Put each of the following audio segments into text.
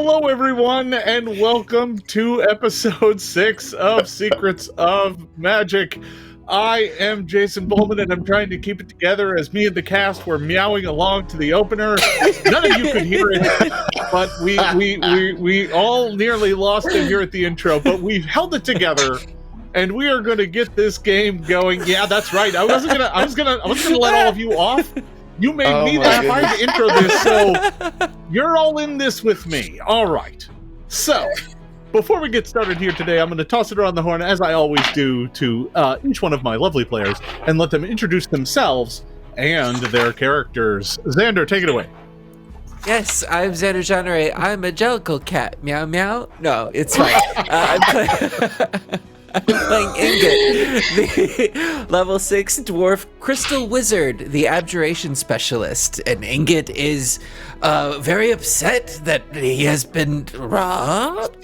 Hello, everyone, and welcome to episode 6 of Secrets of Magic. I am Jason Bowman, and I'm trying to keep it together as me and the cast were meowing along to the opener. None of you could hear it, but we all nearly lost it here at the intro, but we've held it together. And we are going to get this game going. Yeah, that's right. I was gonna let all of you off. You made me that hard to intro this, so you're all in this with me. All right. So, before we get started here today, I'm going to toss it around the horn, as I always do, to each one of my lovely players and let them introduce themselves and their characters. Xander, take it away. Yes, I'm Xander Jeanneret. I'm a jellicle cat. Meow meow. No, it's fine. I'm playing Ingot, the level 6 dwarf crystal wizard, the abjuration specialist. And Ingot is very upset that he has been robbed.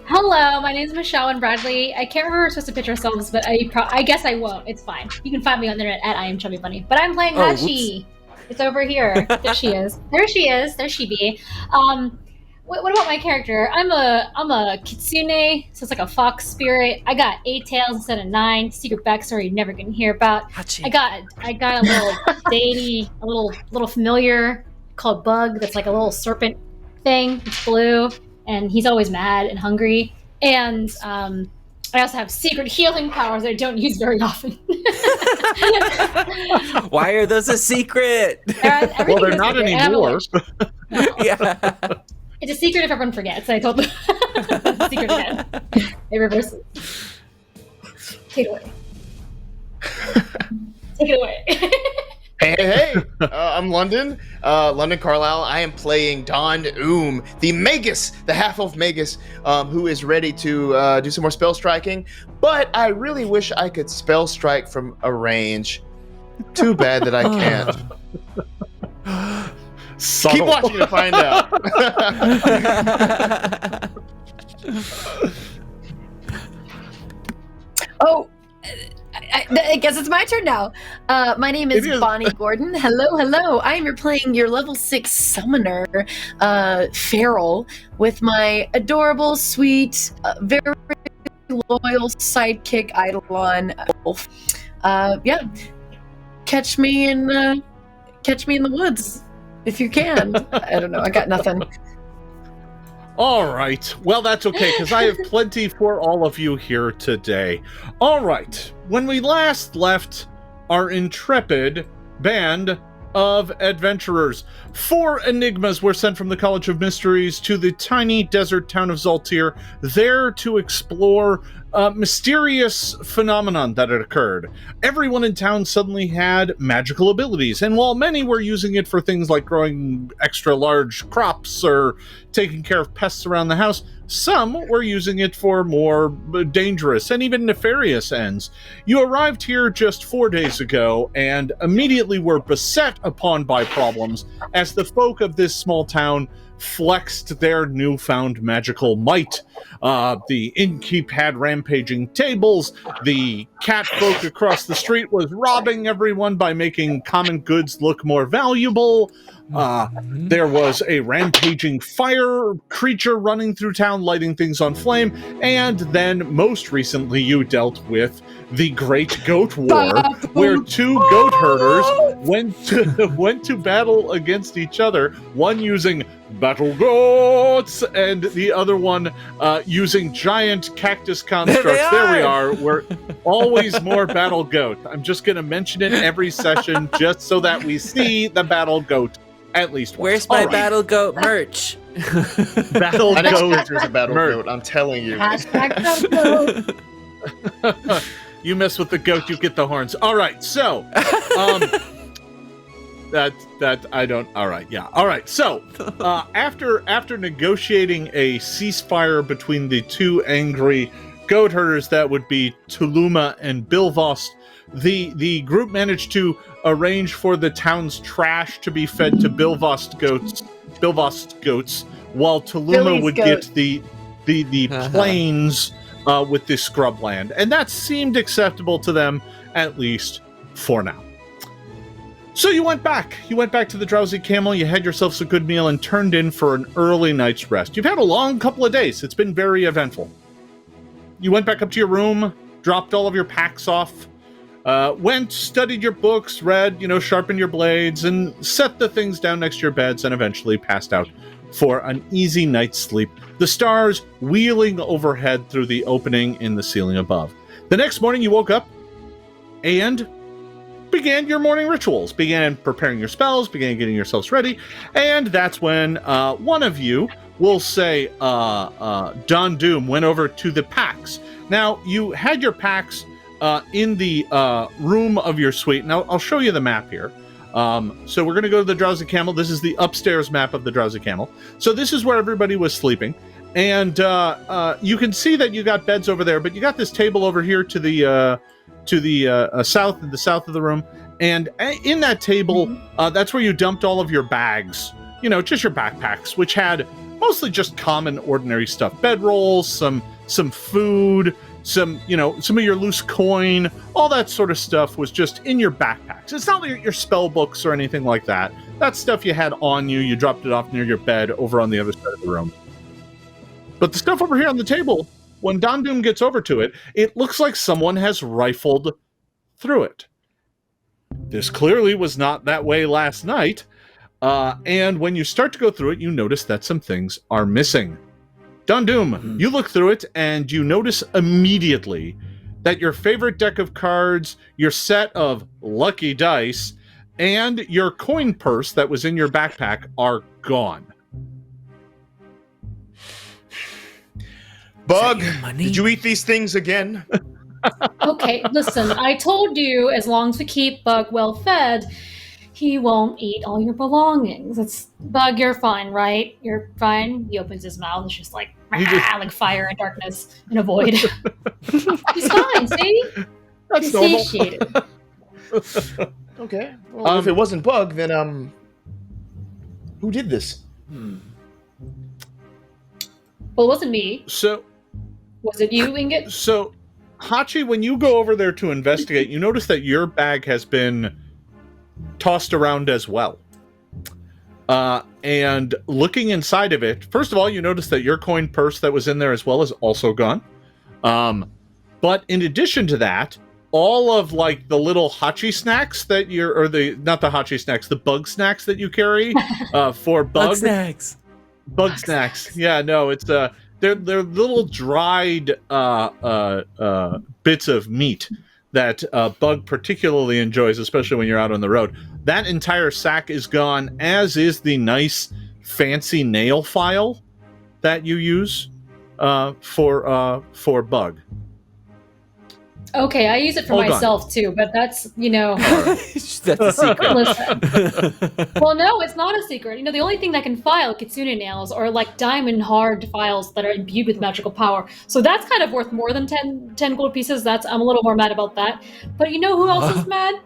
Hello, my name is Michelle and Bradley. I can't remember if we're supposed to pitch ourselves, but I guess I won't. It's fine. You can find me on the internet at I am Chubby Bunny. But I'm playing Hachi. It's over here. There she is. There she is. There she be. What about my character? I'm a kitsune, so it's like a fox spirit. I got 8 tails instead of 9. Secret backstory you're never gonna hear about. Hachi. I got a little deity, a little familiar called Bug. That's like a little serpent thing. It's blue, and he's always mad and hungry. And I also have secret healing powers that I don't use very often. Why are those a secret? Well, they're not anymore. No. Yeah. It's a secret if everyone forgets. I told them. It's a secret again. They reverse it. Take it away. Take it away. Hey, I'm London. London Carlisle. I am playing Don the Magus, the half-elf Magus, who is ready to do some more spell striking. But I really wish I could spell strike from a range. Too bad that I can't. Subtle. Keep watching to find out. I guess it's my turn now. My name is Bonnie Gordon. Hello. I am playing your level 6 summoner, Fairel, with my adorable, sweet, very loyal sidekick Eidolon Wolf. Catch me in the woods if you can. I don't know. I got nothing. All right. Well, that's okay, because I have plenty for all of you here today. All right. When we last left our intrepid band of adventurers, 4 enigmas were sent from the College of Mysteries to the tiny desert town of Zaltir, there to explore a mysterious phenomenon that had occurred. Everyone in town suddenly had magical abilities, and while many were using it for things like growing extra large crops or taking care of pests around the house, some were using it for more dangerous and even nefarious ends. You arrived here just 4 days ago and immediately were beset upon by problems as the folk of this small town flexed their newfound magical might. The innkeep had rampaging tables, the cat folk across the street was robbing everyone by making common goods look more valuable. There was a rampaging fire creature running through town, lighting things on flame, and then most recently you dealt with the Great Goat War, where 2 goat herders went to battle against each other, one using battle goats and the other one using giant cactus constructs. There we are. We're always more battle goat. I'm just going to mention it every session just so that we see the battle goat. At least once. Where's my battle goat merch? Battle My next goat character is a battle merch. goat, I'm telling you. Hashtag goat. You mess with the goat, you get the horns. All right, so that I don't. All right, yeah. All right, so after negotiating a ceasefire between the 2 angry goat herders, that would be Tuluma and Bilvost, the group managed to arrange for the town's trash to be fed to Bilvost goats, while Tuluma Billy's would goat. get the plains with the scrubland, and that seemed acceptable to them, at least for now. So you went back. You went back to the Drowsy Camel, you had yourselves a good meal, and turned in for an early night's rest. You've had a long couple of days. It's been very eventful. You went back up to your room, dropped all of your packs off, went, studied your books, read, sharpened your blades, and set the things down next to your beds, and eventually passed out for an easy night's sleep, the stars wheeling overhead through the opening in the ceiling above. The next morning you woke up and began your morning rituals, began preparing your spells, began getting yourselves ready, and that's when one of you, we'll say Don Doom, went over to the packs. Now, you had your packs in the room of your suite. Now, I'll show you the map here. So we're going to go to the Drowsy Camel. This is the upstairs map of the Drowsy Camel. So this is where everybody was sleeping. And you can see that you got beds over there, but you got this table over here to the south of the room. And in that table, that's where you dumped all of your bags, just your backpacks, which had mostly just common, ordinary stuff. Bedrolls, some food, some of your loose coin, all that sort of stuff was just in your backpacks. It's not like your spell books or anything like that. That's stuff you had on you. You dropped it off near your bed over on the other side of the room. But the stuff over here on the table, when Don Doom gets over to it, it looks like someone has rifled through it. This clearly was not that way last night. And when you start to go through it, you notice that some things are missing. Don Doom, you look through it and you notice immediately that your favorite deck of cards, your set of lucky dice, and your coin purse that was in your backpack are gone. Bug, did you eat these things again? Okay, listen, I told you as long as we keep Bug well fed, he won't eat all your belongings. Bug, you're fine, right? You're fine. He opens his mouth. It's just like fire and darkness and a void. He's fine. See, that's normal. Satiated. Okay. Well, if it wasn't Bug, then who did this? Well, it wasn't me. So, was it you, Ingot? So, Hachi, when you go over there to investigate, you notice that your bag has been tossed around as well. And looking inside of it, first of all, you notice that your coin purse that was in there as well is also gone. But in addition to that, all of like the little Hachi snacks that not the Hachi snacks, the bug snacks that you carry for bug snacks. Bug snacks. Yeah, no, it's they're little dried bits of meat that Bug particularly enjoys, especially when you're out on the road. That entire sack is gone, as is the nice, fancy nail file that you use for Bug. Okay, I use it for myself too, but that's, That's a secret. Listen. Well, no, it's not a secret. The only thing that can file kitsune nails are like diamond hard files that are imbued with magical power. So that's kind of worth more than 10 gold pieces. I'm a little more mad about that. But you know who else is mad?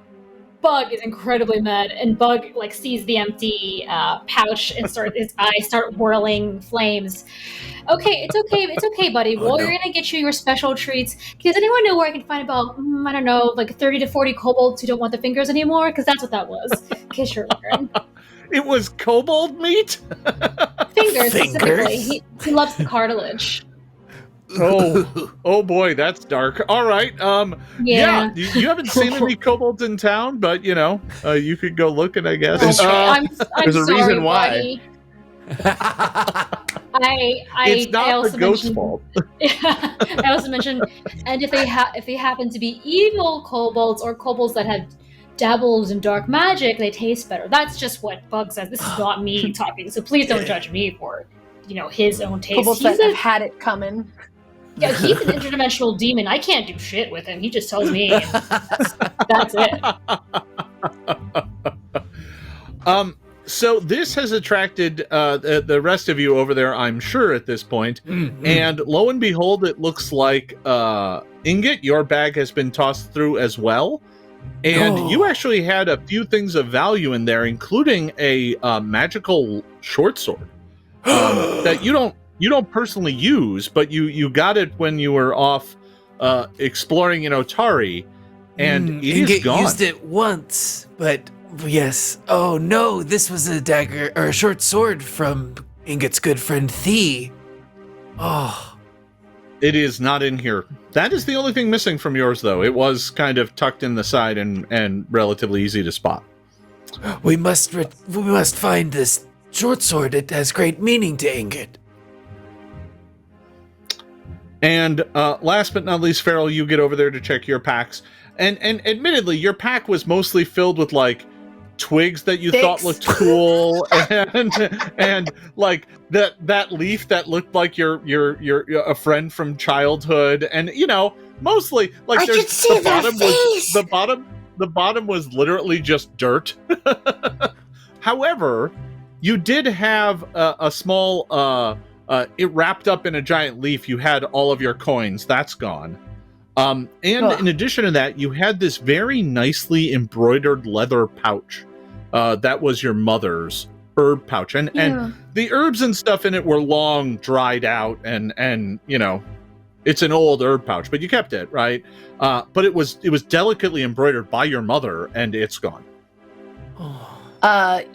Bug is incredibly mad, and Bug sees the empty pouch and his eyes start whirling flames. Okay, it's okay, buddy. We're gonna get you your special treats. Does anyone know where I can find about 30 to 40 kobolds who don't want the fingers anymore? Because that's what that was. In case you're wondering. It was kobold meat? Fingers specifically. He loves the cartilage. Oh boy, that's dark. All right. Yeah. You haven't seen any kobolds in town, but you could go looking, I guess. I'm there's a sorry, reason why. It's not the ghost's fault. I also mentioned, and if they happen to be evil kobolds or kobolds that have dabbled in dark magic, they taste better. That's just what Bug says. This is not me talking, so please don't judge me for his own taste. Kobolds that have had it coming. Yeah, he's an interdimensional demon. I can't do shit with him. He just tells me. That's it. So this has attracted the rest of you over there, I'm sure, at this point. Mm-hmm. And lo and behold, it looks like Ingot, your bag has been tossed through as well. And you actually had a few things of value in there, including a magical short sword that you don't personally use, but you got it when you were off exploring in Otari, and it is gone. Used it once, but Yes. Oh no, this was a dagger or a short sword from Ingot's good friend Thee. Oh. It is not in here. That is the only thing missing from yours, though. It was kind of tucked in the side and relatively easy to spot. We must find this short sword. It has great meaning to Ingot. And last but not least, Fairel, you get over there to check your packs. And admittedly, your pack was mostly filled with, like, twigs that you thought looked cool, and like that leaf that looked like your a friend from childhood, and mostly like I there's could see the bottom was literally just dirt. However, you did have a small it wrapped up in a giant leaf. You had all of your coins. That's gone. And in addition to that, you had this very nicely embroidered leather pouch. That was your mother's herb pouch. And the herbs and stuff in it were long dried out and it's an old herb pouch, but you kept it, right? But it was delicately embroidered by your mother, and it's gone.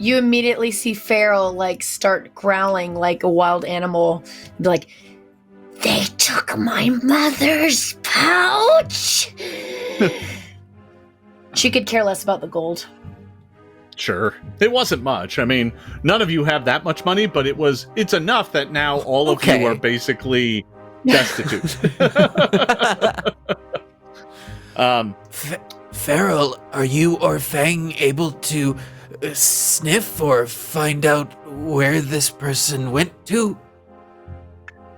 You immediately see Fairel like start growling like a wild animal, be like, "They took my mother's pouch." She could care less about the gold. Sure. It wasn't much. I mean, none of you have that much money, but it's enough that now all of you are basically destitute. Fairel, are you or Fang able to sniff or find out where this person went to?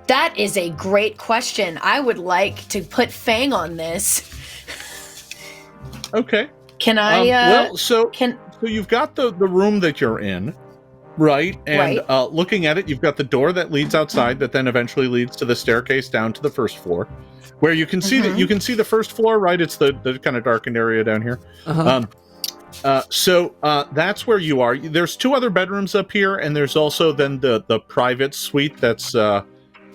That is a great question. I would like to put Fang on this. Okay. Can I? So you've got the room that you're in, right? And looking at it, you've got the door that leads outside that then eventually leads to the staircase down to the first floor, where you can see that you can see the first floor, right? It's the kind of darkened area down here. So that's where you are. There's two other bedrooms up here, and there's also then the private suite that's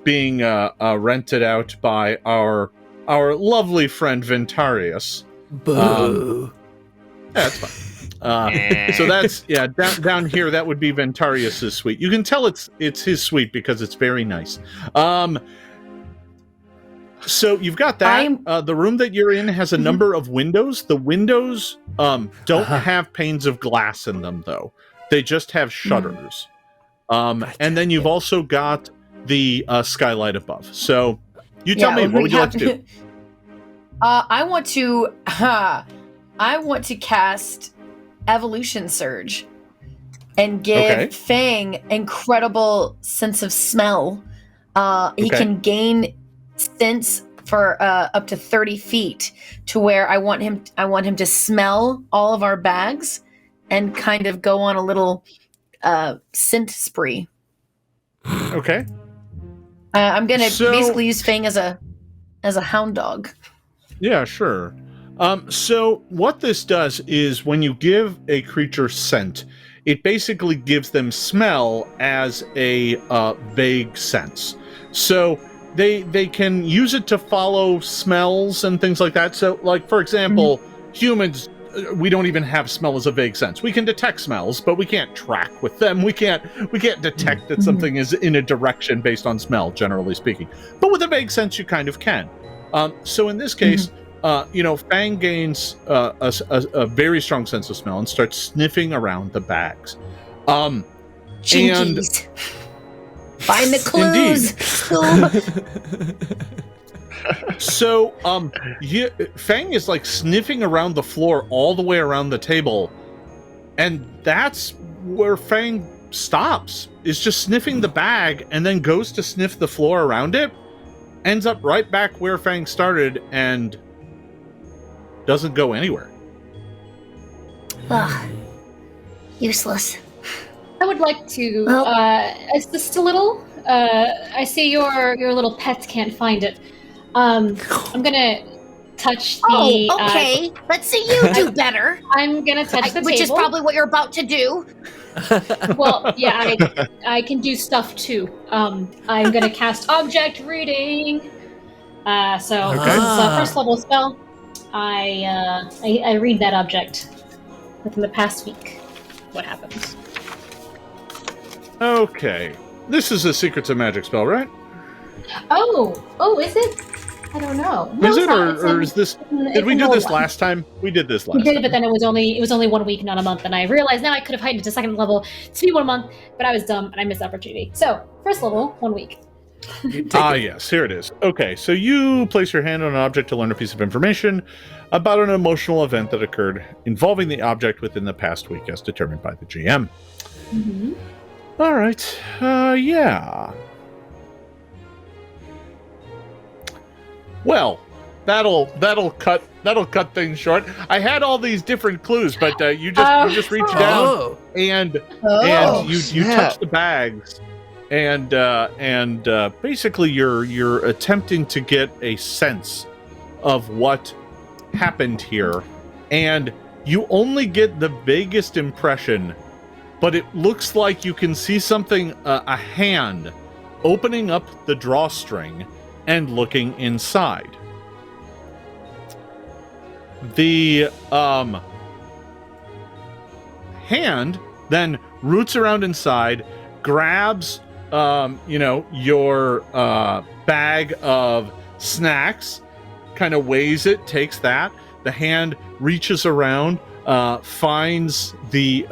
being rented out by our lovely friend Ventarius. Boo. That's fine. So that's down here. That would be Ventarius's suite. You can tell it's his suite because it's very nice. So you've got that. The room that you're in has a number of windows. The windows don't have panes of glass in them, though. They just have shutters. And then you've also got the skylight above. So you tell me, what would you like to do? I want to cast Evolution Surge and give Fang incredible sense of smell. He can gain sense for up to 30 feet to where I want him to smell all of our bags and kind of go on a little scent spree. Okay. I'm gonna basically use Fang as a hound dog. Yeah, sure. So what this does is when you give a creature scent, it basically gives them smell as a vague sense. So they can use it to follow smells and things like that. So, like, for example, humans, we don't even have smell as a vague sense. We can detect smells, but we can't track with them. We can't detect that something is in a direction based on smell, generally speaking. But with a vague sense, you kind of can. So in this case, Fang gains a very strong sense of smell and starts sniffing around the bags. Jinkies. Find the clues. So, Fang is like sniffing around the floor all the way around the table, and that's where Fang stops. Is just sniffing the bag, and then goes to sniff the floor around it. Ends up right back where Fang started, and doesn't go anywhere. Ugh. Useless. I would like to assist a little. I see your little pets can't find it. I'm gonna touch the. Oh, okay. Let's see you do better. I'm gonna touch the which table. is probably what you're about to do. Well, yeah, I can do stuff too. I'm gonna cast object reading. This is a first level spell. I read that object. within the past week. What happens? Okay. This is a Secrets of Magic spell, right? Oh, is it? I don't know. No, Is it's it, not. or is this... Did we do this last time? We did this last We did, time. but then it was only 1 week, not a month, and I realized now I could have heightened it to second level to be 1 month, but I was dumb and I missed the opportunity. So, first level, 1 week. Yes, here it is. Okay, so you place your hand on an object to learn a piece of information about an emotional event that occurred involving the object within the past week as determined by the GM. Mm-hmm. All right. Yeah. Well, that'll cut things short. I had all these different clues, but you just reach down and you touch the bags, and basically you're attempting to get a sense of what happened here, and you only get the vaguest impression, but it looks like you can see something, a hand opening up the drawstring and looking inside. The hand then roots around inside, grabs your bag of snacks, kind of weighs it, takes that. The hand reaches around, finds the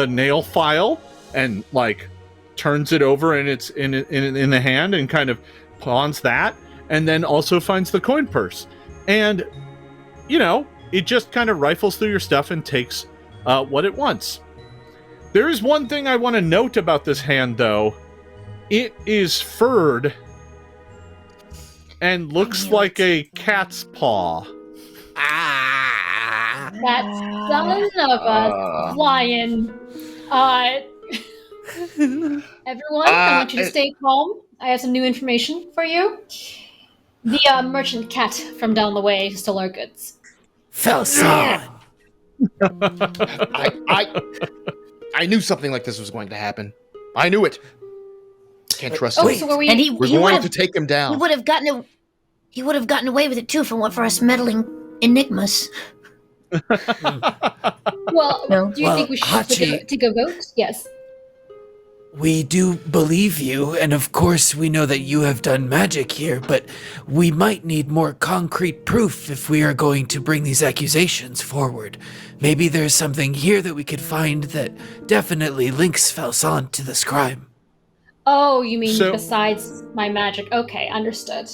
nail file and like turns it over in the hand and kind of pawns that, and then also finds the coin purse, and it just kind of rifles through your stuff and takes what it wants. There is one thing I want to note about this hand, though. It is furred and looks like a cat's paw. That's son of a flying. Everyone, I want you to stay calm. I have some new information for you. The merchant cat from down the way stole our goods. Felson! I knew something like this was going to happen. I knew it. Can't trust him. So we're going to take him down. He would have gotten away with it too if it weren't for us meddling enigmas. Well, No. do you think we should Hachi, take a vote? Yes. we do believe you, and of course we know that you have done magic here, but we might need more concrete proof if we are going to bring these accusations forward. Maybe there's something here that we could find that definitely links Felson to this crime. Oh, you mean besides my magic? Okay, understood.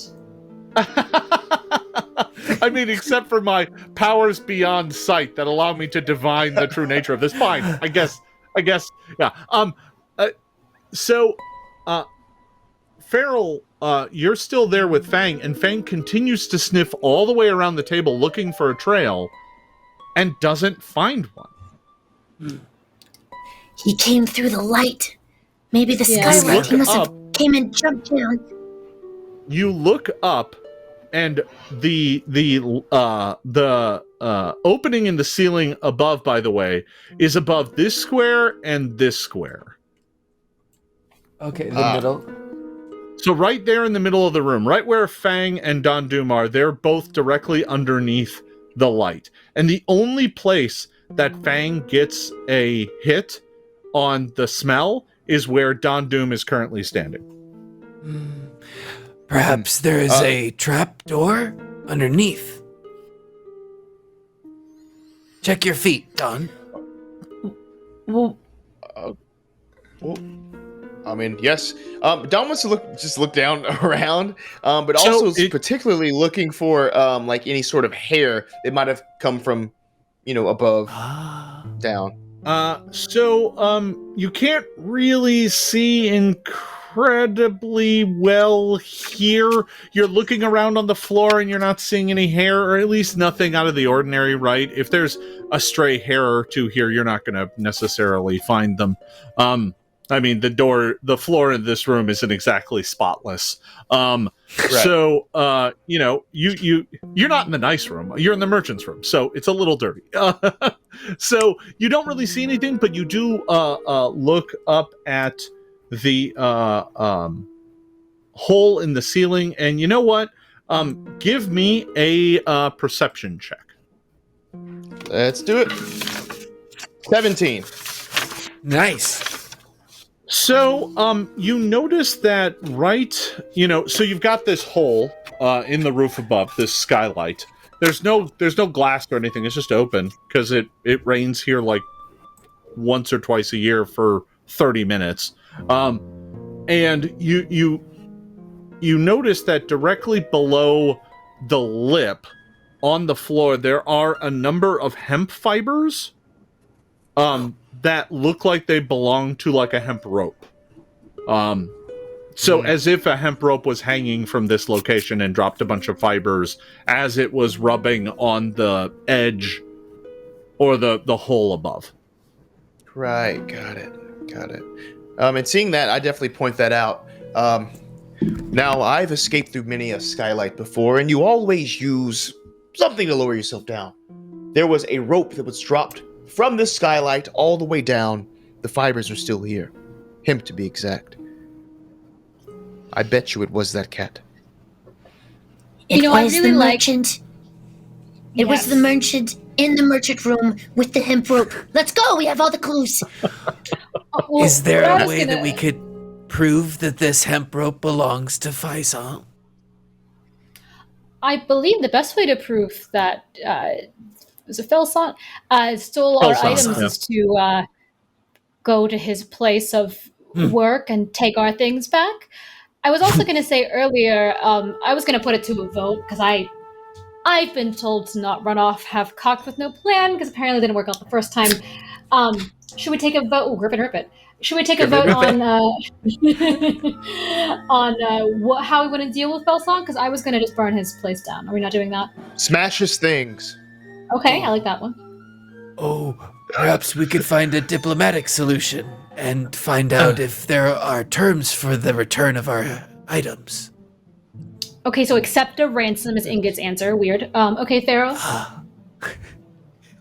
I mean, except for my powers beyond sight that allow me to divine the true nature of this. Fine, I guess, yeah. Fairel, you're still there with Fang, and Fang continues to sniff all the way around the table looking for a trail, and doesn't find one. He came through the light. Maybe the skylight. He must have came and jumped down. You look up, and the opening in the ceiling above, by the way, is above this square and this square. Okay, the middle. So right there in the middle of the room, right where Fang and Don Doom are, they're both directly underneath the light. And the only place that Fang gets a hit on the smell is where Don Doom is currently standing. Perhaps there is a trap door underneath. Check your feet, Don. Well, I mean, yes. Don wants to look down around, but also particularly looking for like any sort of hair that might have come from, above down. You can't really see incredibly well here. You're looking around on the floor and you're not seeing any hair, or at least nothing out of the ordinary, right? If there's a stray hair or two here, you're not going to necessarily find them. I mean, the floor in this room isn't exactly spotless. Right. So, you're not in the nice room. You're in the merchant's room, so it's a little dirty. So you don't really see anything, but you do look up at the hole in the ceiling, and you know what? Give me a perception check. Let's do it. 17. Nice. So, you notice that so you've got this hole in the roof above, this skylight. There's no glass or anything. It's just open because it rains here like once or twice a year for 30 minutes. And you notice that directly below the lip on the floor there are a number of hemp fibers that look like they belong to like a hemp rope. So as if a hemp rope was hanging from this location and dropped a bunch of fibers as it was rubbing on the edge or the hole above. Right, got it. And seeing that, I definitely point that out. Now, I've escaped through many a skylight before, and you always use something to lower yourself down. There was a rope that was dropped from the skylight all the way down. The fibers are still here. Hemp, to be exact. I bet you it was that cat. It I was really the like- merchant. It was the merchant in the merchant room with the hemp rope. Let's go. We have all the clues. Well, Is there what I a was way that we could prove that this hemp rope belongs to Paizo? I believe the best way to prove that was a Felson stole our Felson, items yeah. is to go to his place of work and take our things back. I was also going to say earlier, I was going to put it to a vote because I've been told to not run off half cocked with no plan because apparently it didn't work out the first time. Should we take a vote? Rip it. Should we take a vote on how we want to deal with Felson? Because I was going to just burn his place down. Are we not doing that? Smash his things. Okay, I like that one. Oh, perhaps we could find a diplomatic solution and find out if there are terms for the return of our items. Okay, so accept a ransom is Ingot's answer. Weird. Okay, Fairel.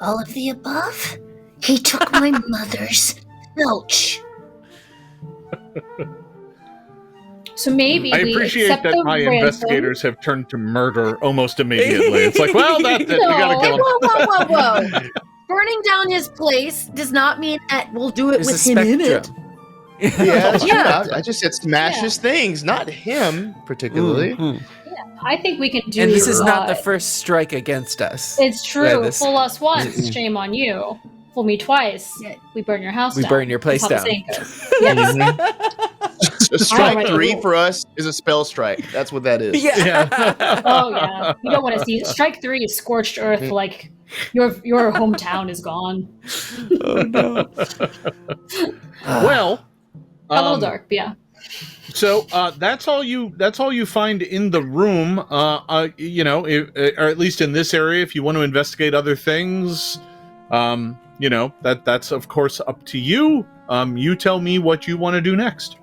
All of the above? He took my mother's filch. So maybe I we appreciate accept that the my ransom. investigators have turned to murder almost immediately. It's like, well, that's it. We gotta kill him. Whoa. Burning down his place does not mean that we'll do it There's with a him in it. spectrum. Yeah, that's true. Yeah. I just said smash his things, not him particularly. Mhm. I think we can do. And this is not the first strike against us. It's true. Yeah, this- Fool us once, shame on you. Fool me twice, Yeah. we burn your house We down. burn your place That's how the down. saying goes. Yes. A strike Alright, 3 cool. for us is a spell strike. That's what that is. Yeah. Oh yeah. You don't want to see strike 3 is scorched earth. Like your hometown is gone. Oh no. Well, A little dark, but yeah. so that's all you find in the room. Or at least in this area. If you want to investigate other things, that's of course up to you. You tell me what you want to do next.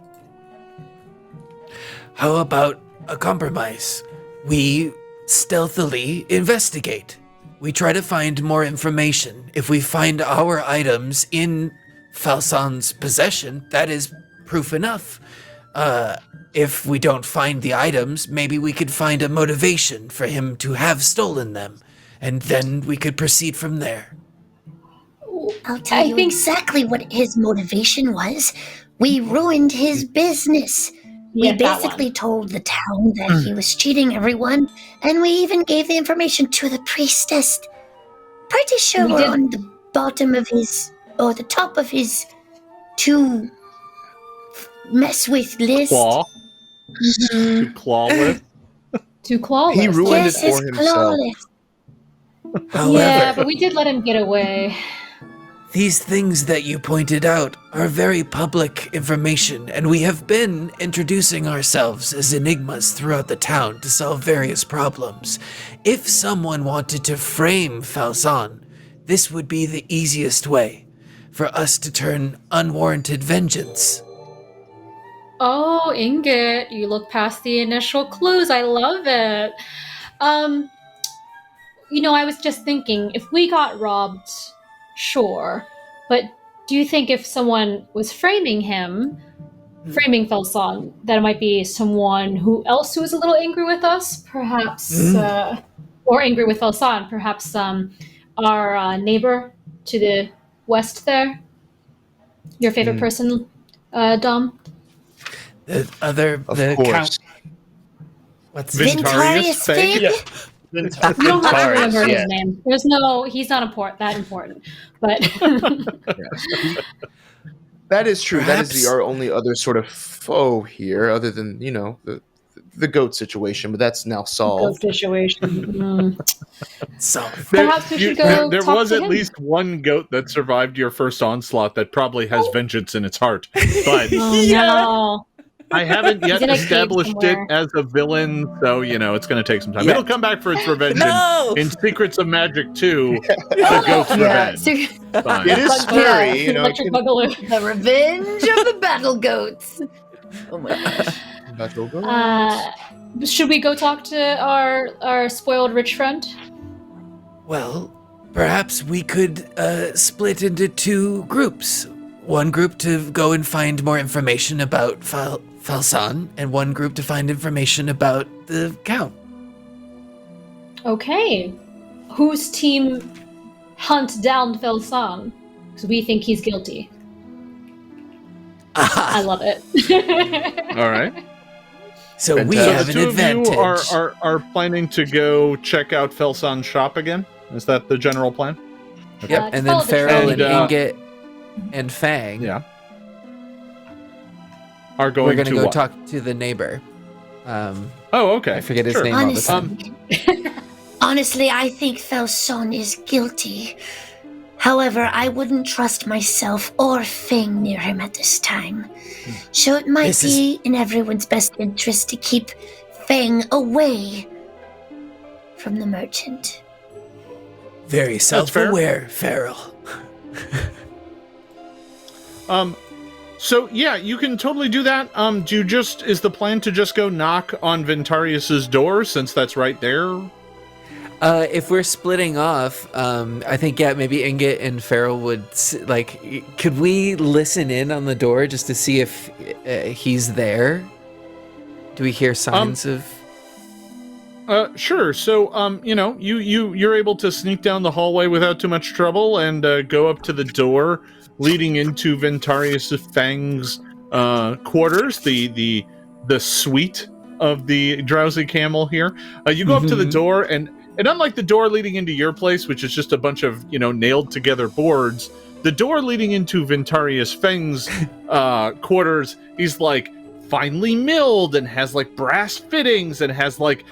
How about a compromise? We stealthily investigate. We try to find more information. If we find our items in Falson's possession, that is proof enough. If we don't find the items, maybe we could find a motivation for him to have stolen them, and then we could proceed from there. I'll tell you exactly what his motivation was. We ruined his business. We Yeah, that basically told the town that he was cheating everyone, and we even gave the information to the priestess. Pretty sure We we're did- on the bottom of his, or the top of his, to mess with list. Claw. To claw with. Too clawless. He ruined Yes, it his for himself. claw list. However, Yeah, but we did let him get away. these things that you pointed out are very public information, and we have been introducing ourselves as enigmas throughout the town to solve various problems. If someone wanted to frame Falson, this would be the easiest way for us to turn unwarranted vengeance. Oh, Ingot, you look past the initial clues. I love it. I was just thinking, if we got robbed, sure. But do you think if someone was framing Felson, that it might be someone who else who was a little angry with us? Perhaps, or angry with Felson, perhaps our neighbor to the west there? Your favorite person, Dom? The course. count. What's Vintarius Fig? Yeah. You don't have to remember yeah. his name. He's not that important. But That is true. Perhaps- That is our only other sort of foe here, other than the goat situation. But that's now solved. situation. So Perhaps we should go There talk was to at him. least one goat that survived your first onslaught that probably has vengeance in its heart. But Oh no! I haven't yet He's in a cave established it somewhere. as a villain, so it's going to take some time. Yeah. It'll come back for its revenge No! in Secrets of Magic 2, The Goat's Revenge. So, Fine. It is scary, Yeah. Electric Boogaloo. the revenge of the battle goats. Oh my gosh. Should we go talk to our spoiled rich friend? Well, perhaps we could split into two groups. One group to go and find more information about Falsan, and one group to find information about the Count. Okay. Whose team hunt down Felsan? Because we think he's guilty. I love it. All right. So we So have the an two advantage. of you are planning to go check out Felsan's shop again? Is that the general plan? Yep, and then follow the Fairel trend. and Ingot and Fang. Yeah. Are going We're gonna to go what? talk to the neighbor. Oh, okay. I forget his Sure. name all the time. Honestly, I think Felson is guilty. However, I wouldn't trust myself or Fang near him at this time. So it might This is- be in everyone's best interest to keep Fang away from the merchant. Very fair. self-aware, Fairel. So yeah, you can totally do that. Is the plan to just go knock on Ventarius's door since that's right there? If we're splitting off, I think maybe Ingot and Fairel would could we listen in on the door just to see if he's there? Do we hear signs of? Sure. So, you're able to sneak down the hallway without too much trouble and go up to the door leading into Ventarius Fang's quarters, the suite of the drowsy camel here. You go up to the door, and unlike the door leading into your place, which is just a bunch of nailed together boards, the door leading into Ventarius Fang's quarters is like finely milled and has like brass fittings and has like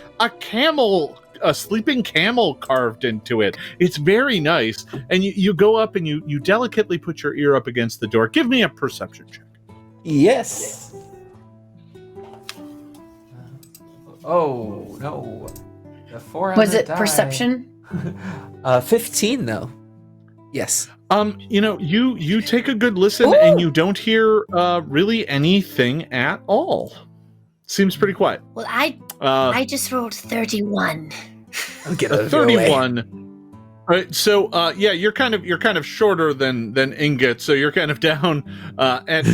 a sleeping camel carved into it. It's very nice. And you go up and you delicately put your ear up against the door. Give me a perception check. Yes. Oh no. The 4 on Was the it die. perception? 15 though. Yes. You take a good listen Ooh. and you don't hear really anything at all. Seems pretty quiet. Well, I just rolled 31. I'll get A out of your way. 31. All right, so you're kind of shorter than Ingot, so you're kind of down at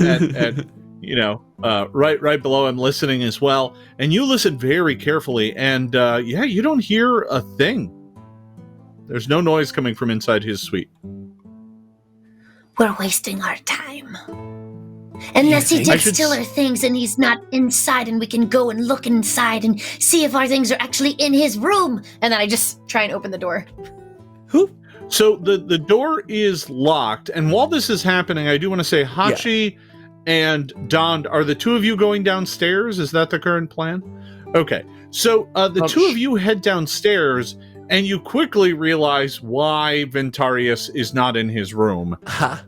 right below him, listening as well. And you listen very carefully, and you don't hear a thing. There's no noise coming from inside his suite. We're wasting our time. Unless he think I did should steal our things and he's not inside and we can go and look inside and see if our things are actually in his room. And then I just try and open the door. So the door is locked, and while this is happening, I do want to say Hachi and Don, are the two of you going downstairs? Is that the current plan? Okay, so the two of you head downstairs, and you quickly realize why Ventarius is not in his room.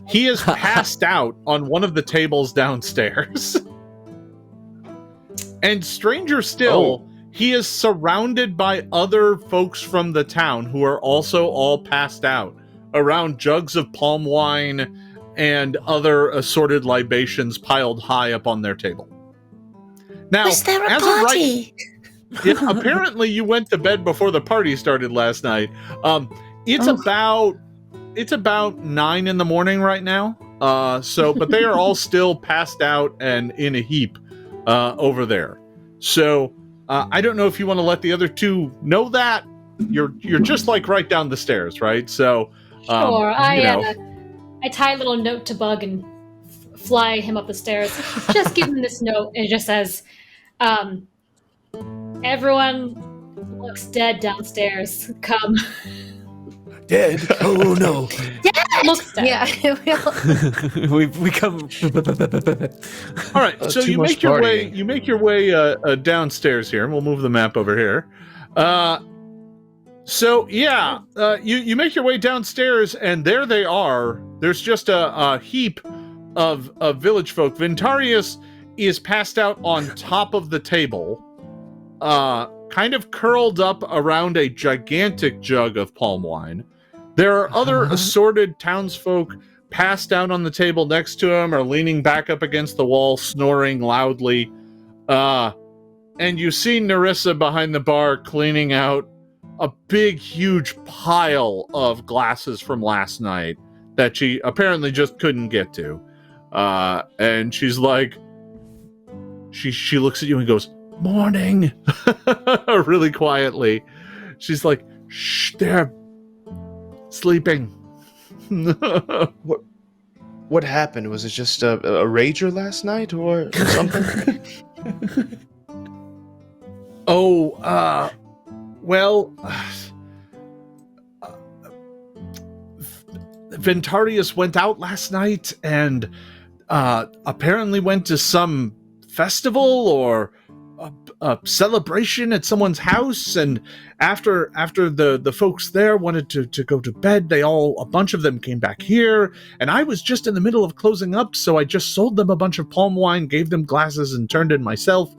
He is passed out on one of the tables downstairs. And stranger still, he is surrounded by other folks from the town who are also all passed out around jugs of palm wine and other assorted libations piled high up on their table. Now, Was there a as of right, party? apparently you went to bed before the party started last night. It's about 9 in the morning right now. But they are all still passed out and in a heap over there. So I don't know if you want to let the other two know that. You're just like right down the stairs, right? So Sure, I tie a little note to Bug and fly him up the stairs. Just give him this note, and it just says, "Everyone looks dead downstairs. Come." Dead? Oh no. Looks dead. Yeah, we come. All right, so too you much make your way. partying. You make your way downstairs here, and we'll move the map over here. You make your way downstairs, and there they are. There's just a heap of village folk. Ventarius is passed out on top of the table, kind of curled up around a gigantic jug of palm wine. There are other assorted townsfolk passed out on the table next to him or leaning back up against the wall, snoring loudly. And you see Nerissa behind the bar cleaning out a big, huge pile of glasses from last night that she apparently just couldn't get to. And she's like, she looks at you and goes, "Morning," really quietly. She's like, "Shh, they're sleeping." What happened? Was it just a rager last night or something? Ventarius went out last night and apparently went to some festival or a celebration at someone's house, and after the folks there wanted to go to bed, a bunch of them came back here, and I was just in the middle of closing up, so I just sold them a bunch of palm wine, gave them glasses, and turned in myself.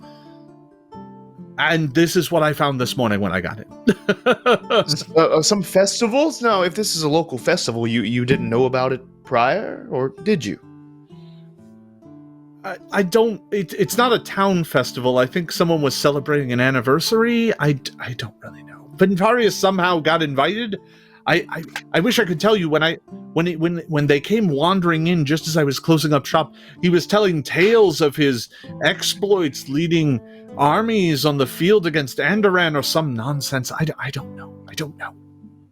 And this is what I found this morning when I got it. Some festivals? No, if this is a local festival, you didn't know about it prior, or did you? I don't. It's not a town festival. I think someone was celebrating an anniversary. I don't really know. Ventarius somehow got invited. I wish I could tell you when they came wandering in just as I was closing up shop. He was telling tales of his exploits, leading armies on the field against Andoran or some nonsense. I don't know.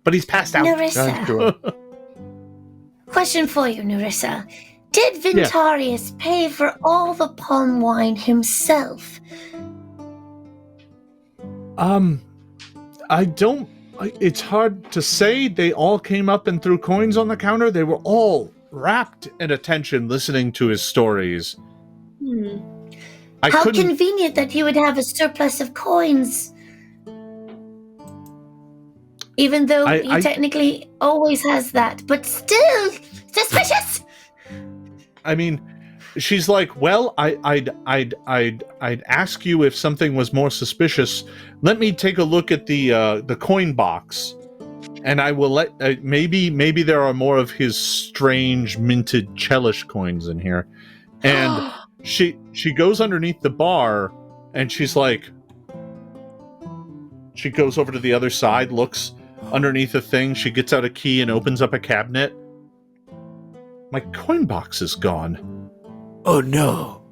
But he's passed out. Nerissa. Sure. Question for you, Nerissa. Did Ventarius pay for all the palm wine himself? I don't. It's hard to say. They all came up and threw coins on the counter. They were all rapt in attention, listening to his stories. How convenient that he would have a surplus of coins. Even though he technically always has that, but still suspicious. I mean, she's like, well, I'd ask you if something was more suspicious. Let me take a look at the coin box, and I will let maybe there are more of his strange minted Chelish coins in here. And she goes underneath the bar, and she's like, she goes over to the other side, looks underneath the thing. She gets out a key and opens up a cabinet. My coin box is gone. Oh no.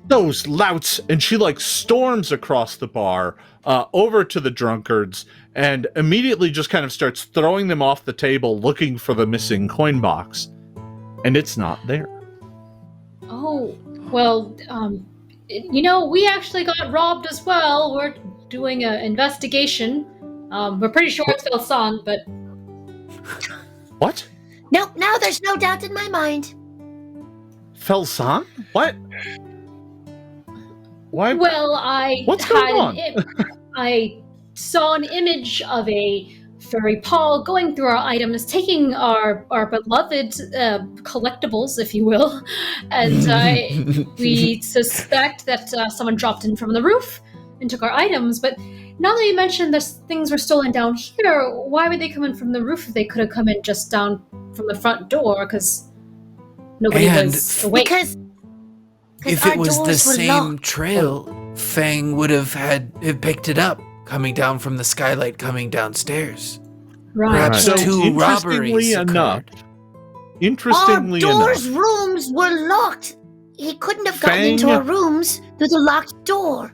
Those louts! And she storms across the bar over to the drunkards and immediately just kind of starts throwing them off the table looking for the missing coin box. And it's not there. Oh, well, we actually got robbed as well. We're doing an investigation. We're pretty sure it's Felsan, but... What? Nope, now there's no doubt in my mind. Felsan? What? Why? Well, What's going on? I saw an image of a furry paw going through our items, taking our beloved collectibles, if you will, and we suspect that someone dropped in from the roof and took our items, but now that you mentioned that things were stolen down here, why would they come in from the roof if they could have come in just down from the front door? Because nobody was awake. Because if it was the same trail, Fang would have picked it up coming down from the skylight coming downstairs. Right. Perhaps So, two robberies Interestingly our enough, rooms were locked. He couldn't have gotten into our rooms through the locked door.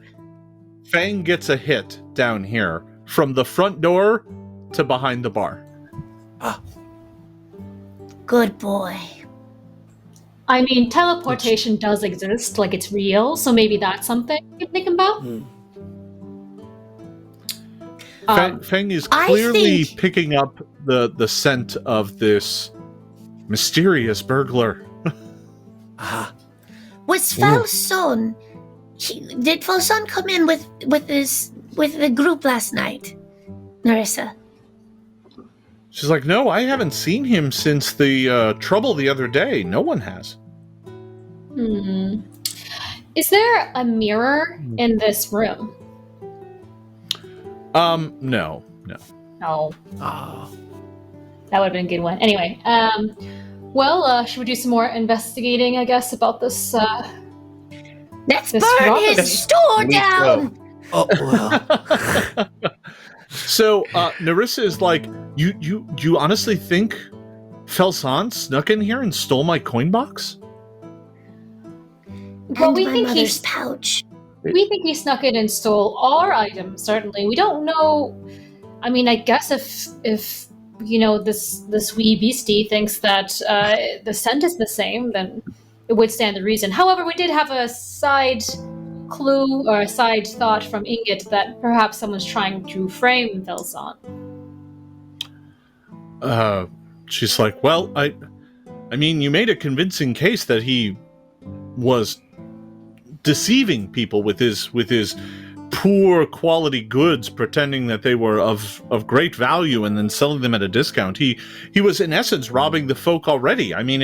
Fang gets a hit down here from the front door to behind the bar. Good boy. I mean, teleportation does exist, like it's real, so maybe that's something you can think about. Feng is clearly picking up the scent of this mysterious burglar. Was Falson? Did Falson come in with the group last night, Nerissa? She's like, no, I haven't seen him since the trouble the other day. No one has. Is there a mirror in this room? No. No. Oh. That would have been a good one. Anyway, should we do some more investigating, I guess, about this, Let's burn his store down! Oh, well. So, Nerissa is like, you honestly think Felson snuck in here and stole my coin box? Well, we think mother's pouch. We think he snuck in and stole our items, certainly. We don't know. I mean, I guess if you know, this wee beastie thinks that the scent is the same, then it would stand the reason. However, we did have a side clue or a side thought from Ingot that perhaps someone's trying to frame Felson. She's like, well, I mean, you made a convincing case that he was deceiving people with his poor quality goods, pretending that they were of great value and then selling them at a discount. He was in essence robbing the folk already. I mean,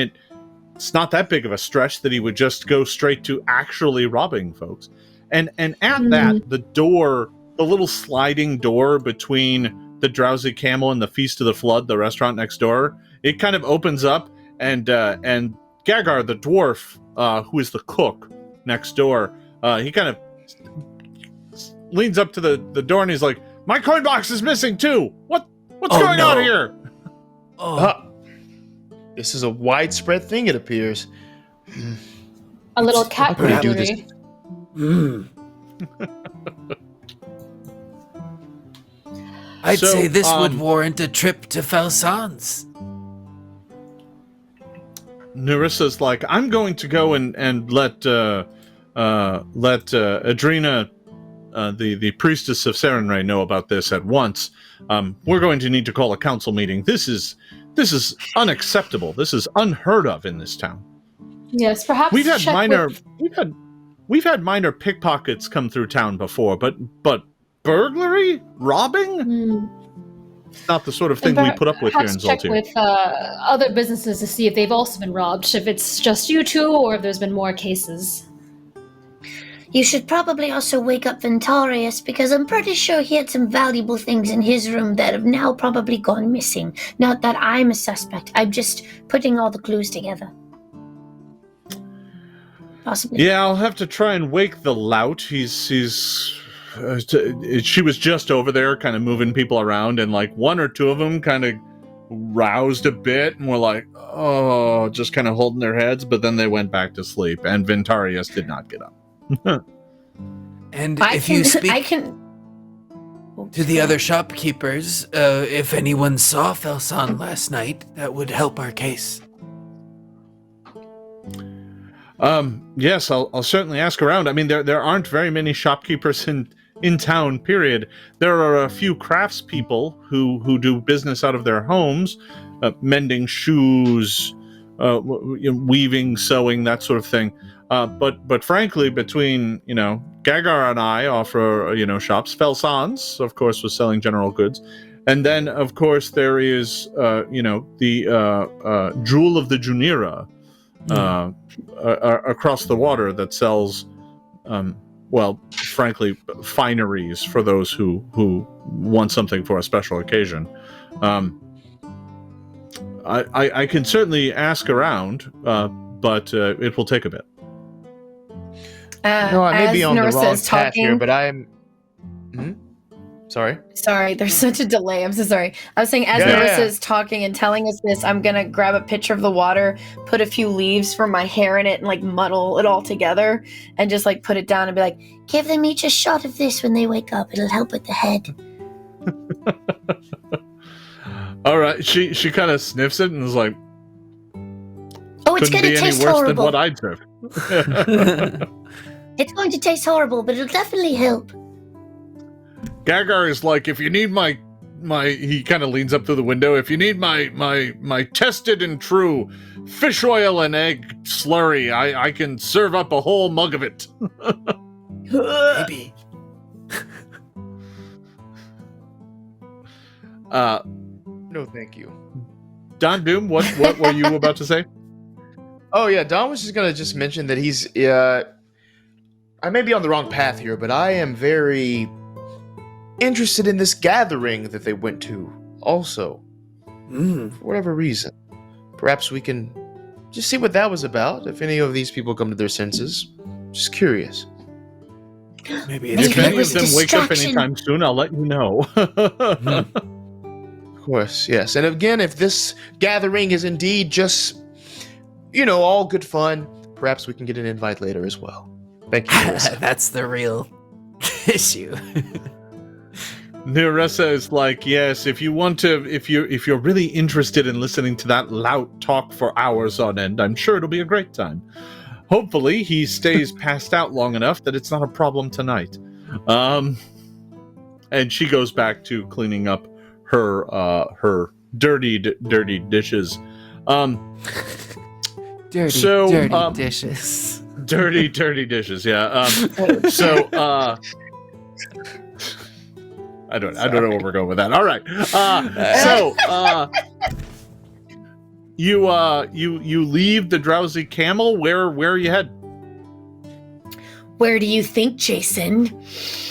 it's not that big of a stretch that he would just go straight to actually robbing folks. And at that, the little sliding door between the Drowsy Camel and the Feast of the Flood, the restaurant next door, it kind of opens up, and Gagar, the dwarf, who is the cook next door, he kind of leans up to the door and he's like, my coin box is missing too! What's going on here? This is a widespread thing, it appears. A little cat burglary. I'd say this would warrant a trip to Felson's. Nerissa's like, I'm going to go and let Adrena, the priestess of Serenray, know about this at once. We're going to need to call a council meeting. This is unacceptable. This is unheard of in this town. Yes, perhaps we've had minor pickpockets come through town before, but burglary, robbing. It's not the sort of thing we put up with here in Zaltir. Check with other businesses to see if they've also been robbed, if it's just you two, or if there's been more cases. You should probably also wake up Ventarius, because I'm pretty sure he had some valuable things in his room that have now probably gone missing. Not that I'm a suspect. I'm just putting all the clues together. Possibly. Yeah, I'll have to try and wake the lout. She was just over there kind of moving people around, and like one or two of them kind of roused a bit and were like, oh, just kind of holding their heads, but then they went back to sleep, and Ventarius did not get up. And if you speak to the other shopkeepers, if anyone saw Felson last night, that would help our case. Yes, I'll certainly ask around. I mean, there aren't very many shopkeepers in town, period. There are a few craftspeople who do business out of their homes, mending shoes, weaving, sewing, that sort of thing. But frankly, between, Gagar and I offer, shops. Felson's, of course, was selling general goods. And then, of course, there is, the Jewel of the Junira across the water that sells, frankly, fineries for those who want something for a special occasion. I can certainly ask around, but it will take a bit. No, I may be on the wrong path here, but I'm... Sorry? Sorry, there's such a delay. I'm so sorry. I was saying, as Nerissa is talking and telling us this, I'm going to grab a pitcher of the water, put a few leaves from my hair in it, and, muddle it all together, and just, put it down and be like, give them each a shot of this when they wake up. It'll help with the head. All right. She kind of sniffs it and is like, couldn't going be to any taste worse horrible. than what I took. It's going to taste horrible, but it'll definitely help. Gagar is like, if you need my he kind of leans up through the window. If you need my tested and true fish oil and egg slurry, I can serve up a whole mug of it. Maybe. No, thank you. Don Doom, what were you about to say? Oh yeah, Don was just gonna mention that he's. I may be on the wrong path here, but I am very interested in this gathering that they went to. Also, for whatever reason, perhaps we can just see what that was about. If any of these people come to their senses, just curious. Maybe If any was of them wake up distraction. anytime soon, I'll let you know. Of course, yes. And again, if this gathering is indeed just, all good fun, perhaps we can get an invite later as well. Thank you, Marissa. That's the real issue. Nerissa is like, yes, if you're really interested in listening to that lout talk for hours on end, I'm sure it'll be a great time. Hopefully he stays passed out long enough that it's not a problem tonight. And she goes back to cleaning up her dirty dishes. Dirty dishes. Dirty dishes, yeah. I don't know where we're going with that. All right. You leave the drowsy camel. Where are you heading? Where do you think, Jason?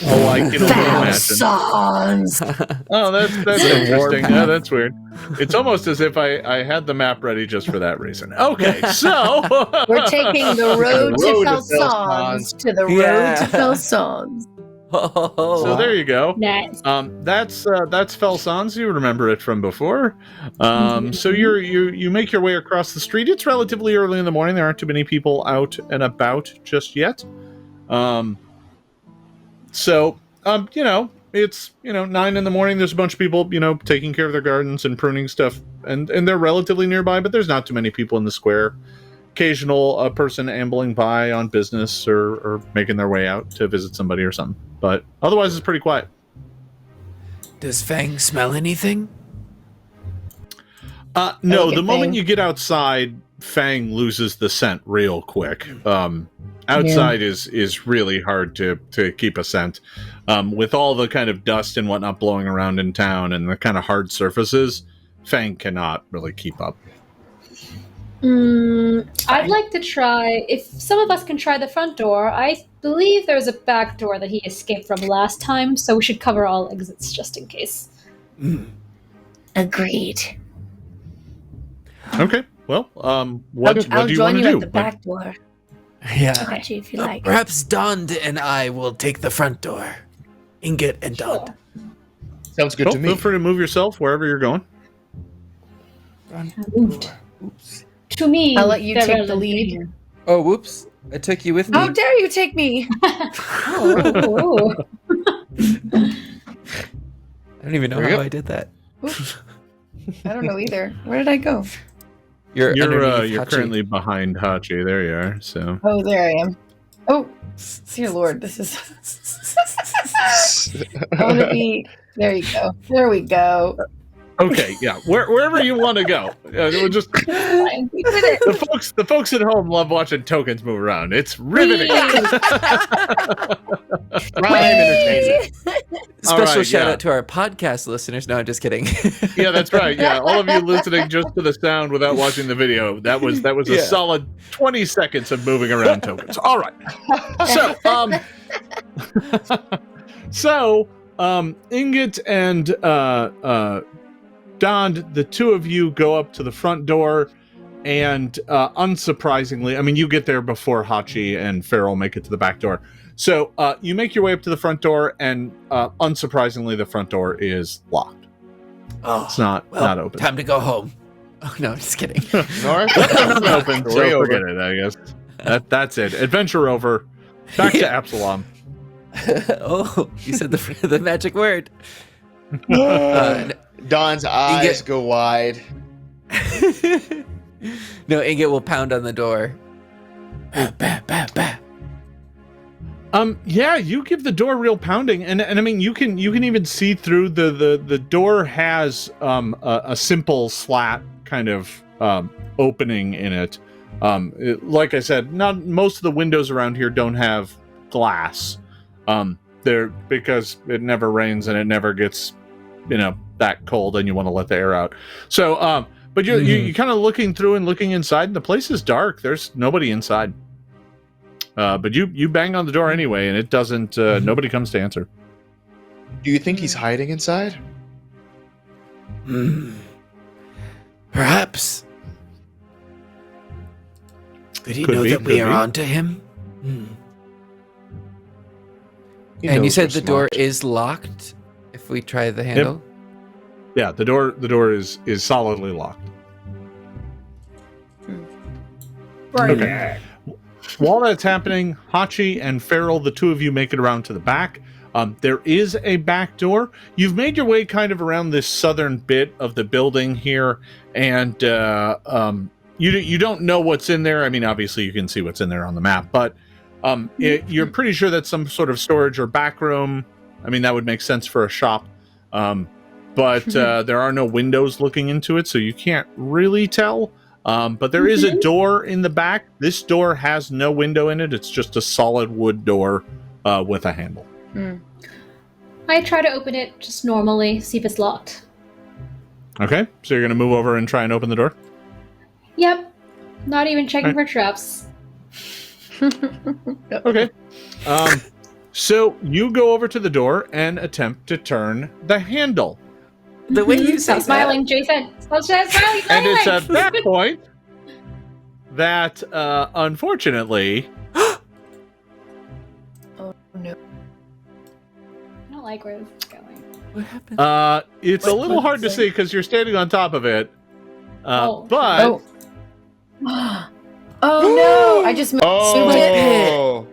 Oh, I can only imagine. Thousands. Oh, that's interesting. Yeah, that's weird. It's almost as if I had the map ready just for that reason. Okay, so We're taking the road to Road to Felsons to the road to Felsons. So there you go. Nice. That's Felsons. You remember it from before. So you make your way across the street. It's relatively early in the morning. There aren't too many people out and about just yet. It's 9 in the morning. There's a bunch of people, taking care of their gardens and pruning stuff, and they're relatively nearby. But there's not too many people in the square. Occasional person ambling by on business or making their way out to visit somebody or something. But otherwise, it's pretty quiet. Does Fang smell anything? No, look the at moment Fang. you get outside, Fang loses the scent real quick. Outside is really hard to keep a scent. With all the kind of dust and whatnot blowing around in town and the kind of hard surfaces, Fang cannot really keep up. I'd like to try, if some of us can try the front door. I believe there's a back door that he escaped from last time, so we should cover all exits just in case. Agreed. Okay, well, what I'll do you join want you to do? at the back door, Yeah. Hachi, if you like. Perhaps Dond and I will take the front door. Ingot and Dond. Sounds good to me. Feel free to move yourself wherever you're going. I moved. Oops. To me, I'll let you they're take the relatively lead. near. Oh, whoops. I took you with me. How dare you take me? Oh. I don't even know There you how go. I did that. I don't know either. Where did I go? You're underneath You're Hachi. currently behind Hachi. There you are. So Oh, there I am. Oh, dear Lord, this is. I want to be. There you go. There we go. okay, yeah, wherever you want to go. We'll just We did it. the folks at home love watching tokens move around. It's riveting. Prime entertainment. Special All right, shout yeah. out to our podcast listeners. No, I'm just kidding. Yeah, that's right. Yeah, all of you listening just to the sound without watching the video. That was a Yeah. solid 20 seconds of moving around tokens. All right. So, Ingot and Dond, the two of you go up to the front door, and unsurprisingly, I mean, you get there before Hachi and Fairel make it to the back door. So you make your way up to the front door, and unsurprisingly, the front door is locked. Oh, It's not open. Time to go home. Oh, no, just kidding. All right. Not open, so Story over. forget it, I guess. That's it. Adventure over. Back to Yeah. Absalom. Oh, you said the magic word. Don's eyes Ingot- go wide. No, Ingot will pound on the door. Bah, bah, bah, bah. Yeah, you give the door real pounding, and I mean you can even see through the door has a simple slat kind of opening in it. Like I said, not most of the windows around here don't have glass. They're because it never rains and it never gets, that cold, and you want to let the air out. So, but you're kind of looking through and looking inside, and the place is dark. There's nobody inside. But you bang on the door anyway, and it doesn't. Nobody comes to answer. Do you think he's hiding inside? Perhaps. Did he know that we are onto him? And you said the door is locked. If we try the handle. Yep. Yeah, the door is solidly locked. Okay. While that's happening, Hachi and Fairel, the two of you make it around to the back. There is a back door. You've made your way kind of around this southern bit of the building here, and you don't know what's in there. I mean, obviously you can see what's in there on the map, but you're pretty sure that's some sort of storage or back room. I mean, that would make sense for a shop. But there are no windows looking into it, so you can't really tell. But there is a door in the back. This door has no window in it. It's just a solid wood door with a handle. I try to open it just normally, see if it's locked. Okay, so you're going to move over and try and open the door? Yep. Not even checking for traps. Okay. So you go over to the door and attempt to turn the handle. The way you say Stop smiling, Jason. Stop smiling. And it's at that point that, unfortunately... Oh, no. I don't like where this is going. What happened? It's a little hard to see because you're standing on top of it. But... Oh no! I just moved it.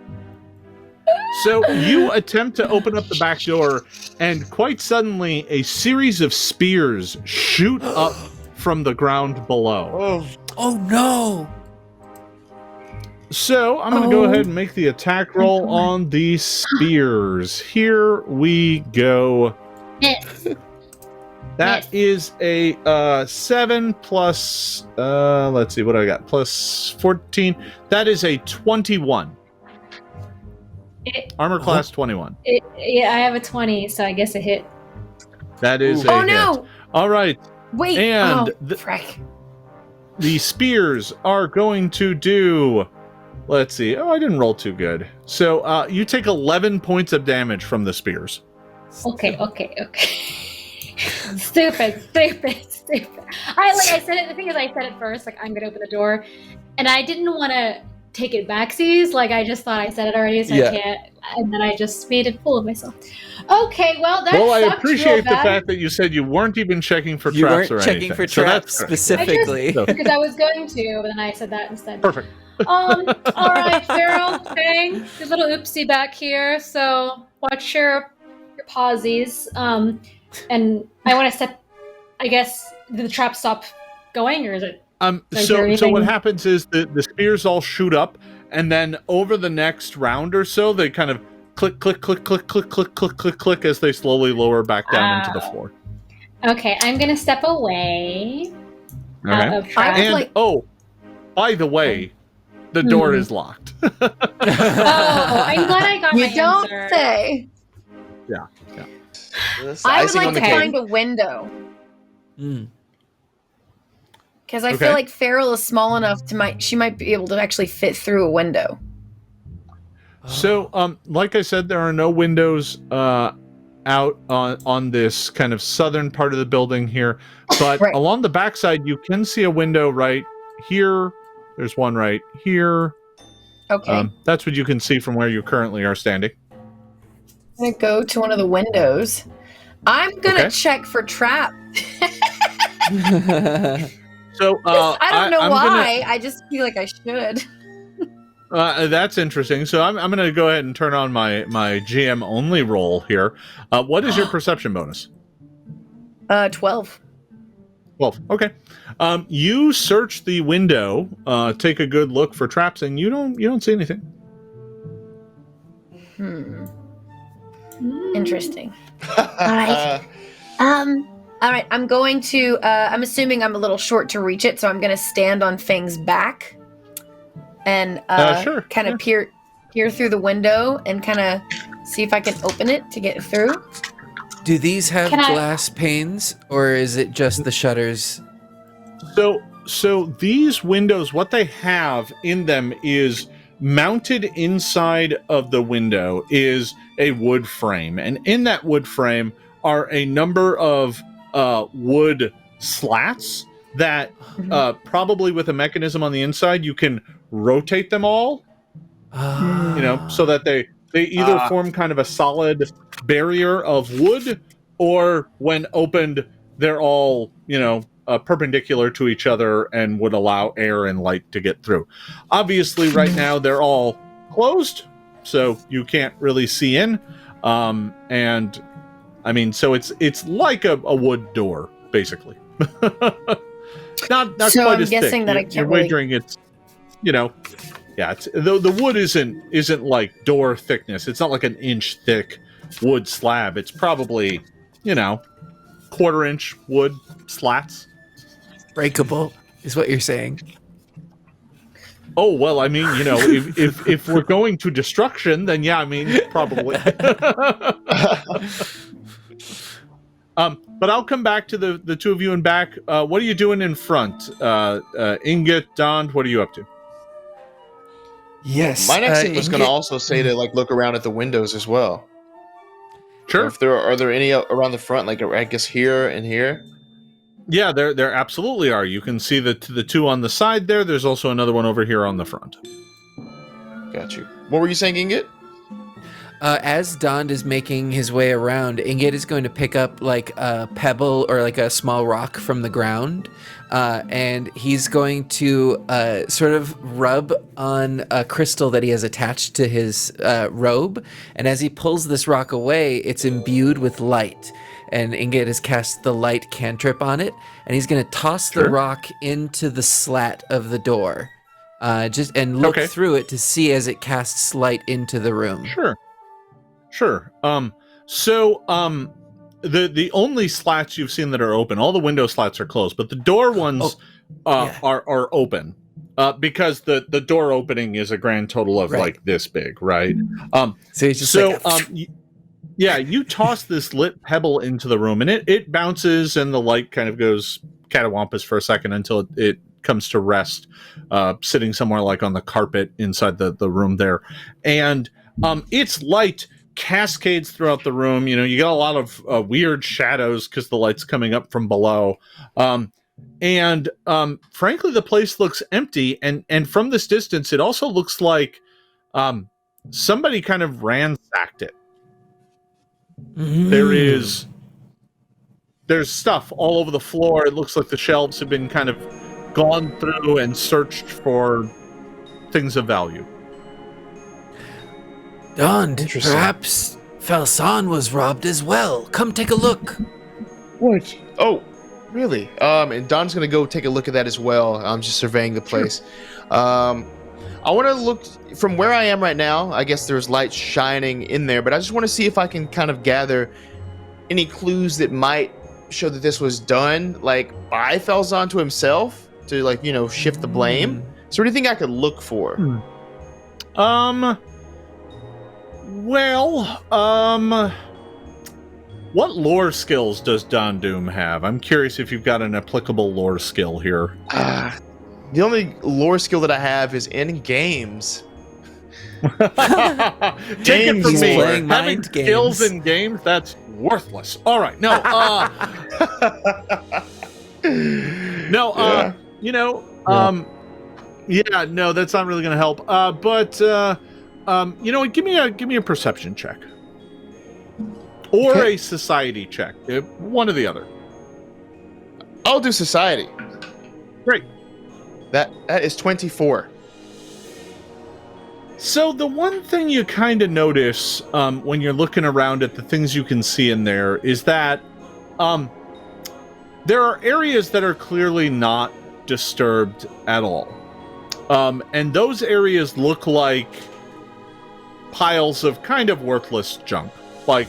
So you attempt to open up the back door, and quite suddenly a series of spears shoot up from the ground below. Oh no! So I'm going to go ahead and make the attack roll on these spears. Here we go. That is a 7 plus, let's see, what do I got? Plus 14. That is a 21. Armor class 21. Yeah, I have a 20, so I guess it hit. That is a hit. No! All right. Wait. And frick. The spears are going to do, let's see. Oh, I didn't roll too good. So you take 11 points of damage from the spears. Okay. Stupid. I said it. The thing is, I said it first. Like, I'm gonna open the door, and I didn't want to take it backsies. Like, I just thought I said it already, so I can't. And then I just made a fool of myself. Okay, well, that. Well, I appreciate the fact that you said you weren't even checking for traps or anything. You weren't checking for traps specifically. Because I was going to, but then I said that instead. Perfect. All right, Fairel, dang, a little oopsie back here. So watch your pausies. And I want to step. I guess did the trap stop going, or is it? So what happens is the spears all shoot up, and then over the next round or so, they kind of click, click, click, click, click, click, click, click, click as they slowly lower back down into the floor. Okay, I'm gonna step away. Okay. And by the way, the door is locked. I'm glad I got my You don't answer. say. Yeah. I would like to find a window. Because I feel like Fairel is small enough she might be able to actually fit through a window. So, like I said, there are no windows out on this kind of southern part of the building here, but along the backside, you can see a window right here. There's one right here. Okay. That's what you can see from where you currently are standing. I'm going to go to one of the windows. I'm going to check for traps. So I don't know why. I just feel like I should. That's interesting. So I'm going to go ahead and turn on my GM only roll here. What is your perception bonus? 12. 12. Okay. You search the window, take a good look for traps, and you don't see anything. Interesting. All right. All right. I'm going to. I'm assuming I'm a little short to reach it, so I'm going to stand on Fang's back and sure. kind of peer through the window and kind of see if I can open it to get through. Do these have glass panes, or is it just the shutters? So these windows, what they have in them is mounted inside of the window is a wood frame, and in that wood frame are a number of wood slats that probably with a mechanism on the inside you can rotate them all, so that they either form kind of a solid barrier of wood, or when opened they're all perpendicular to each other and would allow air and light to get through. Obviously right now they're all closed, so you can't really see in, and I mean, so it's like a wood door basically. not so quite I'm as guessing thick. that I can't You're wagering it's it's the wood isn't like door thickness. It's not like an inch thick wood slab. It's probably 1/4-inch wood slats. Breakable is what you're saying. Oh, well, I mean, if we're going to destruction, then yeah, I mean, probably. But I'll come back to the two of you in back. What are you doing in front? Ingot, Don, what are you up to? Yes. My next thing was going to also say to look around at the windows as well. Sure. So are there any around the front, like I guess here and here? Yeah, there absolutely are. You can see the two on the side there. There's also another one over here on the front. Got you. What were you saying, Ingot? As Dond is making his way around, Ingot is going to pick up like a pebble or like a small rock from the ground, and he's going to sort of rub on a crystal that he has attached to his robe. And as he pulls this rock away, it's imbued with light. And Ingot has cast the light cantrip on it, and he's going to toss the rock into the slat of the door, and look through it to see as it casts light into the room. Sure. The only slats you've seen that are open, all the window slats are closed, but the door ones are open. Because the door opening is a grand total of like this big, right? You toss this lit pebble into the room, and it bounces, and the light kind of goes catawampus for a second until it comes to rest, sitting somewhere like on the carpet inside the room there. And its light cascades throughout the room. You get a lot of weird shadows because the light's coming up from below. And frankly, the place looks empty. And from this distance, it also looks like somebody kind of ransacked it. There's stuff all over the floor. It looks like the shelves have been kind of gone through and searched for things of value. Dond, perhaps Falsan was robbed as well. Come take a look. What? Oh, really? And Don's gonna go take a look at that as well. I'm just surveying the place. I want to look from where I am right now. I guess there's light shining in there, but I just want to see if I can kind of gather any clues that might show that this was done by Falsan to himself to shift the blame. Is there anything I could look for? What lore skills does Don Doom have? I'm curious if you've got an applicable lore skill here. The only lore skill that I have is in games. Take it from me. Having skills in games, that's worthless. All right, no. No, that's not really going to help. But give me a perception check. Or a society check. One or the other. I'll do society. Great. That is 24. So the one thing you kind of notice when you're looking around at the things you can see in there is that there are areas that are clearly not disturbed at all. And those areas look like piles of kind of worthless junk. Like,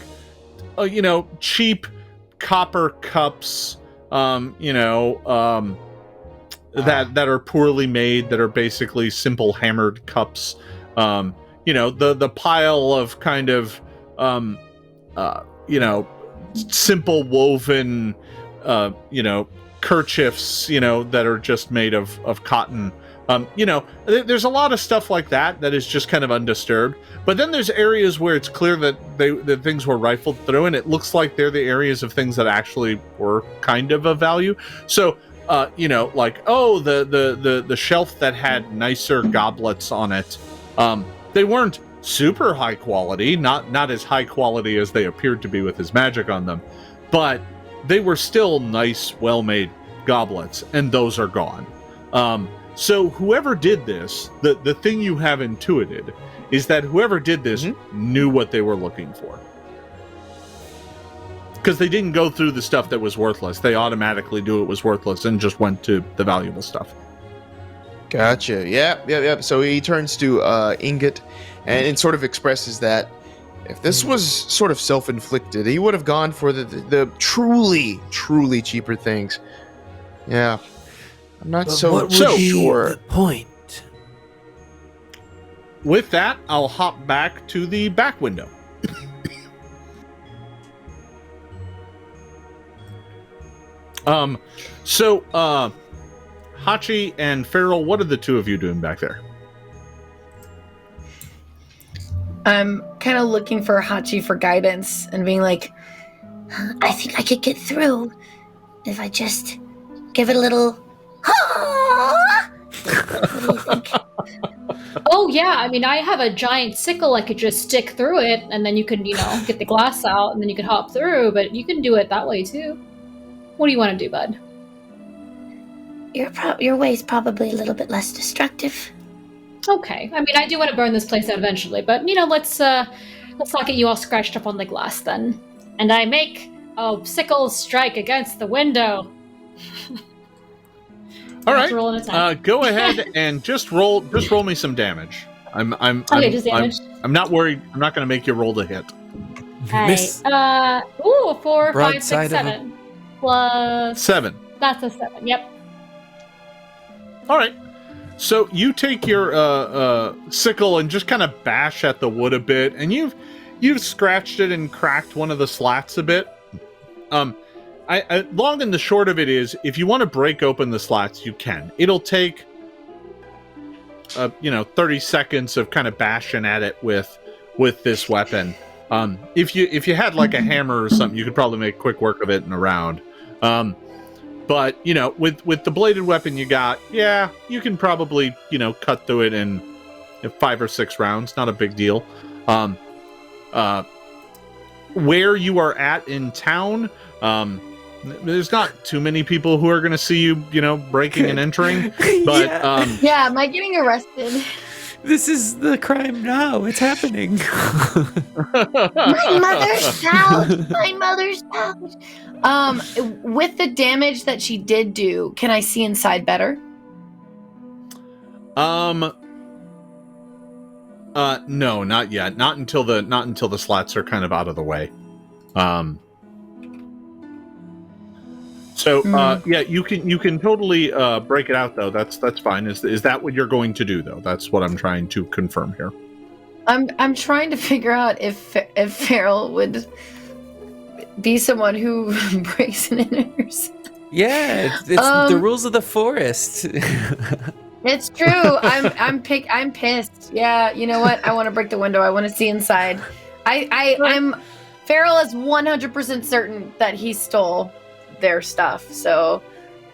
cheap copper cups, that are poorly made, that are basically simple hammered cups. The pile of kind of, simple woven, kerchiefs, that are just made of cotton. There's a lot of stuff like that is just kind of undisturbed. But then there's areas where it's clear that things were rifled through, and it looks like they're the areas of things that actually were kind of value. So, the shelf that had nicer goblets on it, they weren't super high quality, not as high quality as they appeared to be with his magic on them, but they were still nice, well-made goblets, and those are gone. So whoever did this, the thing you have intuited is that whoever did this knew what they were looking for. Because they didn't go through the stuff that was worthless. They automatically knew it was worthless and just went to the valuable stuff. Gotcha. Yep. So he turns to Ingot and sort of expresses that if this was sort of self-inflicted, he would have gone for the truly, truly cheaper things. Yeah. I'm not so sure. The point. With that, I'll hop back to the back window. Hachi and Fairel, what are the two of you doing back there? I'm kind of looking for Hachi for guidance and being like, I think I could get through if I just give it a little. What do you think? Oh yeah, I mean, I have a giant sickle. I could just stick through it, and then you could, get the glass out, and then you could hop through. But you can do it that way too. What do you want to do, bud? Your way's probably a little bit less destructive. Okay. I mean, I do want to burn this place out eventually, but let's not get you all scratched up on the glass then. And I make a sickle strike against the window. All right. Go ahead and just roll me some damage. Just damage. I'm not worried. I'm not going to make you roll to hit. Miss. 4, 5, 6, 7. Plus 7. That's a 7. Yep. All right. So you take your sickle and just kind of bash at the wood a bit, and you've scratched it and cracked one of the slats a bit. I long and the short of it is, if you want to break open the slats, you can. It'll take 30 seconds of kind of bashing at it with this weapon. If you had like a hammer or something, you could probably make quick work of it in a round. But with the bladed weapon you got, you can probably cut through it in 5 or 6 rounds. Not a big deal. Where you are at in town, there's not too many people who are going to see you, breaking and entering. But am I getting arrested? This is the crime now. It's happening. My mother's house. My mother's house. With the damage that she did do, can I see inside better? No, not yet. Not until the slats are kind of out of the way. You can totally break it out though. That's fine. Is that what you're going to do though? That's what I'm trying to confirm here. I'm trying to figure out if Fairel would be someone who breaks and enters. Yeah, it's the rules of the forest. It's true. I'm pissed. Yeah, you know what? I want to break the window. I want to see inside. I'm Fairel is 100% certain that he stole their stuff. So,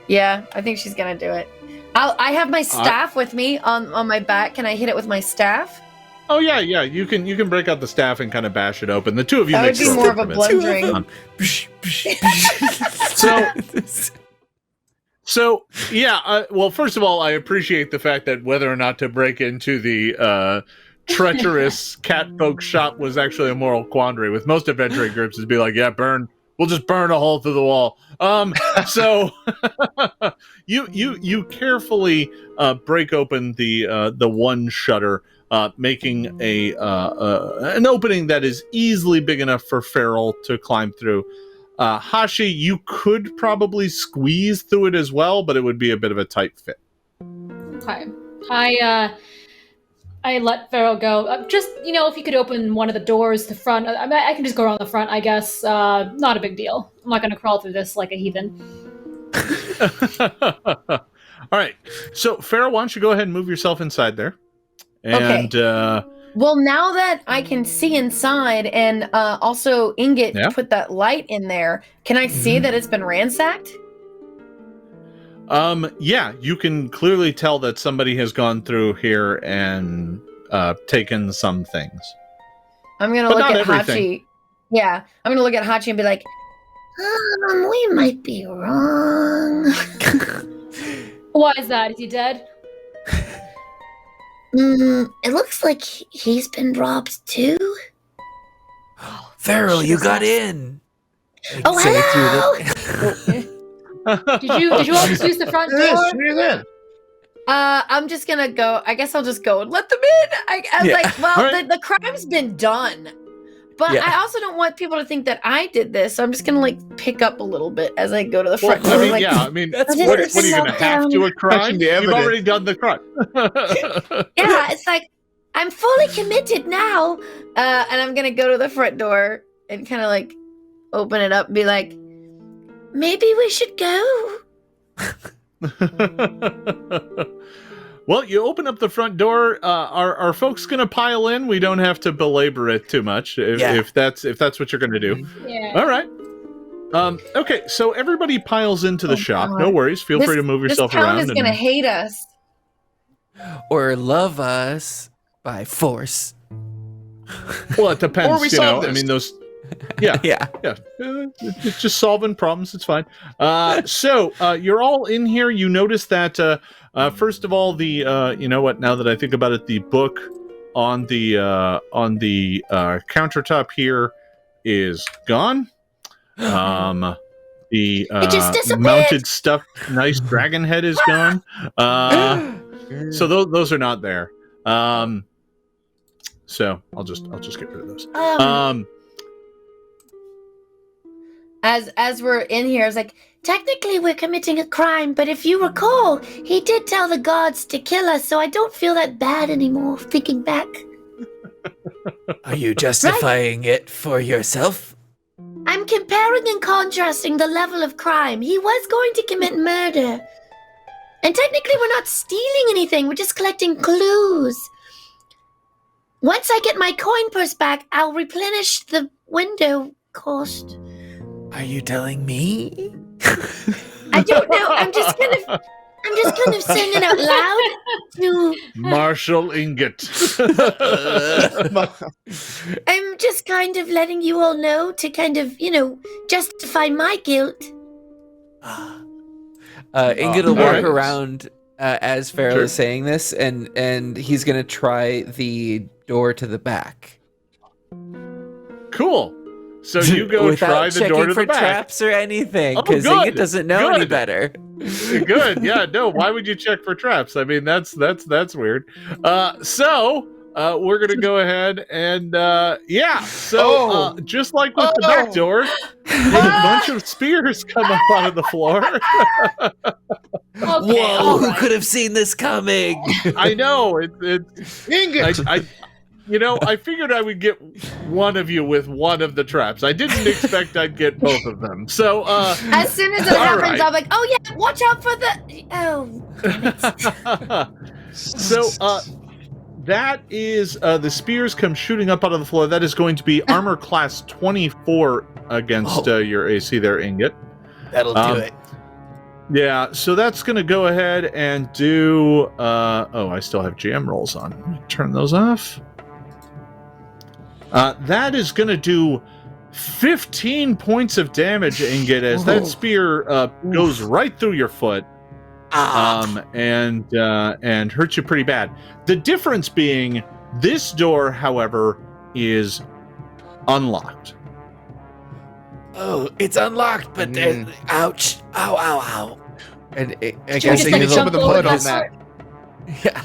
yeah, I think she's gonna do it. I have my staff with me on my back. Can I hit it with my staff? Oh yeah. You can break out the staff and kind of bash it open. The two of you that make would be more of a blundering. So yeah. Well, first of all, I appreciate the fact that whether or not to break into the treacherous cat folk shop was actually a moral quandary. With most adventuring groups, it'd be like, yeah, burn. We'll just burn a hole through the wall. So you carefully break open the one shutter, making an opening that is easily big enough for Fairel to climb through. Hachi, you could probably squeeze through it as well, but it would be a bit of a tight fit. Okay. I let Fairel go. Just, if you could open one of the doors, the front. I can just go around the front, I guess. Not a big deal. I'm not going to crawl through this like a heathen. All right. So, Fairel, why don't you go ahead and move yourself inside there? And, okay. Well, now that I can see inside and also Ingot put that light in there, can I see that it's been ransacked? Yeah, you can clearly tell that somebody has gone through here and taken some things. I'm gonna look at Hachi. Yeah, I'm gonna look at Hachi and be like, we might be wrong. Why is that? Is he dead? It looks like he's been robbed too. Fairel, you got in. Oh, hello! Did you all just use the front door? I'm just gonna go. I guess I'll just go and let them in. I was like, well, right. the crime's been done, but I also don't want people to think that I did this. So I'm just gonna pick up a little bit as I go to the front door. That's what are you gonna have to a crime? You've already done the crime. Yeah, it's like I'm fully committed now, and I'm gonna go to the front door and kind of open it up and be like, maybe we should go. Well, you open up the front door. Are folks going to pile in? We don't have to belabor it too much if that's what you're going to do. Yeah. All right. Okay, so everybody piles into the shop. God. No worries. Feel free to move yourself around. This town is going to hate us. Or love us by force. Well, it depends. Or we solve this. I mean, those... Yeah. It's just solving problems. It's fine. So you're all in here. You notice that first of all, the you know what? Now that I think about it, the book on the countertop here is gone. The mounted stuffed nice dragon head is gone. So those are not there. So I'll just get rid of those. As we're in here, I was like, technically we're committing a crime, but if you recall, he did tell the gods to kill us, so I don't feel that bad anymore, thinking back. Are you justifying it for yourself? I'm comparing and contrasting the level of crime. He was going to commit murder. And technically we're not stealing anything, we're just collecting clues. Once I get my coin purse back, I'll replenish the window cost. Are you telling me? I don't know. I'm just kind of saying it out loud to Marshal Ingot. I'm just kind of letting you all know to kind of, justify my guilt. Ingot will walk around as Fairel is saying this, and he's gonna try the door to the back. Cool. So you go try the door to the back. Without checking for traps or anything, because Ingot doesn't know any better. Good. Yeah. No. Why would you check for traps? I mean, that's weird. So we're gonna go ahead and So just like with the back door, a bunch of spears come up out of the floor. Whoa! Who could have seen this coming? I know. It's Ingot. I figured I would get one of you with one of the traps. I didn't expect I'd get both of them. So, as soon as it happens, right. I'm like, oh yeah, watch out for the... So, that is, the spears come shooting up out of the floor. That is going to be armor class 24 against your AC there, Ingot. That'll do it. Yeah, so that's going to go ahead and do... I still have GM rolls on. Let me turn those off. That is going to do 15 points of damage, Ingot, as that spear goes right through your foot, and hurts you pretty bad. The difference being, this door, however, is unlocked. Oh, it's unlocked, but there's... Ouch. Ow, ow, ow. And I Should we guess just, I like, use some jump of the over mud on that? Yeah.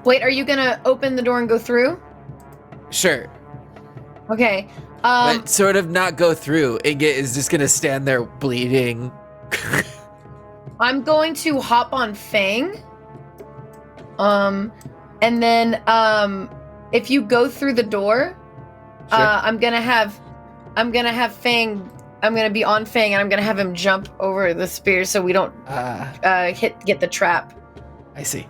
Wait, are you gonna open the door and go through? Sure. Okay. But sort of not go through. Ingot is just gonna stand there bleeding. I'm going to hop on Fang. And then if you go through the door, Sure. I'm gonna have Fang. I'm gonna be on Fang, and I'm gonna have him jump over the spear so we don't get the trap. I see.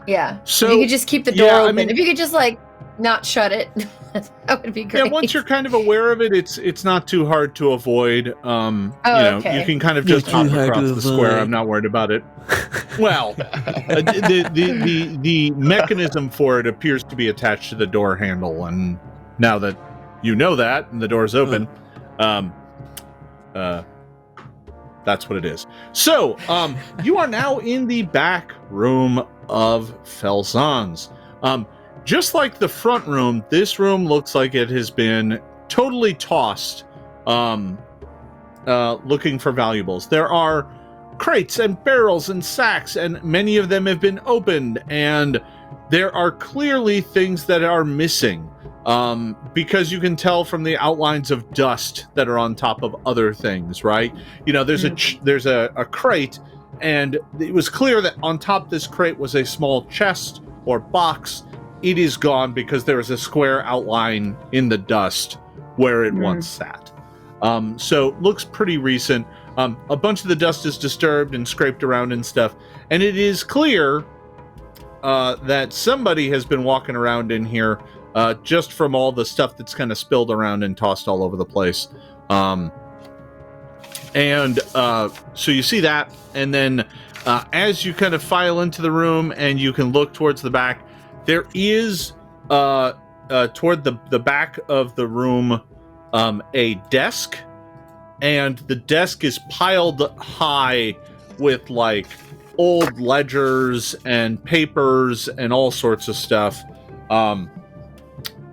Yeah. So if you could just keep the door yeah, I open. mean- If you could just like not shut it, that would be great. Yeah, once you're kind of aware of it, it's not too hard to avoid. You know, okay. you can kind of Not just too hop hard across to the square. avoid. I'm not worried about it. Well, the mechanism for it appears to be attached to the door handle, and now that you know that and the door's open, that's what it is. So, you are now in the back room of Felson's. Just like the front room, this room looks like it has been totally tossed, looking for valuables. There are crates and barrels and sacks, and many of them have been opened, and there are clearly things that are missing, because you can tell from the outlines of dust that are on top of other things, right? You know, there's a crate, and it was clear that on top of this crate was a small chest or box. It is gone because there is a square outline in the dust where it once sat. So looks pretty recent. A bunch of the dust is disturbed and scraped around and stuff. And it is clear that somebody has been walking around in here just from all the stuff that's kind of spilled around and tossed all over the place. So you see that. And then as you kind of file into the room and you can look towards the back, there is, toward the back of the room, a desk, and the desk is piled high with, like, old ledgers and papers and all sorts of stuff. Yeah,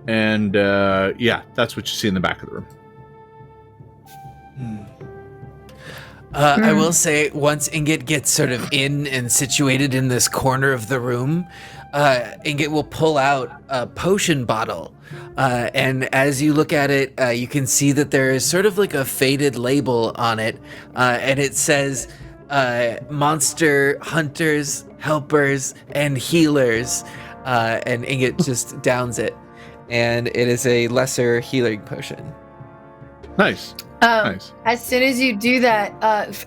that's what you see in the back of the room. I will say, once Ingot gets sort of in and situated in this corner of the room, Ingot will pull out a potion bottle. And as you look at it, you can see that there is sort of like a faded label on it. And it says, monster hunters, helpers, and healers. And Ingot just downs it. And it is a lesser healing potion. Nice. Nice. As soon as you do that,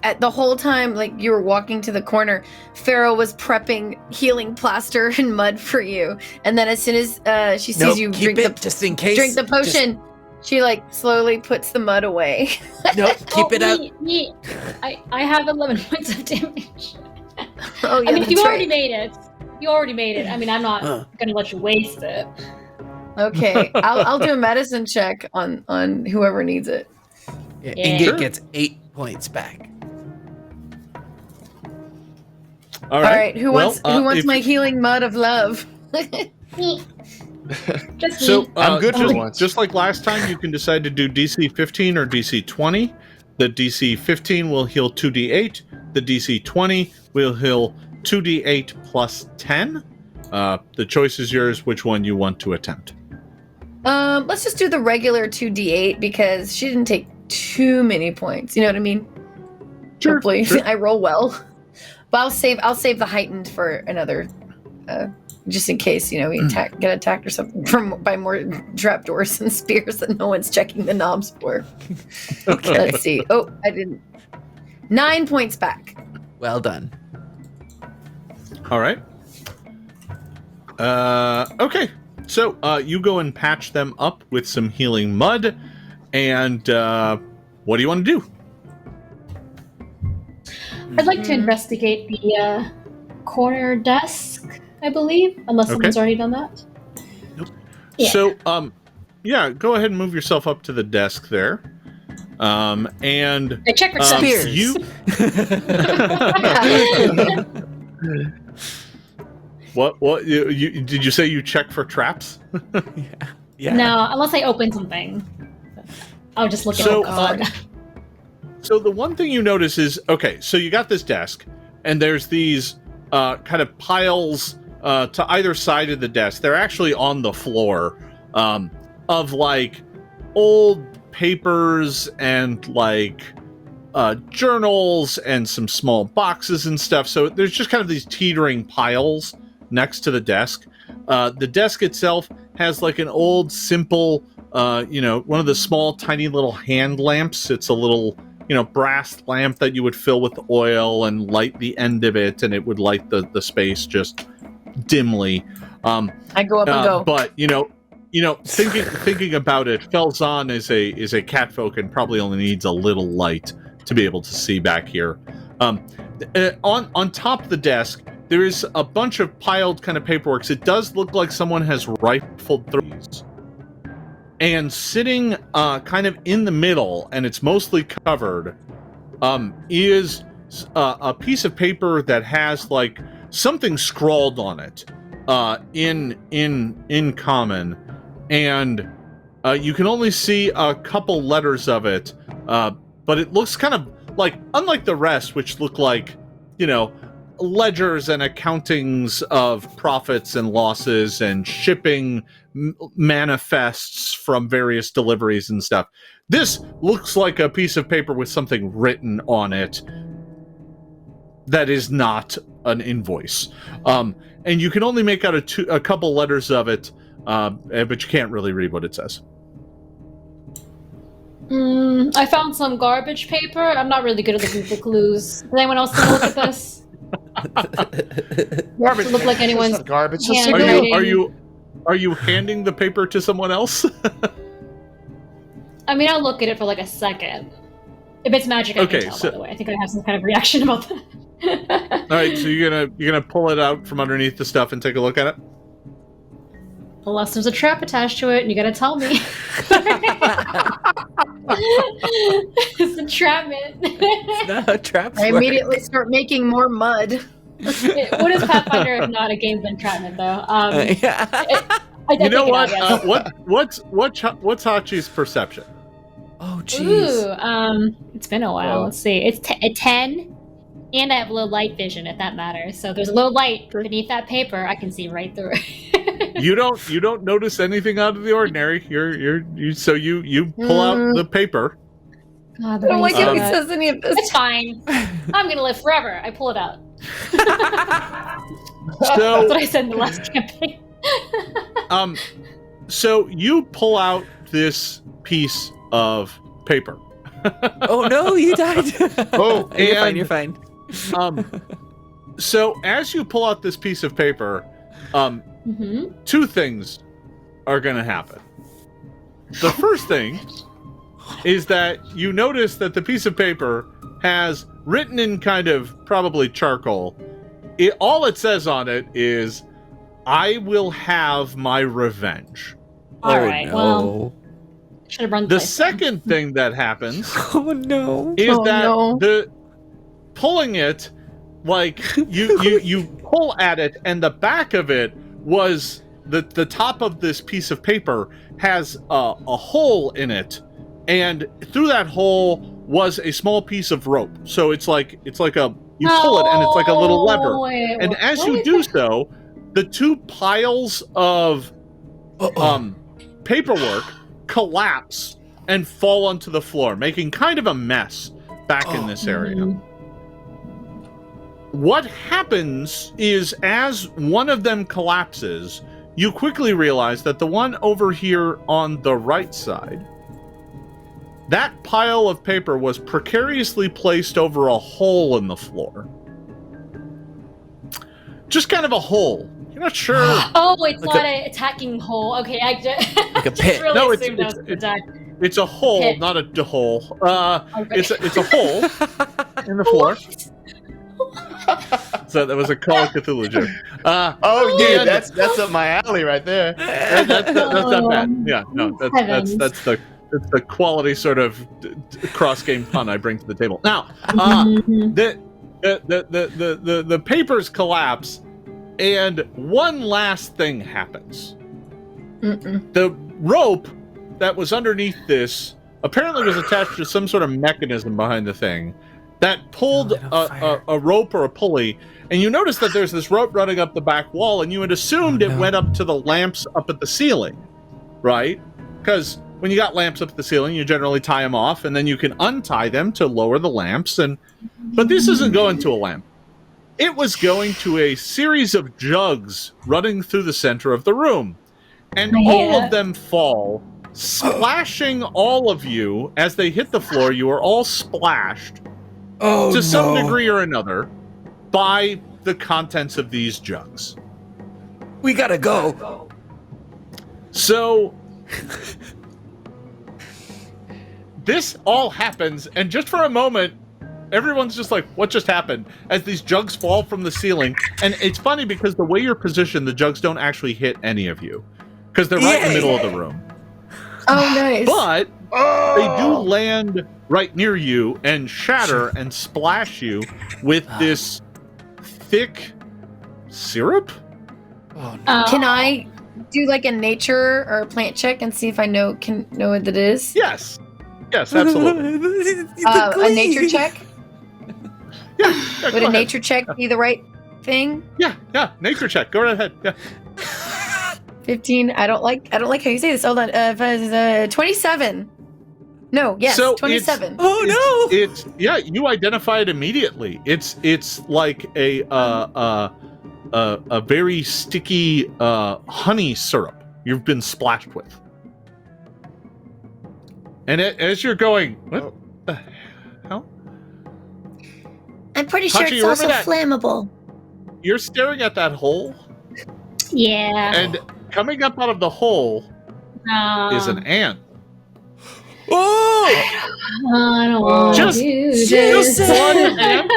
at the whole time, like you were walking to the corner, Fairel was prepping healing plaster and mud for you. And then as soon as she sees you keep drink just in case. drink the potion, she like slowly puts the mud away. Nope, keep it out. I have 11 points of damage. Oh yeah, I mean, that's you right. already made it. You already made it. I mean, I'm not gonna let you waste it. Okay, I'll do a medicine check on whoever needs it. Yeah, Yeah. Ingot Sure. gets 8 points back. All All right, who wants if- my healing mud of love? Just So me. I'm good for once. just like last time, you can decide to do DC 15 or DC 20. The DC 15 will heal 2d8. The DC 20 will heal 2d8 plus 10. The choice is yours which one you want to attempt. Let's just do the regular 2d8 because she didn't take too many points. You know what I mean? Sure, Hopefully, sure. I roll well. But I'll save the heightened for another, just in case we get attacked or something by more trapdoors and spears that no one's checking the knobs for. Okay. Let's see. Oh, I didn't. 9 points back. Well done. All right. Okay. So you go and patch them up with some healing mud, and what do you want to do? I'd like to investigate the corner desk, I believe, unless someone's already done that. Yeah. So, yeah, go ahead and move yourself up to the desk there. And I check for Spears. you. What? You did you say you check for traps? Yeah. No, unless I open something. I'll just look at it. God. So the one thing you notice is, okay, so you got this desk, and there's these kind of piles to either side of the desk. They're actually on the floor of like old papers and like journals and some small boxes and stuff. So there's just kind of these teetering piles next to the desk. The desk itself has like an old, simple, one of the small, tiny little hand lamps. It's a little, brass lamp that you would fill with oil and light the end of it, and it would light the space just dimly. I go up and go. But thinking about it, Felzan is a catfolk and probably only needs a little light to be able to see back here. On top of the desk, there is a bunch of piled kind of paperwork. It does look like someone has rifled through these. And sitting kind of in the middle, and it's mostly covered, is a piece of paper that has like something scrawled on it in common. And you can only see a couple letters of it, but it looks kind of like, unlike the rest, which look like, ledgers and accountings of profits and losses and shipping manifests from various deliveries and stuff. This looks like a piece of paper with something written on it that is not an invoice. And you can only make out a couple letters of it, but you can't really read what it says. I found some garbage paper. I'm not really good at looking for clues. Does anyone else want to look at this? Garbage. Look like anyone's garbage. Are you handing the paper to someone else? I mean, I'll look at it for like a second. If it's magic, I can tell. By the way, I think I have some kind of reaction about that. All right, so you're gonna pull it out from underneath the stuff and take a look at it. Unless there's a trap attached to it, and you gotta tell me. It's entrapment. It's not a trap. I immediately start making more mud. What is Pathfinder if not a game of entrapment, though? You know what? What's Hachi's perception? Oh, jeez. Ooh, it's been a while. Let's see. It's a 10, and I have low light vision, if that matters. So there's a low light beneath that paper. I can see right through it. You don't notice anything out of the ordinary. You pull out the paper. God, I don't like if he says any of this. It's fine. I'm gonna live forever. I pull it out. That's what I said in the last campaign. So you pull out this piece of paper. Oh no, you died. Oh, You're fine. So as you pull out this piece of paper, two things are going to happen. The first thing is that you notice that the piece of paper has written in kind of probably charcoal. All it says on it is, "I will have my revenge." All right. No. Well, should have run the second thing that happens Oh no. is the pulling it, like you pull at it, and the back of it was the top of this piece of paper has a hole in it, and through that hole was a small piece of rope. So it's like you pull it, and it's like a little lever. And as you do so, the two piles of paperwork collapse and fall onto the floor, making kind of a mess back in this area. What happens is, as one of them collapses, you quickly realize that the one over here on the right side, that pile of paper was precariously placed over a hole in the floor. Just kind of a hole. You're not sure. Oh, it's like not an attacking hole. Okay, I just like a pit. really No, assumed that was an attack. It's a hole, Pit. not a hole. Okay. It's a hole in the floor. So that was a Call of Cthulhu joke. Oh, yeah, that's up my alley right there. That's not bad. Yeah, no, that's the quality sort of cross game pun I bring to the table. Now, the papers collapse, and one last thing happens. The rope that was underneath this apparently was attached to some sort of mechanism behind the thing that pulled a rope or a pulley, and you notice that there's this rope running up the back wall, and you had assumed it went up to the lamps up at the ceiling, right? Because when you got lamps up at the ceiling, you generally tie them off, and then you can untie them to lower the lamps. But this isn't going to a lamp. It was going to a series of jugs running through the center of the room. And all of them fall, splashing all of you. As they hit the floor, you are all splashed to some degree or another by the contents of these jugs. We gotta go. So this all happens, and just for a moment, everyone's just like, what just happened? As these jugs fall from the ceiling. And it's funny because the way you're positioned, the jugs don't actually hit any of you. Because they're right in the middle of the room. Oh, nice. But they do land right near you and shatter and splash you with this thick syrup. Oh, no. Can I do like a nature or a plant check and see if I know what that is? Yes. Yes, absolutely. A nature check? Yeah, Would a nature check be the right thing? Yeah, nature check. Go right ahead. Yeah. 15. I don't like how you say this. Hold on. 27. No, yes, So 27. It's you identify it immediately. It's like a very sticky honey syrup you've been splashed with. And as you're going, what the hell? I'm pretty sure Hachi, it's also remember that? flammable. You're staring at that hole, Yeah. and coming up out of the hole is an ant. I don't want Just- to do just this. one ant.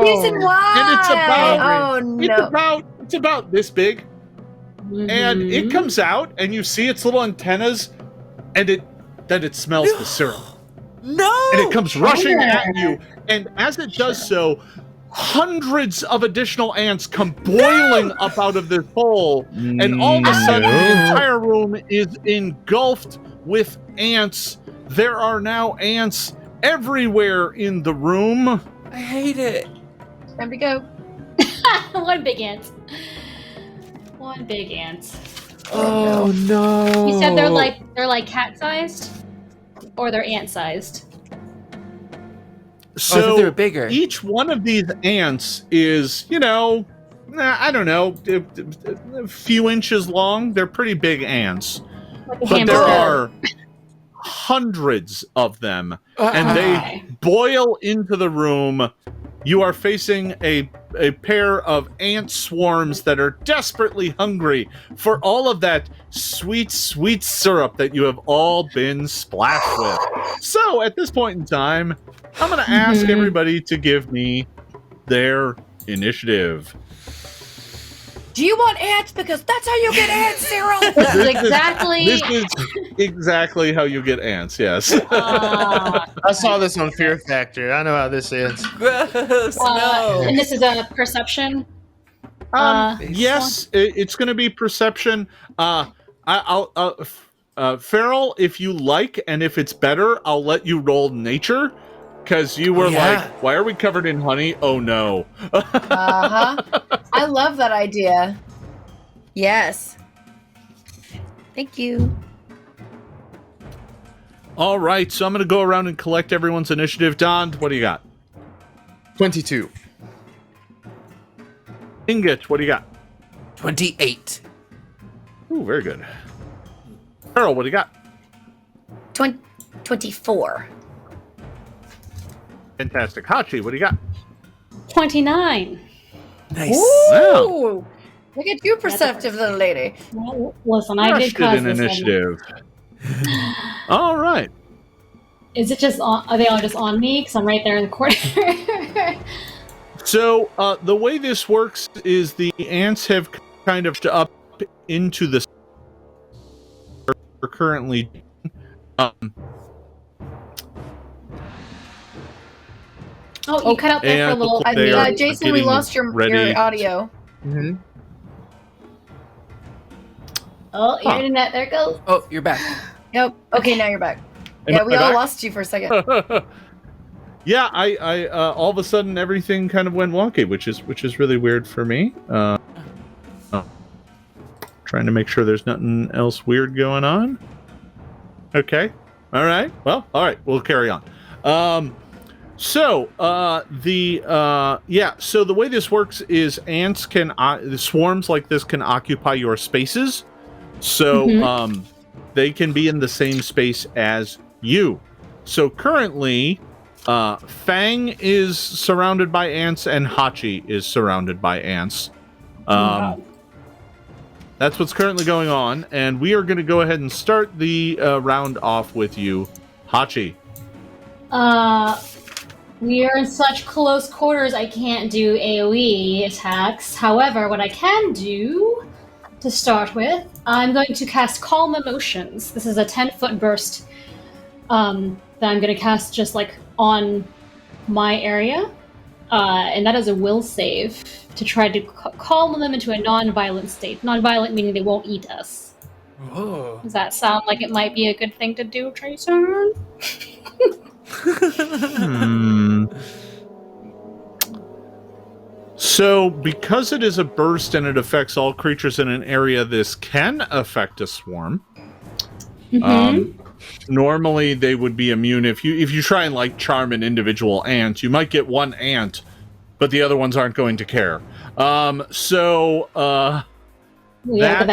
Reason why? And it's about- no. It's about this big, and it comes out, and you see its little antennas, and it smells the syrup. No! And it comes rushing at you, and as it does so, hundreds of additional ants come boiling up out of this hole, and all of a sudden the entire room is engulfed with ants. There are now ants everywhere in the room. I hate it. Time to go. One big ant. One big ant. Oh no. You said they're like cat-sized? Or they're ant-sized? I thought they were bigger. Each one of these ants is, I don't know, a few inches long. They're pretty big ants. Like a But hamster. there are hundreds of them, and they boil into the room. You are facing a pair of ant swarms that are desperately hungry for all of that sweet, sweet syrup that you have all been splashed with. So, at this point in time, I'm going to ask everybody to give me their initiative. Do you want ants? Because that's how you get ant syrup. This is exactly. This is exactly how you get ants, yes. I saw this on Fear Factor. I know how this ends. Gross. No. And this is a perception. Yes, it's going to be perception. I'll Fairel, if you like, and if it's better, I'll let you roll nature. Because you were like, why are we covered in honey? Oh no. I love that idea. Yes. Thank you. All right, so I'm going to go around and collect everyone's initiative. Don, what do you got? 22. Ingot, what do you got? 28. Ooh, very good. Fairel, what do you got? 24. Fantastic. Hachi, what do you got? 29. Nice. Wow. Ooh. Look at you, perceptive little lady. Well, listen, I did Crushed cause it in this initiative. All right. Is it just on? Are they all just on me? Because I'm right there in the corner. So the way this works is the ants have kind of up into the currently. Oh, you cut out there for a little. They are Jason, we getting lost your ready. audio. Mm-hmm. Oh, your internet. There it goes. Oh, you're back. Nope. Okay, now you're back. Yeah, we all lost you for a second. Yeah, I all of a sudden everything kind of went wonky, which is really weird for me. Trying to make sure there's nothing else weird going on. Okay. All right. Well, all right. We'll carry on. So the way this works is ants can swarms like this can occupy your spaces. So they can be in the same space as you. So currently Fang is surrounded by ants and Hachi is surrounded by ants. That's what's currently going on, and we are going to go ahead and start the round off with you, Hachi. We are in such close quarters, I can't do AoE attacks. However, what I can do, to start with, I'm going to cast Calm Emotions. This is a 10-foot burst that I'm going to cast just, like, on my area. And that is a will save to try to calm them into a non-violent state. Non-violent meaning they won't eat us. Whoa. Does that sound like it might be a good thing to do, Tracer? So, because it is a burst and it affects all creatures in an area, this can affect a swarm. Normally, they would be immune. If you try and like charm an individual ant, you might get one ant, but the other ones aren't going to care. That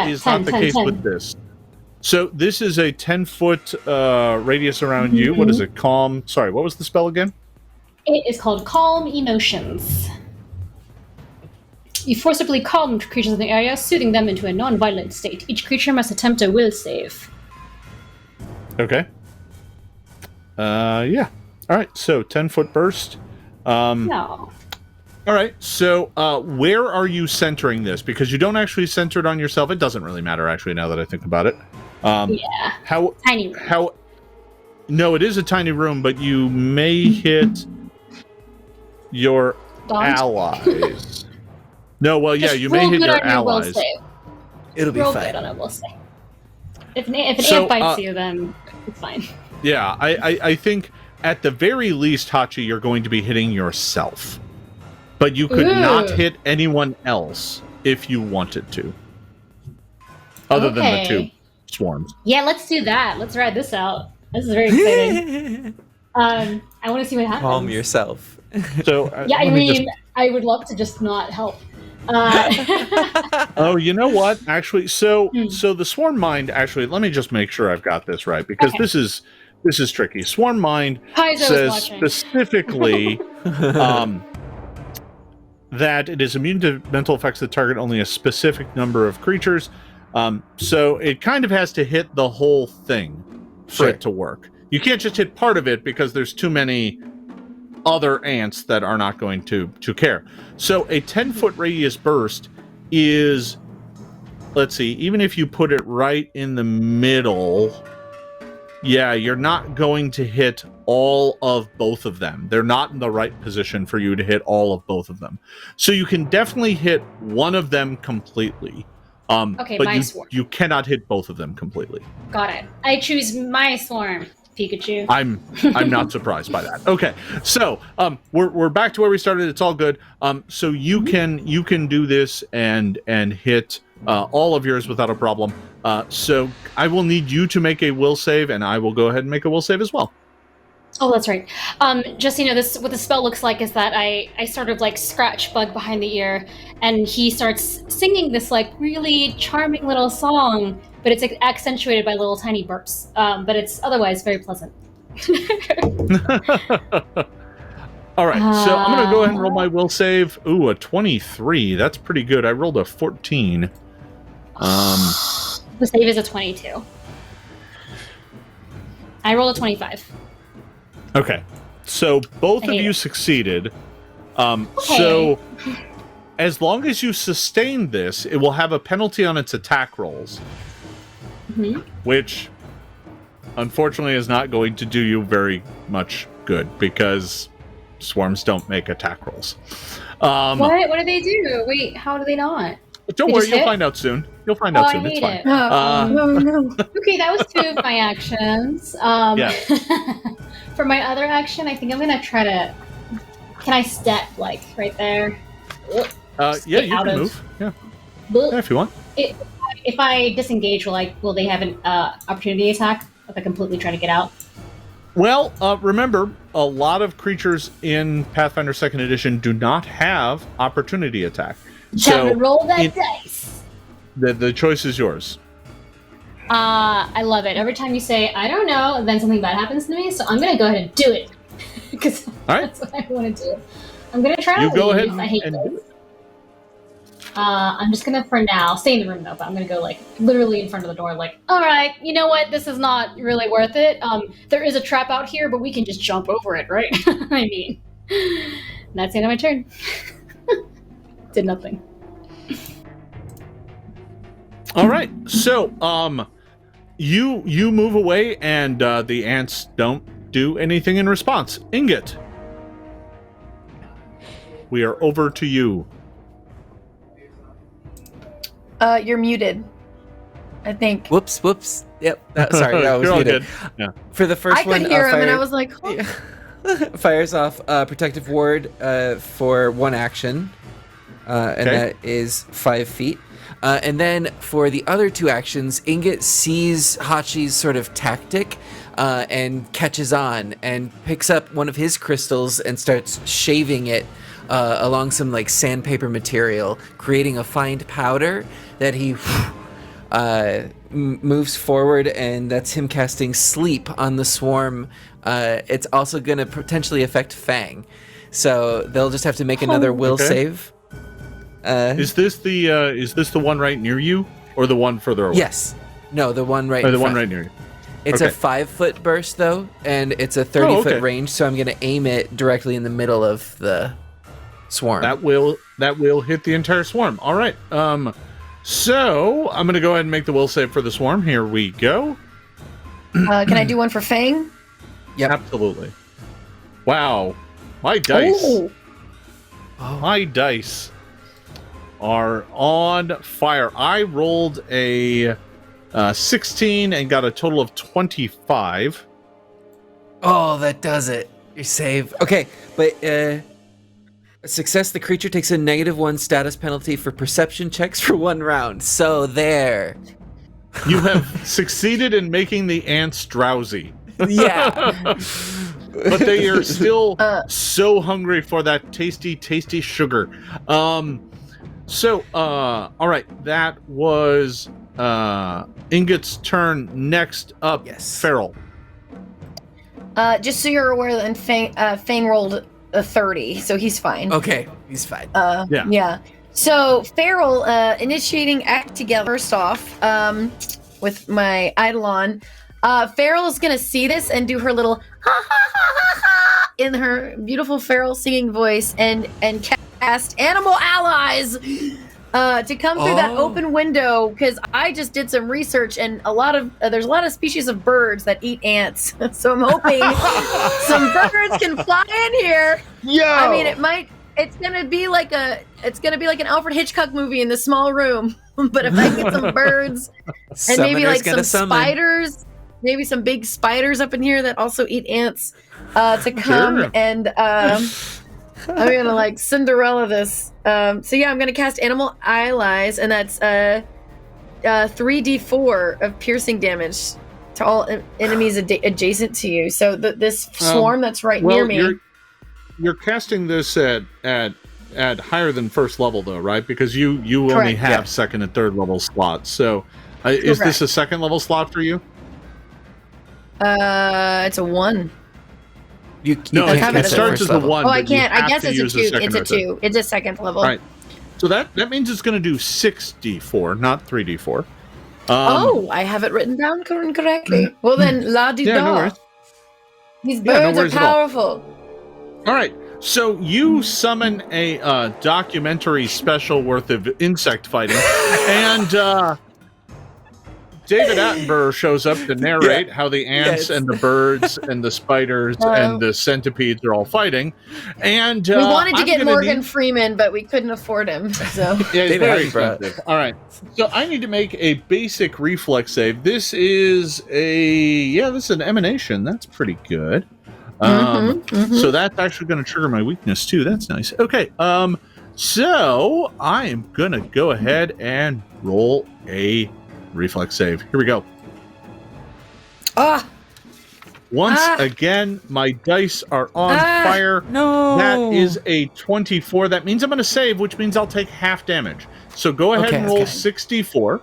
is not the case with this. So this is a 10-foot radius around you. What is it? Calm. Sorry, what was the spell again? It is called Calm Emotions. You forcibly calm creatures in the area, soothing them into a non-violent state. Each creature must attempt a will save. Okay. Yeah. All right. So 10-foot burst. No. All right. So where are you centering this? Because you don't actually center it on yourself. It doesn't really matter, actually, now that I think about it. Yeah. Tiny room. No, it is a tiny room, but you may hit your allies. No, well, yeah, you may hit your allies. It'll be Roll fine. good on a will save. If an ant bites you, then it's fine. Yeah, I think at the very least, Hachi, you're going to be hitting yourself. But you could not hit anyone else if you wanted to. Other than the two swarms. Yeah, let's do that. Let's ride this out. This is very exciting. I want to see what happens. Calm yourself. So yeah, I mean, I would love to just not help. Oh, you know what? Actually, so the swarm mind. Actually, let me just make sure I've got this right, because this is tricky. Swarm mind Paizo says watching. specifically that it is immune to mental effects that target only a specific number of creatures. So it kind of has to hit the whole thing for it to work. You can't just hit part of it because there's too many other ants that are not going to care. So a 10-foot radius burst is, let's see, even if you put it right in the middle, yeah, you're not going to hit all of both of them. They're not in the right position for you to hit all of both of them. So you can definitely hit one of them completely. Okay, but my swarm. You cannot hit both of them completely. Got it. I choose my swarm, Pikachu. I'm not surprised by that. Okay, so we're back to where we started. It's all good. So you can do this and hit all of yours without a problem. So I will need you to make a will save, and I will go ahead and make a will save as well. Oh, that's right. Just so you know, this what the spell looks like is that I sort of like scratch Bug behind the ear, and he starts singing this like really charming little song, but it's like, accentuated by little tiny burps. But it's otherwise very pleasant. All right, so I'm gonna go ahead and roll my will save. Ooh, a 23. That's pretty good. I rolled a 14. The save is a 22. I rolled a 25. Okay, so both of you succeeded. So as long as you sustain this, it will have a penalty on its attack rolls, which unfortunately is not going to do you very much good because swarms don't make attack rolls. What do they do? Wait, how do they not? Don't It worry, just you'll hit? find out soon. You'll find out I soon. It's hate fine. it. No. Okay, that was 2 of my actions. Yeah. For my other action, I think I'm gonna try to. Can I step like right there? Yeah, Get you out can of- move. Yeah. Bleh. Yeah, if you want. If I disengage, will they have an opportunity attack if I completely try to get out? Well, remember, a lot of creatures in Pathfinder 2nd Edition do not have opportunity attack. Time to roll that it- dice. The choice is yours. I love it. Every time you say "I don't know," then something bad happens to me. So I'm gonna go ahead and do it because right. that's what I want to do. I'm gonna try to You go leave. ahead I hate and this. do it. I'm just gonna, for now, stay in the room though, but I'm gonna go literally in front of the door, all right, you know what? This is not really worth it. There is a trap out here, but we can just jump over it, right? I mean, that's the end of my turn. Did nothing. All right. So, you move away, and the ants don't do anything in response. Ingot, we are over to you. You're muted. I think. Whoops. Yep. Sorry, that was You're all muted. good. Yeah. For the first I one, could hear him, and I was like, oh. fires off protective ward for 1 action, and Okay. that is 5 feet. And then for the other 2 actions, Ingot sees Hachi's sort of tactic and catches on and picks up one of his crystals and starts shaving it along some sandpaper material, creating a fine powder that he moves forward, and that's him casting Sleep on the swarm. It's also going to potentially affect Fang, so they'll just have to make another will Okay. save. Is this the one right near you, or the one further away? Yes. No, the one right Or in the one front. right near you. It's Okay. a 5-foot burst, though, and it's a 30-foot okay. range, so I'm going to aim it directly in the middle of the swarm. That will hit the entire swarm. All right. So I'm gonna go ahead and make the will save for the swarm. Here we go. Can I do one for Fang? Yep. Absolutely. Wow. My dice. Oh. My dice are on fire. I rolled a 16 and got a total of 25. Oh, that does it. Your save. Okay, but success, the creature takes a -1 status penalty for perception checks for 1 round. So there. You have succeeded in making the ants drowsy. Yeah. But they are still so hungry for that tasty sugar. All right, that was Ingot's turn. Next up, Yes. Fairel. Just so you're aware, and Fang rolled a 30, so he's fine. Okay, he's fine. Yeah. So Fairel, initiating act together. First off, with my Eidolon, Fairel is gonna see this and do her little ha ha ha ha ha in her beautiful Fairel singing voice, and cast animal allies to come through that open window, because I just did some research, and there's a lot of species of birds that eat ants. So I'm hoping some birds can fly in here. Yo! I mean, it's gonna be like an Alfred Hitchcock movie in the small room. But if I get some birds and maybe some spiders, maybe some big spiders up in here that also eat ants, to come Sure. and I'm gonna Cinderella this. So yeah, I'm gonna cast Animal Allies, and that's 3d4 of piercing damage to all enemies adjacent to you. So this swarm that's right near me. You're casting this at higher than first level, though, right? Because you only Correct, have second and third level slots. So is this a second level slot for you? It's a 1. No, I have it it as a starts first as a level. 1. Oh, I but you can't. I have guess to it's a use 2. second It's a or third. 2. It's a second level. All right. So that means it's going to do 6d4, not 3d4. I have it written down correctly. Well then, la di Yeah, no da. worries. These Yeah, no birds are worries at all. powerful. All right. So you summon a documentary special worth of insect fighting, and David Attenborough shows up to narrate how the ants and the birds and the spiders and the centipedes are all fighting. And we wanted to get Morgan Freeman, but we couldn't afford him. So yeah, it's very expensive. All right, so I need to make a basic reflex save. This is an emanation. That's pretty good. So that's actually going to trigger my weakness too. That's nice. Okay. So I am going to go ahead and roll a reflex save. Here we go. Once again, my dice are on fire. No. That is a 24. That means I'm going to save, which means I'll take half damage. So go ahead and roll 64.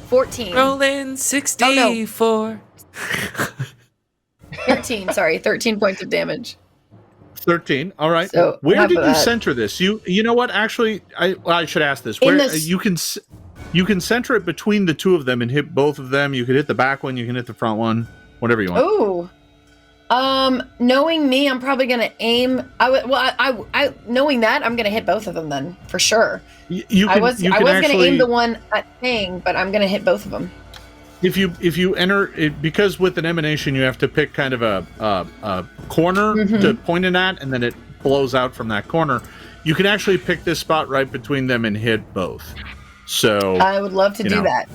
14. Rolling 64. 13, sorry. 13 points of damage. 13. All right. So, where did you center this? You know what? Actually, I should ask this. Where you can center it between the two of them and hit both of them. You could hit the back one. You can hit the front one. Whatever you want. Oh. Knowing me, I'm probably gonna aim. Knowing that, I'm gonna hit both of them then for sure. I was gonna aim the one at Fang, but I'm gonna hit both of them. If you enter it, because with an emanation you have to pick kind of a corner to point it at, and then it blows out from that corner. You can actually pick this spot right between them and hit both. So I would love to do that.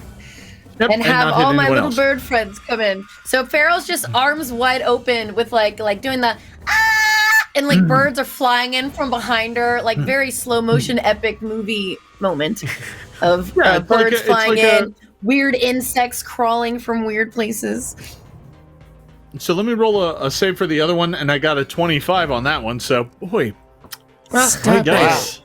Yep, and have all my little else. bird friends come in. So Fairel's just arms wide open with like doing the and like birds are flying in from behind her, like very slow motion epic movie moment of birds flying in. Weird insects crawling from weird places. So let me roll a save for the other one, and I got a 25 on that one. So, boy, guys,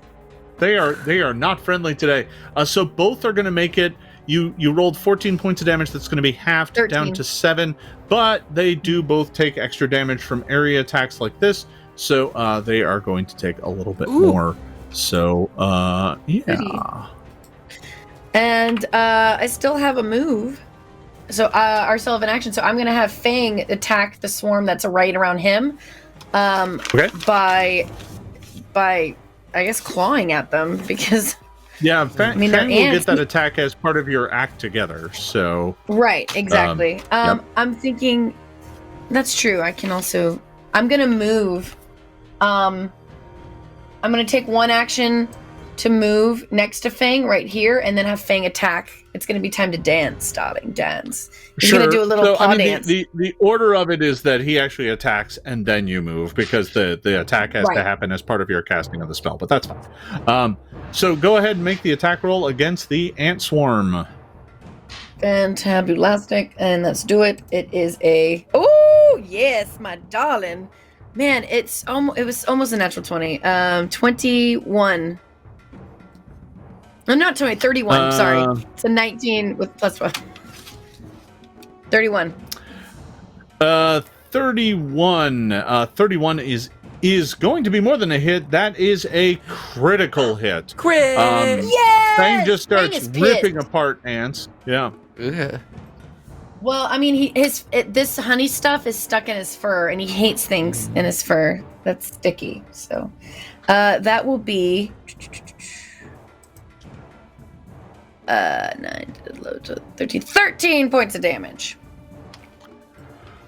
they are not friendly today. So both are going to make it. You rolled 14 points of damage. That's going to be halved 13. down to 7. But they do both take extra damage from area attacks like this. So they are going to take a little bit more. So yeah. And I still have a move. So I still have an action. So I'm going to have Fang attack the swarm that's right around him. By I guess clawing at them because Fang will get that attack as part of your act together. So right, exactly. I'm thinking that's true. I'm going to move. I'm going to take one action to move next to Fang right here, and then have Fang attack. It's going to be time to dance. He's going to do a little paw dance. The order of it is that he actually attacks, and then you move, because the attack has to happen as part of your casting of the spell, but that's fine. So go ahead and make the attack roll against the ant swarm. Fantabulastic, and let's do it. It is oh yes, my darling. Man, it was almost a natural 20. 21. I'm not 20, 31, sorry. It's a 19 with plus 1. 31. 31 is going to be more than a hit. That is a critical hit. Crit! Yes! Fang just starts ripping apart ants. Yeah. Well, I mean, this honey stuff is stuck in his fur, and he hates things in his fur that's sticky. So that will be 9 to the low to 13 points of damage.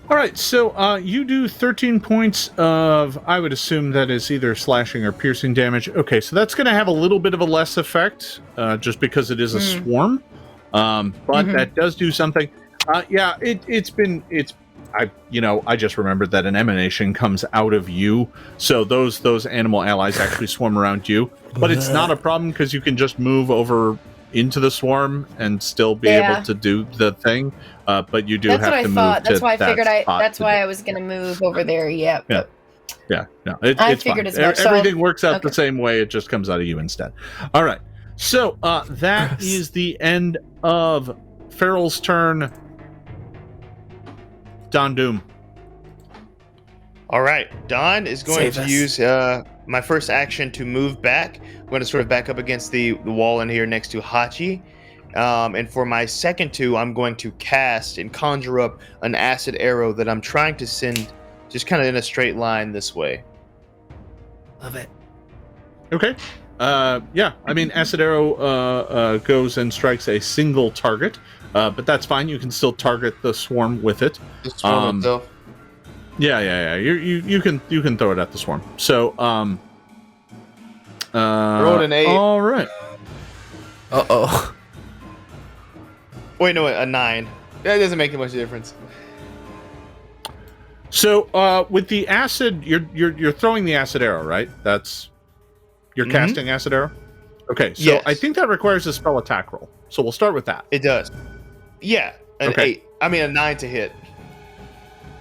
All right, so you do 13 points of, I would assume that is either slashing or piercing damage. Okay, so that's going to have a little bit of a less effect, just because it is a swarm. But that does do something. I just remembered that an emanation comes out of you, so those animal allies actually swarm around you. But it's not a problem, because you can just move over into the swarm and still be able to do the thing. But you do have to move. That's why I figured. That's why I was going to move over there. Yeah. No, it's fine. Everything works out the same way. It just comes out of you instead. All right. So that is the end of Fairel's turn. Don Doom. All right, Don is going to use my first action to move back. I'm going to sort of back up against the wall in here next to Hachi. And for my second two, I'm going to cast and conjure up an acid arrow that I'm trying to send just kind of in a straight line this way. Love it. Okay. Yeah, I mean, Acid Arrow goes and strikes a single target, but that's fine. You can still target the swarm with it. The swarm itself. Yeah. You can throw it at the swarm. So, rolled an 8. All right. Uh-oh. Wait, no, a 9. That doesn't make much difference. So, with the acid, you're throwing the acid arrow, right? You're casting acid arrow. Okay, so yes. I think that requires a spell attack roll. So we'll start with that. It does. Yeah, an 8. I mean, a 9 to hit.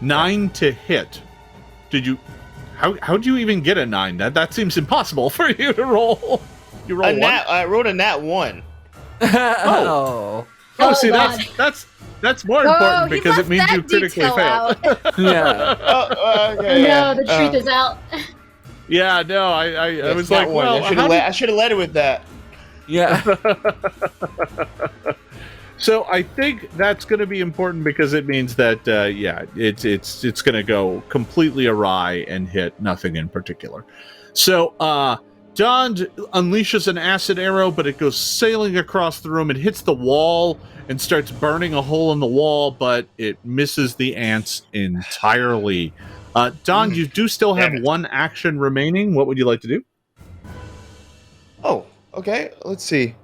9 to hit. Did you? How'd you even get a 9? That seems impossible for you to roll. You roll one. I rolled a nat 1. Oh. See, God. that's more important because it means you critically failed. Yeah. Okay. No, the truth is out. Yeah, no, I was like, well, I should have led it with that. Yeah. So I think that's going to be important because it means that it's going to go completely awry and hit nothing in particular. So Don unleashes an acid arrow, but it goes sailing across the room. It hits the wall and starts burning a hole in the wall, but it misses the ants entirely. Don, you do still have one action remaining. What would you like to do? Oh, okay. Let's see.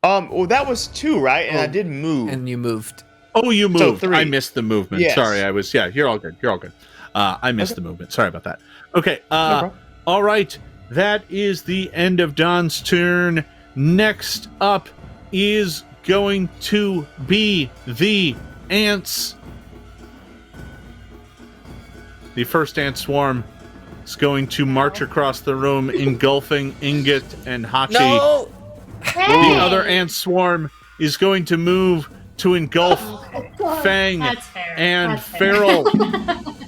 Well, that was 2, right? And I did move. And you moved. Oh, you moved. So 3. I missed the movement. Yes. Sorry, you're all good. You're all good. I missed the movement. Sorry about that. Okay. No all right. That is the end of Don's turn. Next up is going to be the ants. The first ant swarm is going to march across the room, engulfing Ingot and Hachi. No! The other ant swarm is going to move to engulf Fang and Fairel.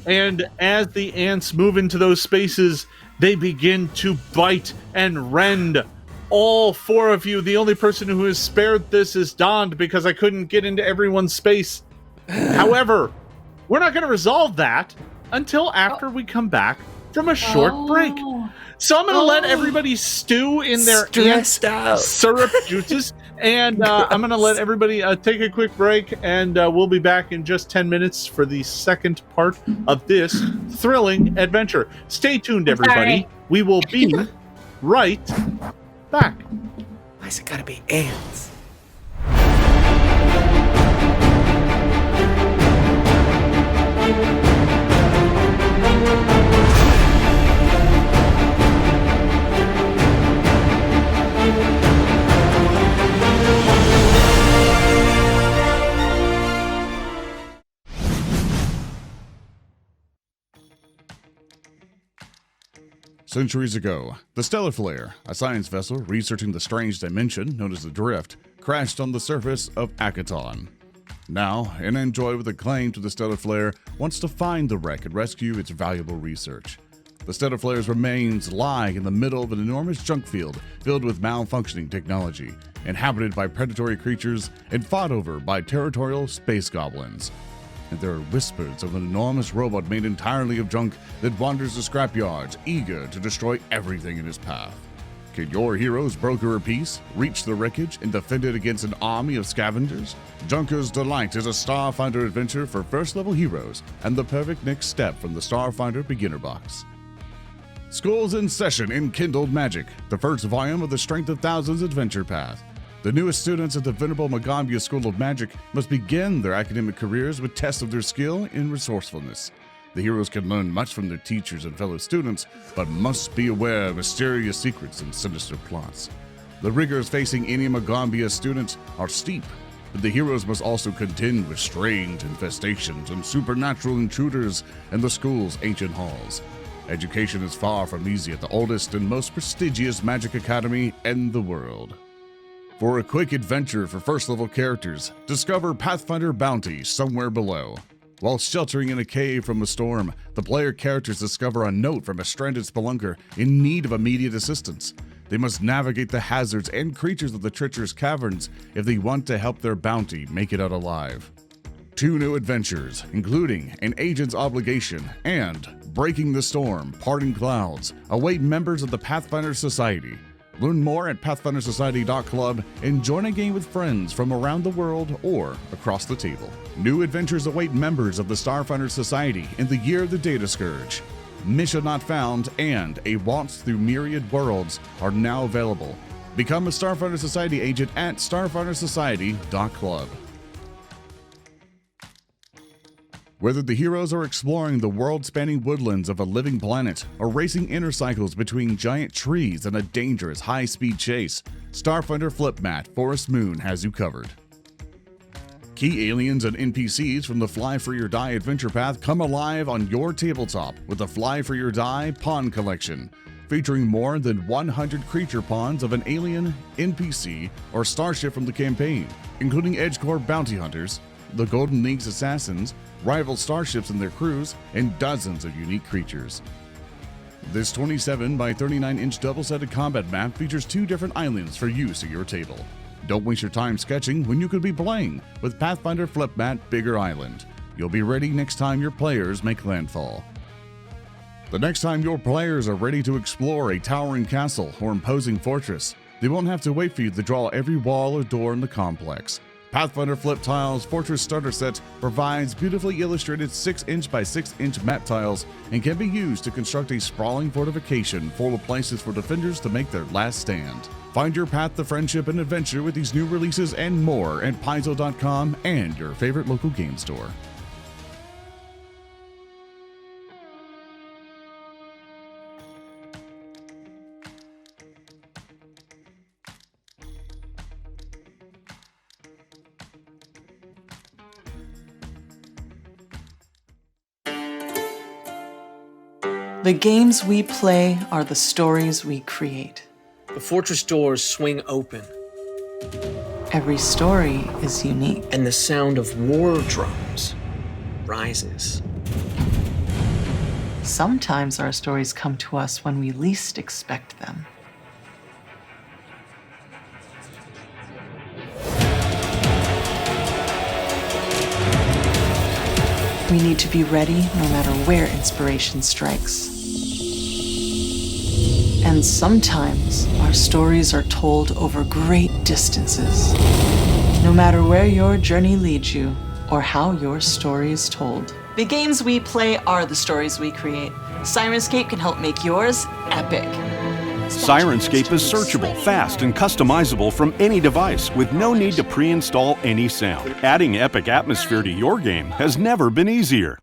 And as the ants move into those spaces, they begin to bite and rend all 4 of you. The only person who is spared this is Don because I couldn't get into everyone's space. However, we're not going to resolve that until after we come back from a short break. So I'm going to let everybody stew in their stressed out syrup juices, and I'm going to let everybody take a quick break, and we'll be back in just 10 minutes for the second part of this thrilling adventure. Stay tuned, everybody. Sorry. We will be right back. Why's it gotta be ants? Centuries ago, the Stellar Flare, a science vessel researching the strange dimension known as the Drift, crashed on the surface of Akaton. Now, an android with a claim to the Stellar Flare wants to find the wreck and rescue its valuable research. The Stellar Flare's remains lie in the middle of an enormous junk field filled with malfunctioning technology, inhabited by predatory creatures and fought over by territorial space goblins. And there are whispers of an enormous robot made entirely of junk that wanders the scrapyards, eager to destroy everything in his path. Can your heroes broker a peace, reach the wreckage, and defend it against an army of scavengers? Junker's Delight is a Starfinder adventure for first-level heroes, and the perfect next step from the Starfinder beginner box. School's in session in Kindled Magic, the first volume of the Strength of Thousands adventure path. The newest students at the Venerable Magambia School of Magic must begin their academic careers with tests of their skill and resourcefulness. The heroes can learn much from their teachers and fellow students, but must be aware of mysterious secrets and sinister plots. The rigors facing any Magambia students are steep, but the heroes must also contend with strange infestations and supernatural intruders in the school's ancient halls. Education is far from easy at the oldest and most prestigious magic academy in the world. For a quick adventure for first-level characters, discover Pathfinder Bounty somewhere below. While sheltering in a cave from a storm, the player characters discover a note from a stranded spelunker in need of immediate assistance. They must navigate the hazards and creatures of the treacherous caverns if they want to help their bounty make it out alive. 2 new adventures, including An Agent's Obligation and Breaking the Storm, Parting Clouds, await members of the Pathfinder Society. Learn more at pathfindersociety.club and join a game with friends from around the world or across the table. New adventures await members of the Starfinder Society in the Year of the Data Scourge. Mission Not Found and A Waltz Through Myriad Worlds are now available. Become a Starfinder Society agent at starfindersociety.club. Whether the heroes are exploring the world-spanning woodlands of a living planet or racing inner cycles between giant trees in a dangerous high-speed chase, Starfinder Flipmat Forest Moon has you covered. Key aliens and NPCs from the Fly for Your Die adventure path come alive on your tabletop with the Fly for Your Die Pawn Collection, featuring more than 100 creature pawns of an alien, NPC, or starship from the campaign, including Edgecore bounty hunters, the Golden League's assassins, rival starships and their crews, and dozens of unique creatures. This 27 by 39-inch double-sided combat map features 2 different islands for use at your table. Don't waste your time sketching when you could be playing with Pathfinder Flipmat Bigger Island. You'll be ready next time your players make landfall. The next time your players are ready to explore a towering castle or imposing fortress, they won't have to wait for you to draw every wall or door in the complex. Pathfinder Flip Tiles Fortress Starter Set provides beautifully illustrated 6-inch by 6-inch map tiles and can be used to construct a sprawling fortification full of places for defenders to make their last stand. Find your path to friendship and adventure with these new releases and more at Paizo.com and your favorite local game store. The games we play are the stories we create. The fortress doors swing open. Every story is unique. And the sound of war drums rises. Sometimes our stories come to us when we least expect them. We need to be ready no matter where inspiration strikes. And sometimes our stories are told over great distances. No matter where your journey leads you or how your story is told. The games we play are the stories we create. Sirenscape can help make yours epic. Sirenscape is searchable, fast, and customizable from any device with no need to pre-install any sound. Adding epic atmosphere to your game has never been easier.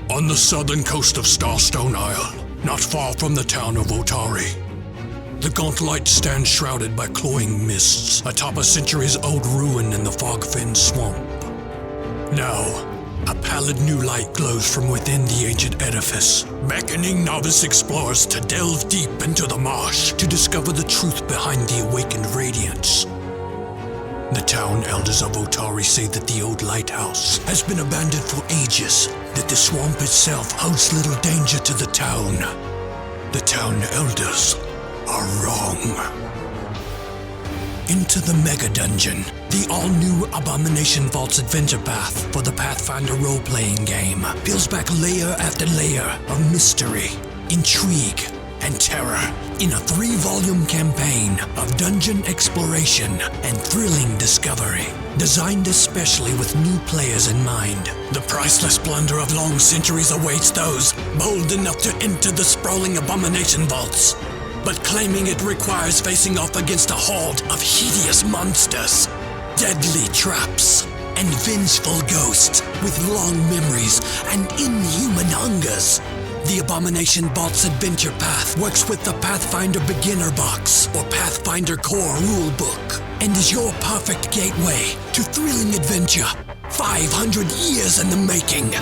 On the southern coast of Starstone Isle, not far from the town of Otari, the Gauntlet stands shrouded by cloying mists atop a centuries-old ruin in the Fogfin Swamp. Now, a pallid new light glows from within the ancient edifice, beckoning novice explorers to delve deep into the marsh to discover the truth behind the awakened radiance. The town elders of Otari say that the old lighthouse has been abandoned for ages, that the swamp itself holds little danger to the town. The town elders are wrong. Into the Mega Dungeon, the all-new Abomination Vault's adventure path for the Pathfinder role-playing game peels back layer after layer of mystery, intrigue, and terror in a 3-volume campaign of dungeon exploration and thrilling discovery, designed especially with new players in mind. The priceless plunder of long centuries awaits those bold enough to enter the sprawling Abomination Vaults, but claiming it requires facing off against a horde of hideous monsters, deadly traps, and vengeful ghosts with long memories and inhuman hungers. The Abomination Vault's adventure path works with the Pathfinder Beginner Box or Pathfinder Core Rulebook and is your perfect gateway to thrilling adventure 500 years in the making.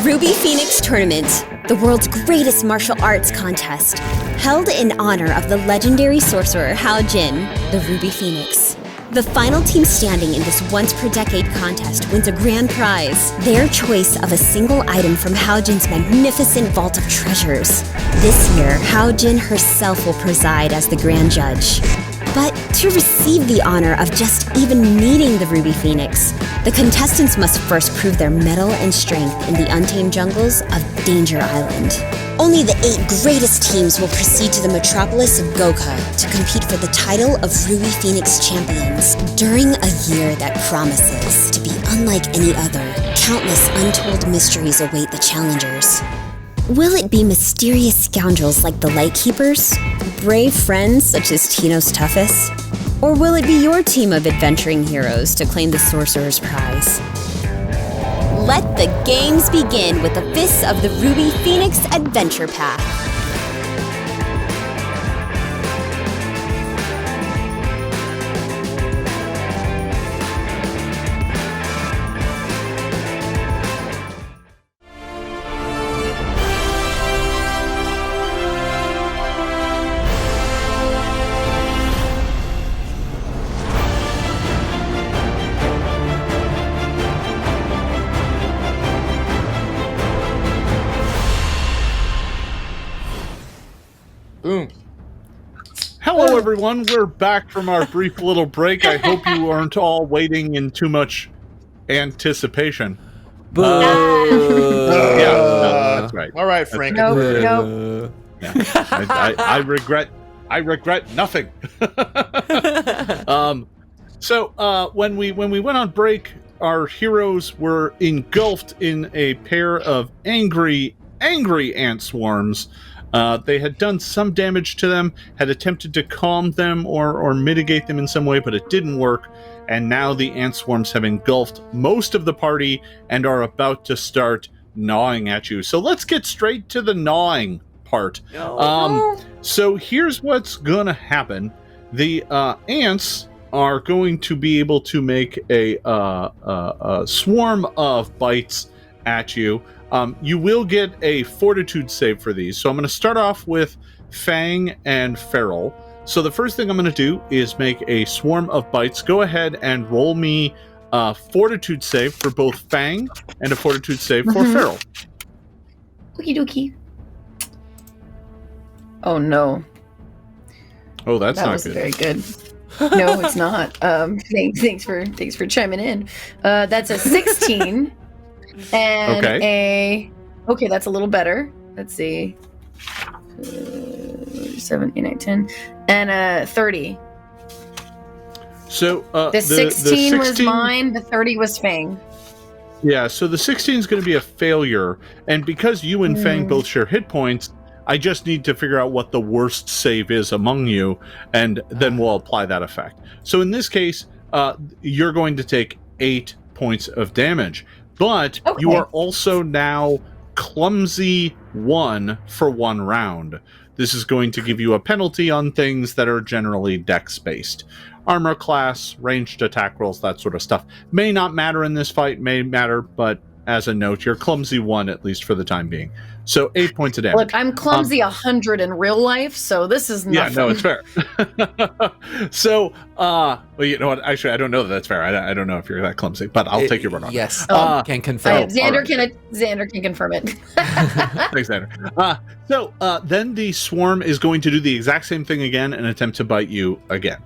Ruby Phoenix Tournament, the world's greatest martial arts contest, held in honor of the legendary sorcerer Hao Jin, the Ruby Phoenix. The final team standing in this once-per-decade contest wins a grand prize, their choice of a single item from Hao Jin's magnificent vault of treasures. This year, Hao Jin herself will preside as the grand judge. But to receive the honor of just even meeting the Ruby Phoenix, the contestants must first prove their mettle and strength in the untamed jungles of Danger Island. Only the 8 greatest teams will proceed to the metropolis of Goka to compete for the title of Ruby Phoenix Champions during a year that promises to be unlike any other. Countless untold mysteries await the challengers. Will it be mysterious scoundrels like the Lightkeepers? Brave friends such as Tino's Toughest? Or will it be your team of adventuring heroes to claim the Sorcerer's Prize? Let the games begin with the Fists of the Ruby Phoenix Adventure Path. Boom. Hello, everyone. We're back from our brief little break. I hope you aren't all waiting in too much anticipation. Boo! Yeah, no, that's right. All right, Frank. Nope. Yeah. I regret nothing. So when we went on break, our heroes were engulfed in a pair of angry ant swarms. They had done some damage to them, had attempted to calm them or mitigate them in some way, but it didn't work. And now the ant swarms have engulfed most of the party and are about to start gnawing at you. So let's get straight to the gnawing part. So here's what's gonna happen. The ants are going to be able to make a swarm of bites at you. You will get a fortitude save for these. So I'm going to start off with Fang and Fairel. So the first thing I'm going to do is make a swarm of bites. Go ahead and roll me a fortitude save for both Fang and a fortitude save for Fairel. Okie dokie. Oh no. Oh, that's that not was good. Very good. No, it's not. Thanks for chiming in. That's a 16 and okay, that's a little better. Let's see. 7, 8, 9, 10 and a 30. So the 16 was mine, the 30 was Fang. Yeah, so the 16 is going to be a failure, and because you and Fang both share hit points, I just need to figure out what the worst save is among you, and then we'll apply that effect. So in this case, you're going to take 8 points of damage, but you are also now clumsy 1 for 1 round. This is going to give you a penalty on things that are generally dex-based. Armor class, ranged attack rolls, that sort of stuff. May not matter in this fight, may matter, but as a note, you're clumsy 1, at least for the time being. So 8 points of damage. Look, I'm clumsy 100 in real life, so this is nothing. Yeah, no, it's fair. So, well, you know what? Actually, I don't know that that's fair. I don't know if you're that clumsy, but I'll take your word on it. Yes, can confirm. Xander can confirm it. Thanks, Xander. So then the swarm is going to do the exact same thing again and attempt to bite you again.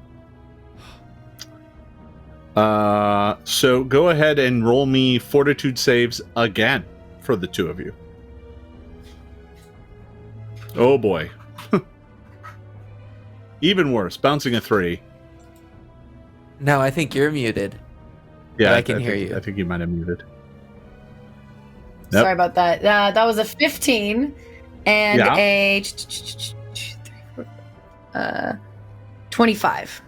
So go ahead and roll me fortitude saves again for the two of you. Oh boy. Even worse, bouncing a 3. No, I think you're muted. Yeah, I can hear you. I think you might have muted. Sorry about that. That was a 15 and a 25.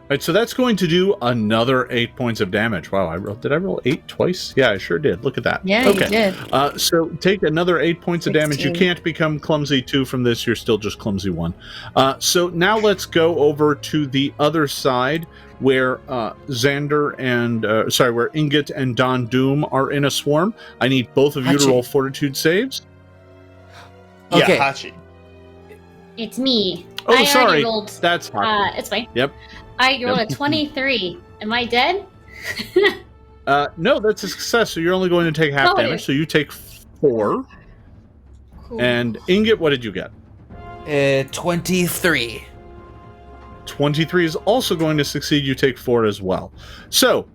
right, so that's going to do another 8 points of damage. Wow, did I roll 8 twice? Yeah, I sure did. Look at that. Yeah, okay. you did. So take another 8 points of damage. You 16. can't become clumsy 2 from this. You're still just clumsy 1. So now let's go over to the other side where Xander and where Ingot and Don Doom are in a swarm. I need both of you to Hachi. roll fortitude saves. Okay. Yeah, Hachi. It's me. Oh, I sorry. already rolled. That's Hachi. It's fine. Yep. I rolled a 23. Am I dead? No, that's a success. So you're only going to take half Oh, it damage. is. So you take 4. Cool. And Ingot, what did you get? 23. 23 is also going to succeed. You take 4 as well. So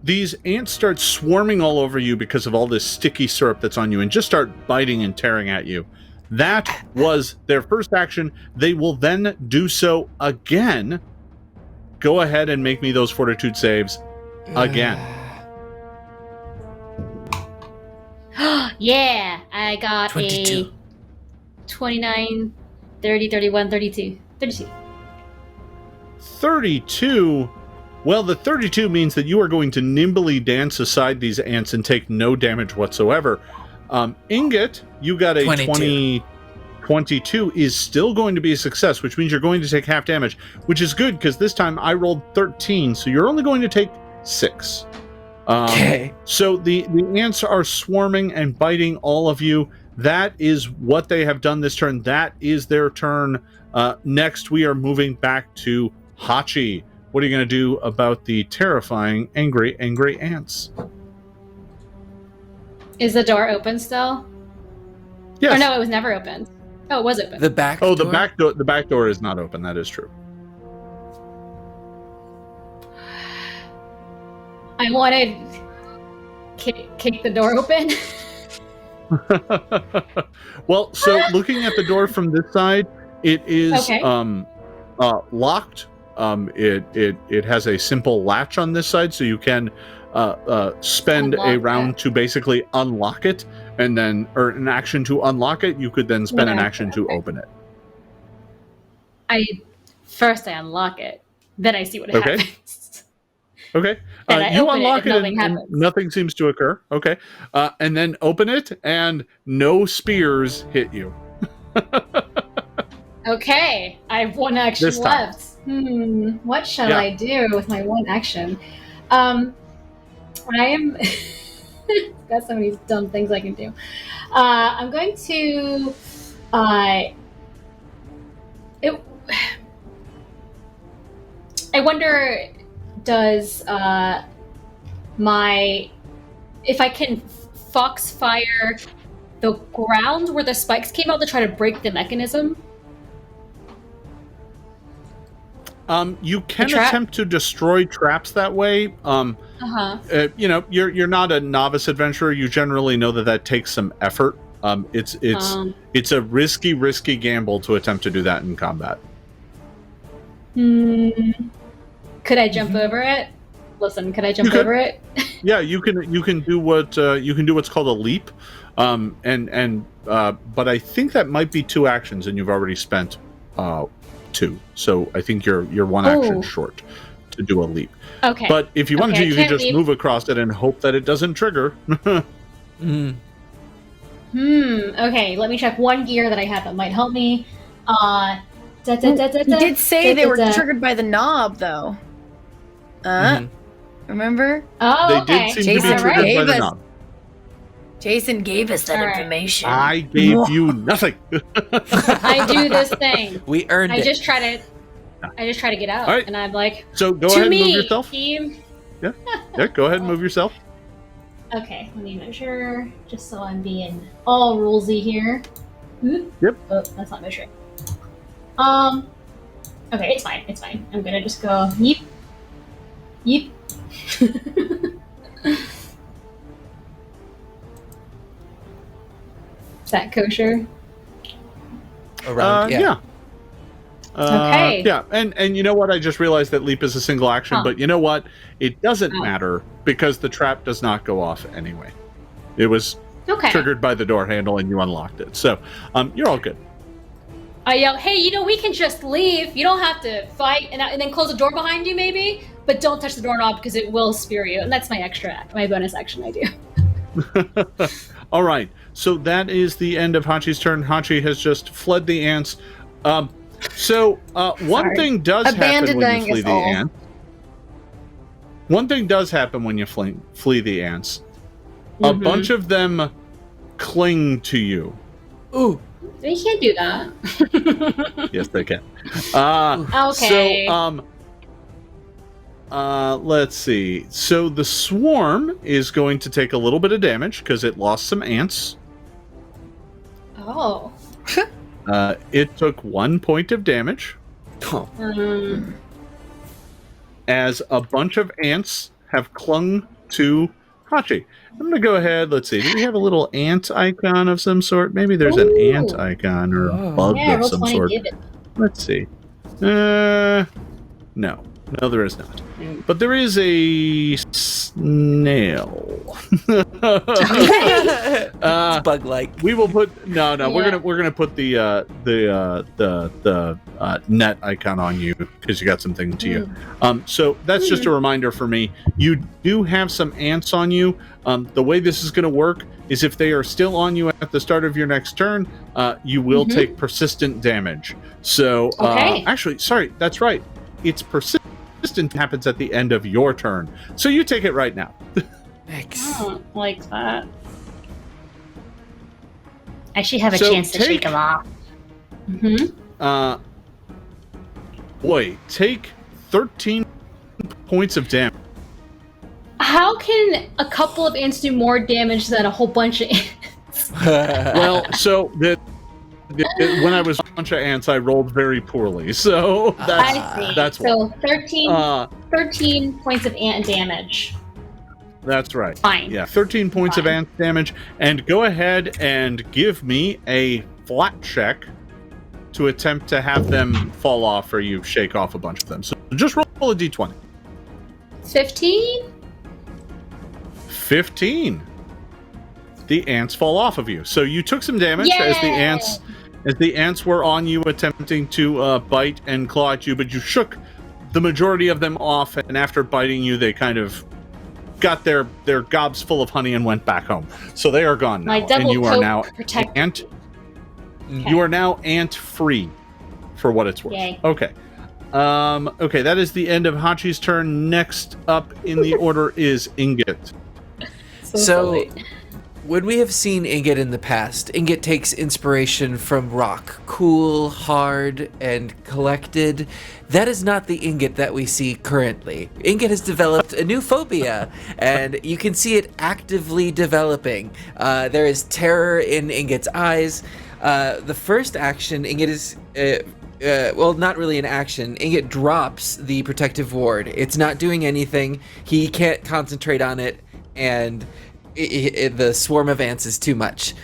these ants start swarming all over you because of all this sticky syrup that's on you and just start biting and tearing at you. That was their first action. They will then do so again. Go ahead and make me those fortitude saves again. Yeah, I got 22. a 29, 30, 31, 32. 32. 32. Well, the 32 means that you are going to nimbly dance aside these ants and take no damage whatsoever. Ingot, you got a 22. 22 is still going to be a success, which means you're going to take half damage, which is good because this time I rolled 13, so you're only going to take 6. Okay. So the ants are swarming and biting all of you. That is what they have done this turn. That is their turn. Next, we are moving back to Hachi. What are you going to do about the terrifying, angry ants? Is the door open still? Yes. Or no, it was never open. Oh, it was open. The back Oh, door? the back door is not open. That is true. I wanted kick the door open. Well, so looking at the door from this side, it is Okay. locked. It has a simple latch on this side, so you can spend a Unlock round it. to basically unlock it, and then or an action to unlock it. You could then spend an Yeah, action to open it. I unlock it, then I see what Okay. happens. Okay. Then I You open it unlock and it, nothing and happens. nothing seems to occur. Okay. And then open it, and no spears hit you. Okay, I have one action This time. left. What shall Yeah. I do with my one action? I am got so many dumb things I can do. I'm going to I wonder, does if I can foxfire the ground where the spikes came out to try to break the mechanism? You can trap? attempt to destroy traps that way. You're not a novice adventurer. You generally know that takes some effort. It's a risky gamble to attempt to do that in combat. Could I jump over it? Listen, could I jump over it? Yeah, you can do what's called a leap, but I think that might be 2 actions, and you've already spent 2. So I think you're 1 action Ooh. short to do a leap. Okay. But if you wanted Okay, to, you I could can't just leap. move across it and hope that it doesn't trigger. Okay, let me check one gear that I have that might help me. You did say they were triggered by the knob, though. Remember? Oh, They okay. did seem to be Jason triggered by gave the us- knob. Jason gave us that All right. information. I gave you nothing. I do this thing. We earned I it. just try to get out, All right. and I'm like, So go to ahead and me, move yourself. team. Yeah, go ahead and move yourself. Okay, let me measure, just so I'm being all rulesy here. Yep. Oh, that's not measuring. Okay, it's fine. I'm gonna just go yeep. Yeep. Is that kosher? Around, Yeah. Okay. Yeah, and you know what? I just realized that leap is a single action, but you know what? It doesn't matter because the trap does not go off anyway. It was Okay. triggered by the door handle and you unlocked it. So, you're all good. I yell, hey, we can just leave. You don't have to fight, and then close the door behind you, maybe. But don't touch the doorknob because it will spear you. And that's my bonus action I do. All right. So that is the end of Hachi's turn. Hachi has just fled the ants. One thing does happen when you flee the ants. One thing does happen when you flee the ants. A bunch of them cling to you. Ooh. They can't do that. Yes, they can. Okay. So, let's see. So the swarm is going to take a little bit of damage because it lost some ants. Oh. It took 1 point of damage. As a bunch of ants have clung to Hachi. I'm going to go ahead. Let's see. Do we have a little ant icon of some sort? Maybe there's an ant icon or a bug of some sort. Let's see. No. No, there is not. But there is a snail. Bug-like. We will put no. Yeah. We're gonna put the net icon on you because you got some things to you. So that's just a reminder for me. You do have some ants on you. The way this is gonna work is if they are still on you at the start of your next turn, you will take persistent damage. So actually, sorry, that's right. It's persistent happens at the end of your turn. So you take it right now. Thanks. I don't like that. I should have a chance to shake them off. Take 13 points of damage. How can a couple of ants do more damage than a whole bunch of ants? Well, so when I was a bunch of ants, I rolled very poorly. So that's so 13 points of ant damage. That's right. Fine. Yeah, 13 points of ant damage. And go ahead and give me a flat check to attempt to have them fall off or you shake off a bunch of them. So just roll a d20. 15? 15. The ants fall off of you. So you took some damage as the ants were on you attempting to bite and claw at you, but you shook the majority of them off, and after biting you, they kind of got their gobs full of honey and went back home. So they are gone now. And you are now ant. Okay. You are now ant free, for what it's worth. Yay. Okay. Okay, that is the end of Hachi's turn. Next up in the order is Ingot. So when we have seen Ingot in the past, Ingot takes inspiration from rock, cool, hard, and collected. That is not the Ingot that we see currently. Ingot has developed a new phobia, and you can see it actively developing. There is terror in Ingot's eyes. The first action, Ingot is... not really an action. Ingot drops the protective ward. It's not doing anything. He can't concentrate on it, and the swarm of ants is too much.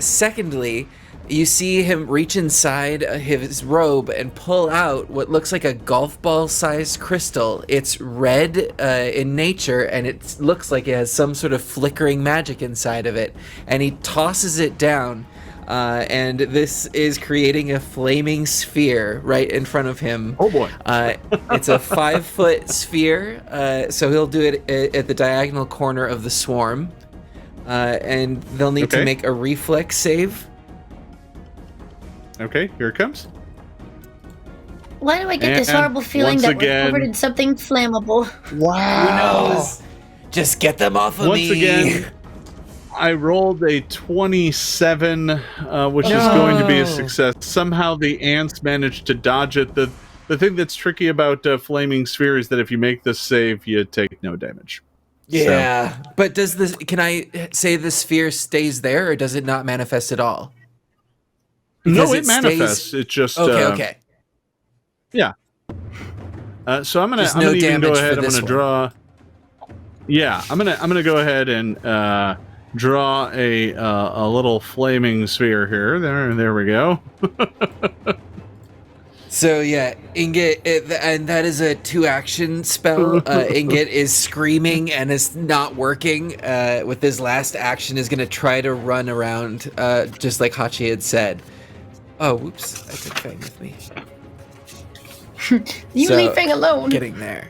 Secondly, you see him reach inside his robe and pull out what looks like a golf ball sized crystal. It's red in nature, and it looks like it has some sort of flickering magic inside of it. And he tosses it down. And this is creating a flaming sphere right in front of him. Oh boy. It's a 5-foot sphere, so he'll do it at the diagonal corner of the swarm. And they'll need to make a reflex save. Okay, here it comes. Why do I get this horrible feeling that we're covered in something flammable? Wow. Who knows? Just get them off of me. Once again, I rolled a 27, which is going to be a success. Somehow the ants managed to dodge it. The thing that's tricky about Flaming Sphere is that if you make this save, you take no damage. Yeah, but can I say the sphere stays there, or does it not manifest at all? Because it manifests. It just... Okay. Yeah. So I'm gonna even go ahead. I'm gonna draw... Yeah, I'm gonna go ahead and... draw a little flaming sphere here. There we go. So yeah, Ingot, and that is a 2-action spell. Ingot is screaming and is not working. With his last action, is going to try to run around, just like Hachi had said. Oh, whoops. I took Fang with me. You leave Fang alone. Getting there.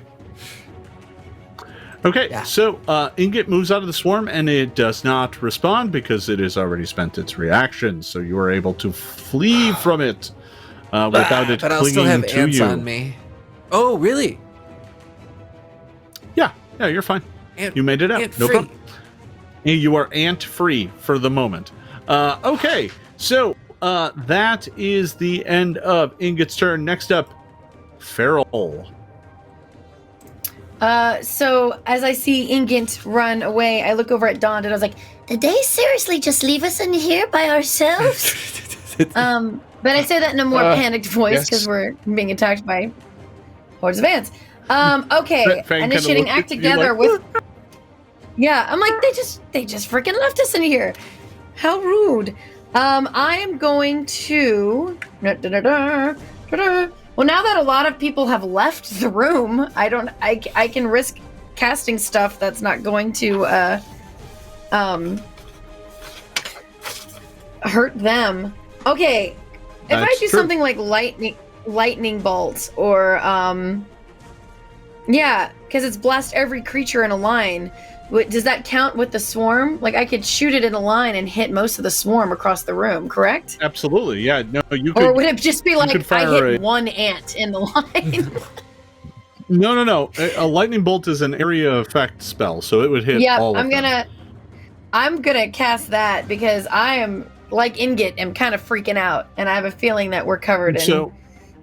Okay, Yeah. so Ingot moves out of the swarm, and it does not respond because it has already spent its reaction. So you are able to flee from it without it but I'll clinging still have to ants you. on me. Oh, really? Yeah, you're fine. Ant, You made it out. ant No free. problem. You are ant-free for the moment. Okay, so that is the end of Ingot's turn. Next up, Fairel. So as I see Ingot run away, I look over at Dawn and I was like, Did they seriously just leave us in here by ourselves? but I say that in a more panicked voice because we're being attacked by hordes of ants. Okay, Fang kinda initiating looked act at you together like, with. Yeah, I'm like they just freaking left us in here. How rude. I am going to. Well, now that a lot of people have left the room, I can risk casting stuff that's not going to hurt them. Okay, if I That's do true. something like lightning bolts or yeah, because it's blast every creature in a line. Does that count with the swarm? Like I could shoot it in a line and hit most of the swarm across the room, correct? Absolutely, yeah. No, you could. Or would it just be like I fire hit one ant in the line? No. A lightning bolt is an area effect spell, so it would hit all of them. I'm gonna cast that because I am like Ingot. I'm kind of freaking out, and I have a feeling that we're covered in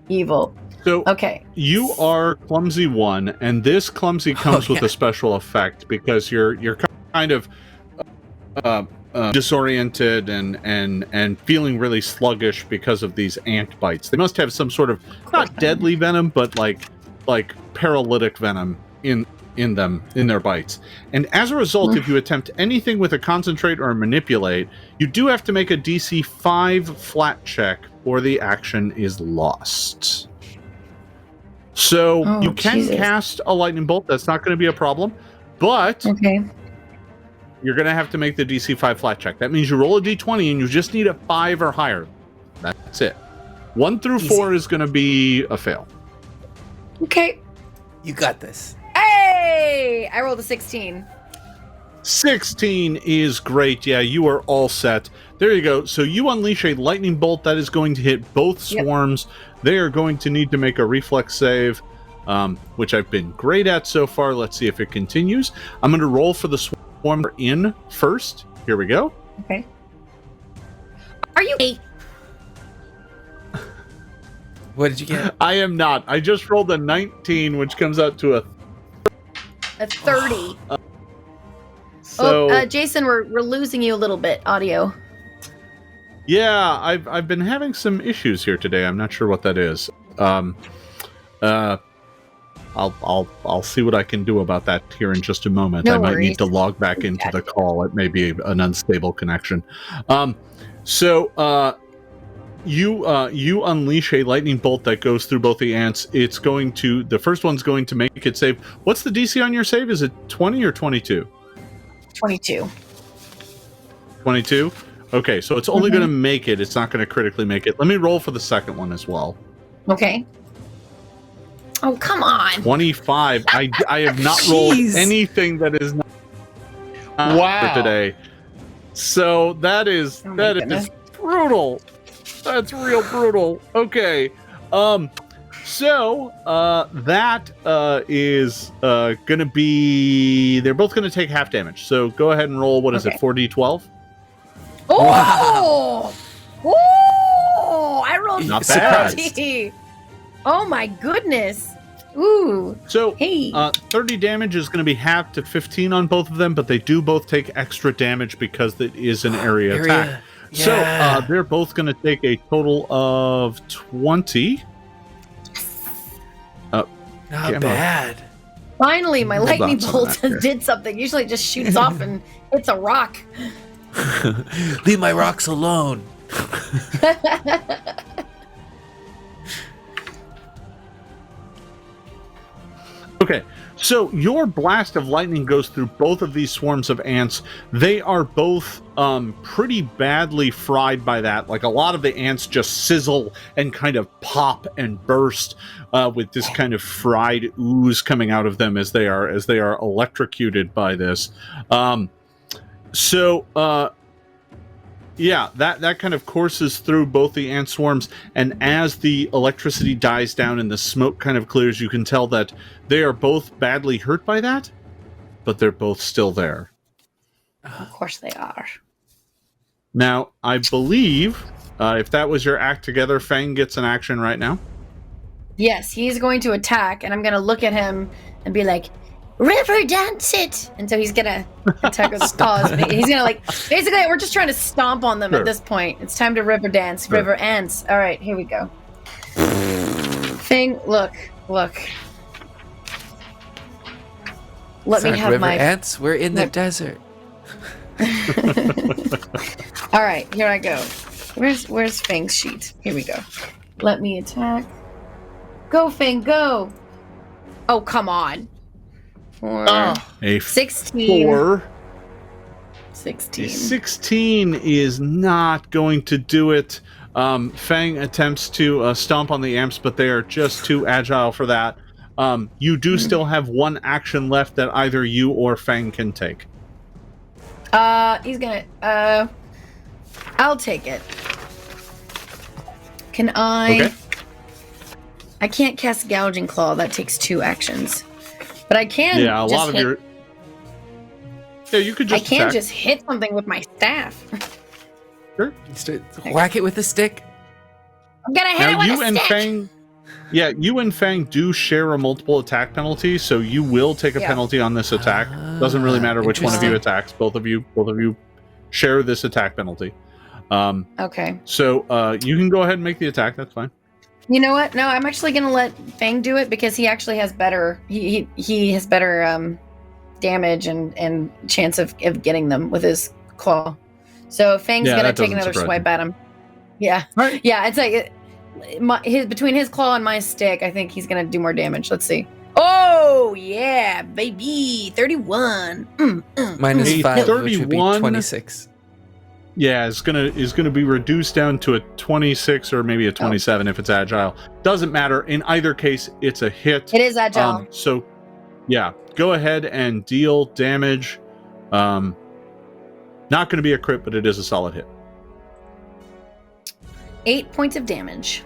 evil. So okay, you are clumsy 1, and this clumsy comes with a special effect because you're kind of disoriented and feeling really sluggish because of these ant bites. They must have some sort of not deadly venom, but like paralytic venom in their bites. And as a result, if you attempt anything with a concentrate or a manipulate, you do have to make a DC 5 flat check, or the action is lost. So you can cast a lightning bolt. That's not going to be a problem. But you're going to have to make the DC 5 flat check. That means you roll a D20 and you just need a 5 or higher. That's it. 1 through 4 is going to be a fail. Okay. You got this. Hey! I rolled a 16. 16 is great. Yeah, you are all set. There you go. So you unleash a lightning bolt that is going to hit both swarms. They are going to need to make a reflex save, which I've been great at so far. Let's see if it continues. I'm going to roll for the swarm in first. Here we go. Okay. Are you? What did you get? I am not. I just rolled a 19, which comes out to a 30. So, Jason, we're losing you a little bit, audio. yeah, I've been having some issues here today. I'm not sure what that is. I'll see what I can do about that here in just a moment. No I might worries. need to log back into the call. It may be an unstable connection. You unleash a lightning bolt that goes through both the ants. The first one's going to make it save. What's the DC on your save? Is it 20 or 22? 22. 22? Okay, so it's only going to make it. It's not going to critically make it. Let me roll for the second one as well. Okay. Oh, come on. 25. I have not rolled anything that is not for today. So that is brutal. That's real brutal. Okay. So that is going to be... They're both going to take half damage. So go ahead and roll, what is it, 4d12? Oh! Wow. Oh! I rolled Not bad. 30. Oh my goodness. Ooh. So Hey. 30 damage is going to be halved to 15 on both of them, but they do both take extra damage because it is an area attack. Yeah. So they're both going to take a total of 20. Not bad. Finally, my Hold lightning on to bolt that here. did something. Usually it just shoots off and hits a rock. Leave my rocks alone. Okay, So your blast of lightning goes through both of these swarms of ants. They are both pretty badly fried by that. Like a lot of the ants just sizzle and kind of pop and burst with this kind of fried ooze coming out of them as they are electrocuted by this. Yeah, that kind of courses through both the ant swarms, and as the electricity dies down and the smoke kind of clears, you can tell that they are both badly hurt by that, but they're both still there. Of course they are. Now, I believe, if that was your act together, Fang gets an action right now. Yes, he's going to attack, and I'm going to look at him and be like, river dance it! And so he's gonna attack with his paws. He's gonna basically we're just trying to stomp on them at this point. It's time to river dance, river ants. All right, here we go. Thing, look. Let me have river my ants. We're in the desert. All right, here I go. Where's Fang's sheet? Here we go. Let me attack. Go, Fang, go! Oh, come on. 16. 16 is not going to do it. Fang attempts to stomp on the amps, but they are just too agile for that. You do still have one action left that either you or Fang can take. He's gonna, I'll take it. Can I? Okay. I can't cast Gouging Claw. That takes 2 actions. But I can. Yeah, a lot of your. Yeah, you could just. I can attack. just hit something with my staff. Sure. Whack it with a stick. I'm gonna hit it with a stick. Fang. Yeah, you and Fang do share a multiple attack penalty, so you will take a penalty on this attack. Doesn't really matter which one of you attacks. Both of you share this attack penalty. Okay. So you can go ahead and make the attack. That's fine. You know what? No, I'm actually gonna let Fang do it because he actually has better. He has better damage and chance of getting them with his claw. So Fang's gonna take another swipe at him. Yeah, right. Yeah. It's like between his claw and my stick, I think he's gonna do more damage. Let's see. Oh yeah, baby, 31. Minus 5, 31. which would be 26. Yeah, is gonna be reduced down to a 26 or maybe a 27 if it's agile. Doesn't matter. In either case, it's a hit. It is agile. So, yeah, go ahead and deal damage. Not going to be a crit, but it is a solid hit. 8 points of damage.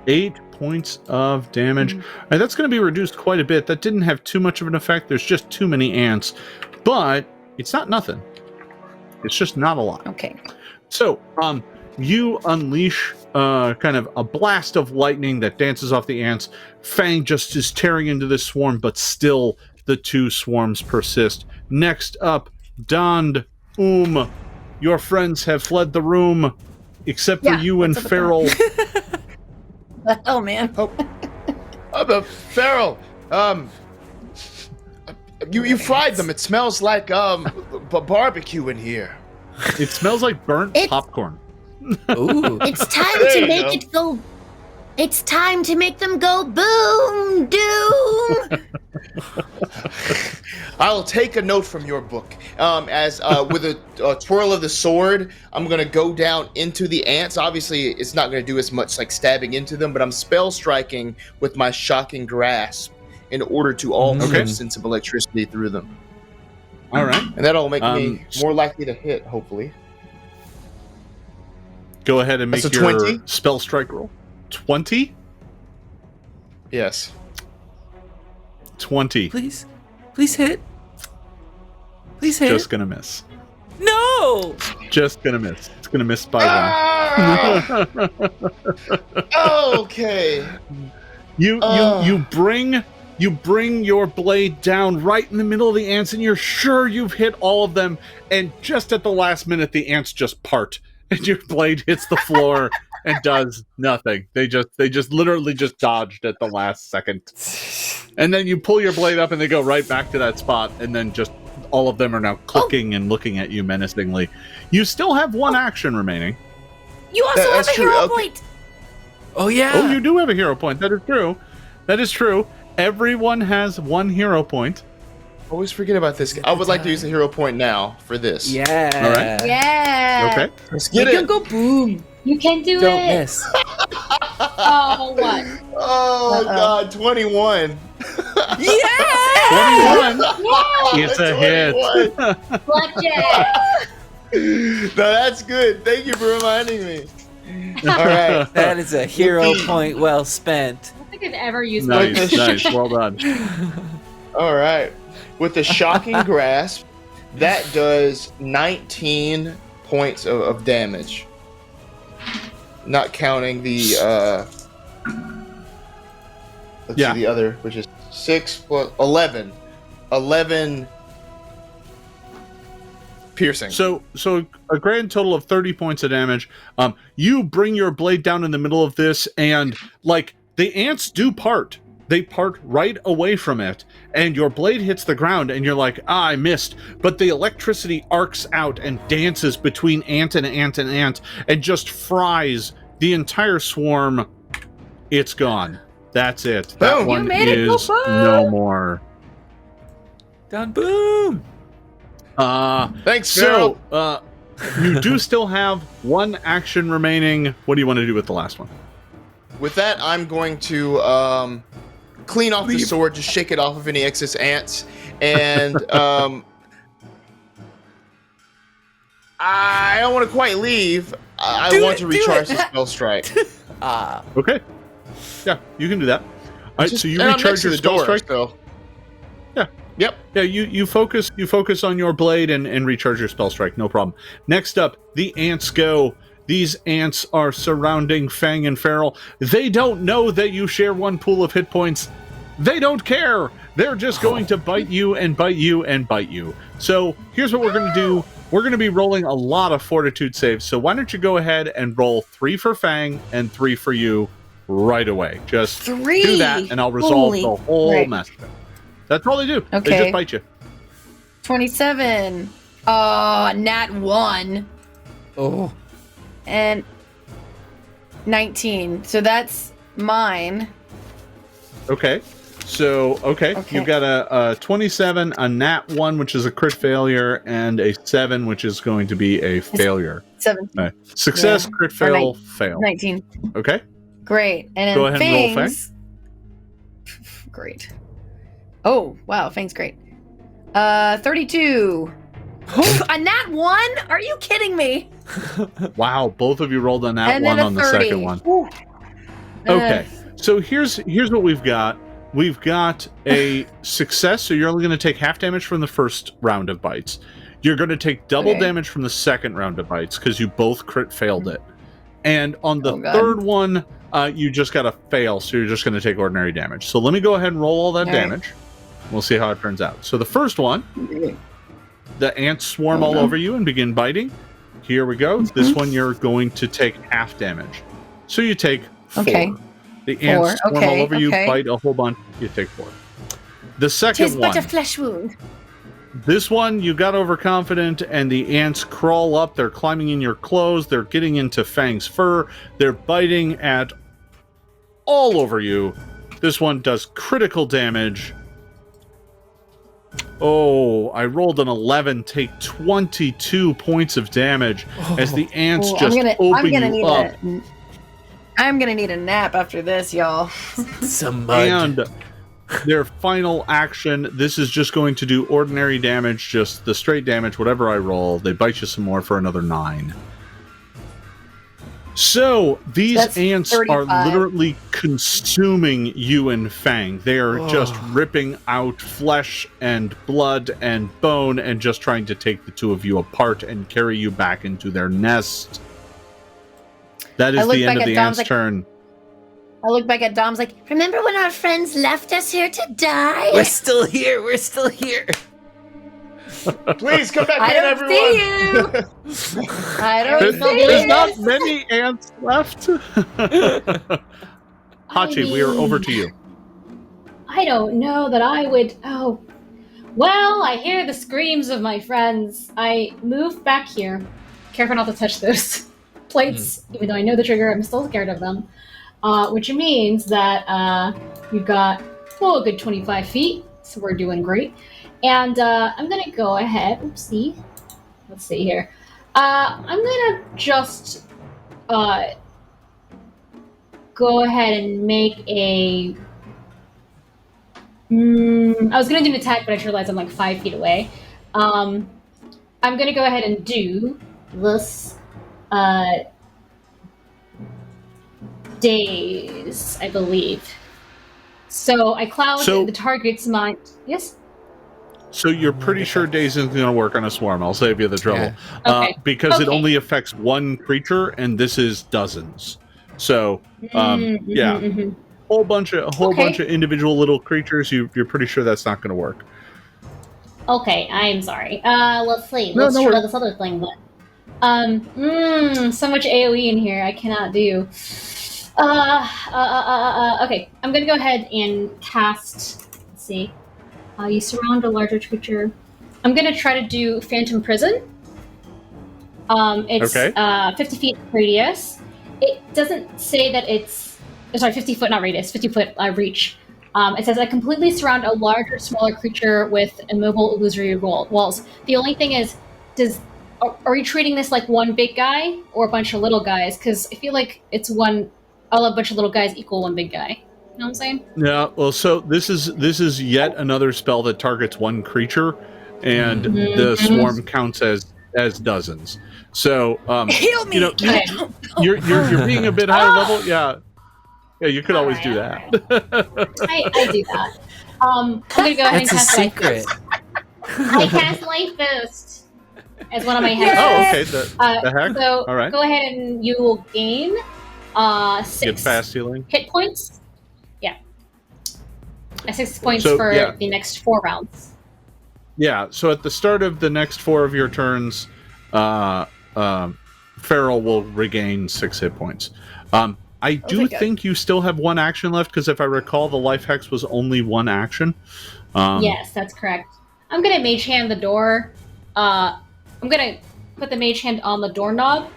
8 points of damage. And that's going to be reduced quite a bit. That didn't have too much of an effect. There's just too many ants, but it's not nothing. It's just not a lot. Okay. So, you unleash kind of a blast of lightning that dances off the ants. Fang just is tearing into this swarm, but still the 2 swarms persist. Next up, Dond, your friends have fled the room, except for you and Fairel. Oh, man. Fairel, you fried them. It smells like barbecue in here. It smells like burnt popcorn. Ooh. It's time to make it go. It's time to make them go boom doom. I'll take a note from your book. As with a twirl of the sword, I'm gonna go down into the ants. Obviously, it's not gonna do as much like stabbing into them, but I'm spell striking with my shocking grasp in order to also send some electricity through them. All right, and that'll make me more likely to hit. Hopefully. Go ahead and make your 20? spell strike roll. 20? Yes. please20. hit. Please hit. Just gonna miss. No. Just gonna miss. It's gonna miss by one. Okay. You bring your blade down right in the middle of the ants, and you're sure you've hit all of them. And just at the last minute, the ants just part, and your blade hits the floor and does nothing. They just literally just dodged at the last second. And then you pull your blade up, and they go right back to that spot, and then just all of them are now clicking and looking at you menacingly. You still have one action remaining. You also have a hero point. Oh yeah. Oh, you do have a hero point. That is true. That is true. everyone has 1 hero point. Always forget about this. I would like to use a hero point now for this. Yeah. All right. Yeah. Okay. Let's get You can it. go boom. You can do Don't it. miss. Oh, what? Oh God, 21. Yeah! 21. It's a hit. Blackjack. No, that's good. Thank you for reminding me. All right. That is a hero point well spent. I don't think I've ever used Nice, nice. Well done. All right. With the shocking grasp, that does 19 points of damage. Not counting the let's see the other, which is 6 plus 11. 11 piercing. So a grand total of 30 points of damage. You bring your blade down in the middle of this, and like the ants do part. They part right away from it, and your blade hits the ground, and you're like, I missed. But the electricity arcs out and dances between ant and ant and ant, and just fries the entire swarm. It's gone. That's it. That Boom. one You made it, is boom. no more. Done. Boom. Thanks, So, Fairel. you do still have 1 action remaining. What do you want to do with the last one? With that, I'm going to clean off the sword, just shake it off of any excess ants, and I don't want to quite leave. I want to recharge the spell strike. Okay. Yeah, you can do that. All right, so you And I'm recharge next to your the spell door, strike. so- Yeah. Yep. Yeah, you focus on your blade and recharge your spell strike, no problem. Next up, the ants go. These ants are surrounding Fang and Fairel. They don't know that you share 1 pool of hit points. They don't care. They're just going to bite you and bite you and bite you. So here's what we're going to do. We're going to be rolling a lot of fortitude saves. So why don't you go ahead and roll 3 for Fang and 3 for you right away. Just 3. do that, and I'll resolve Holy- the whole right. mess. That's all they do. They Okay. just bite you. 27. Nat 1. Oh. And 19. So that's mine. Okay. So, okay. You've got a 27, a nat 1, which is a crit failure, and a 7, which is going to be a failure. 17. All right. Success, Yeah. crit Or fail, fail. 19. Okay. Great. And then Go ahead and roll Fangs. Great. Oh, wow. Fangs great. 32. A nat 1? Are you kidding me? Wow, both of you rolled a nat And then 1 a on the 30. second one. Whew. Okay. So here's what we've got. We've got a success, so you're only going to take half damage from the first round of bites. You're going to take double damage from the second round of bites because you both crit failed it. And on the third one, you just got to fail, so you're just going to take ordinary damage. So let me go ahead and roll all that damage. We'll see how it turns out. So the first one, the ants swarm all over you and begin biting. Here we go. This one you're going to take half damage. So you take 4. Okay. The ants swarm all over you, okay. bite a whole bunch. You take 4. The second Tis one. but a flesh wound. This one, you got overconfident, and the ants crawl up. They're climbing in your clothes. They're getting into Fang's fur. They're biting at all over you. This one does critical damage. Oh, I rolled an 11. Take 22 points of damage as the ants just open you up. I'm gonna need a nap after this, y'all. Some mud. And their final action, this is just going to do ordinary damage, just the straight damage, whatever I roll. They bite you some more for another 9. So, these ants 35. are literally consuming you and Fang. They are just ripping out flesh and blood and bone and just trying to take the two of you apart and carry you back into their nest. That is the end of the ant's turn. I look back at Dom's like, Remember when our friends left us here to die? We're still here. We're still here. Please come back I in, don't everyone. see you. I don't see There's you. not many ants left. Hachi, we are over to you. I don't know that I would. Oh, well, I hear the screams of my friends. I move back here. Careful not to touch those plates, even though I know the trigger, I'm still scared of them. Which means that you've got a good 25 feet, so we're doing great. And I'm gonna go ahead. Oopsie. Let's see here. I'm gonna just go ahead and make a. I was gonna do an attack, but I just realized I'm like 5 feet away. I'm gonna go ahead and do this. Daze, I believe. So I cloud the target's mind. Yes? So you're pretty sure Daze isn't going to work on a swarm. I'll save you the trouble. Yeah. Okay. Because it only affects one creature, and this is dozens. So, whole bunch of individual little creatures. You're pretty sure that's not going to work. Okay, I'm sorry. Let's see. Let's try this other thing then. So much AoE in here. I cannot do. Okay, I'm gonna go ahead and cast. Let's see. You surround a larger creature. I'm gonna try to do Phantom Prison. It's 50 feet radius. It doesn't say that it's 50 foot, not radius, 50 foot reach. It says I completely surround a larger, smaller creature with immobile illusory walls. The only thing is, are we treating this like one big guy or a bunch of little guys? Because I feel like it's a bunch of little guys equal one big guy. You know what I'm saying? Yeah. Well, so this is yet another spell that targets one creature, and the swarm counts as dozens. So heal me. You're being a bit higher level. Yeah. Yeah. You could always do that. I do that. I'm gonna go ahead and cast Life Boost. I cast Life Boost as one of my hexes. Oh, okay. The heck? So all right. Go ahead and you will gain 6 Get fast healing hit points. Yeah. 6 points for the next 4 rounds. Yeah. So at the start of the next 4 of your turns, Fairel will regain 6 hit points. I do think you still have 1 action left because if I recall, the life hex was only 1 action. Yes, that's correct. I'm gonna mage hand the door. I'm gonna put the mage hand on the doorknob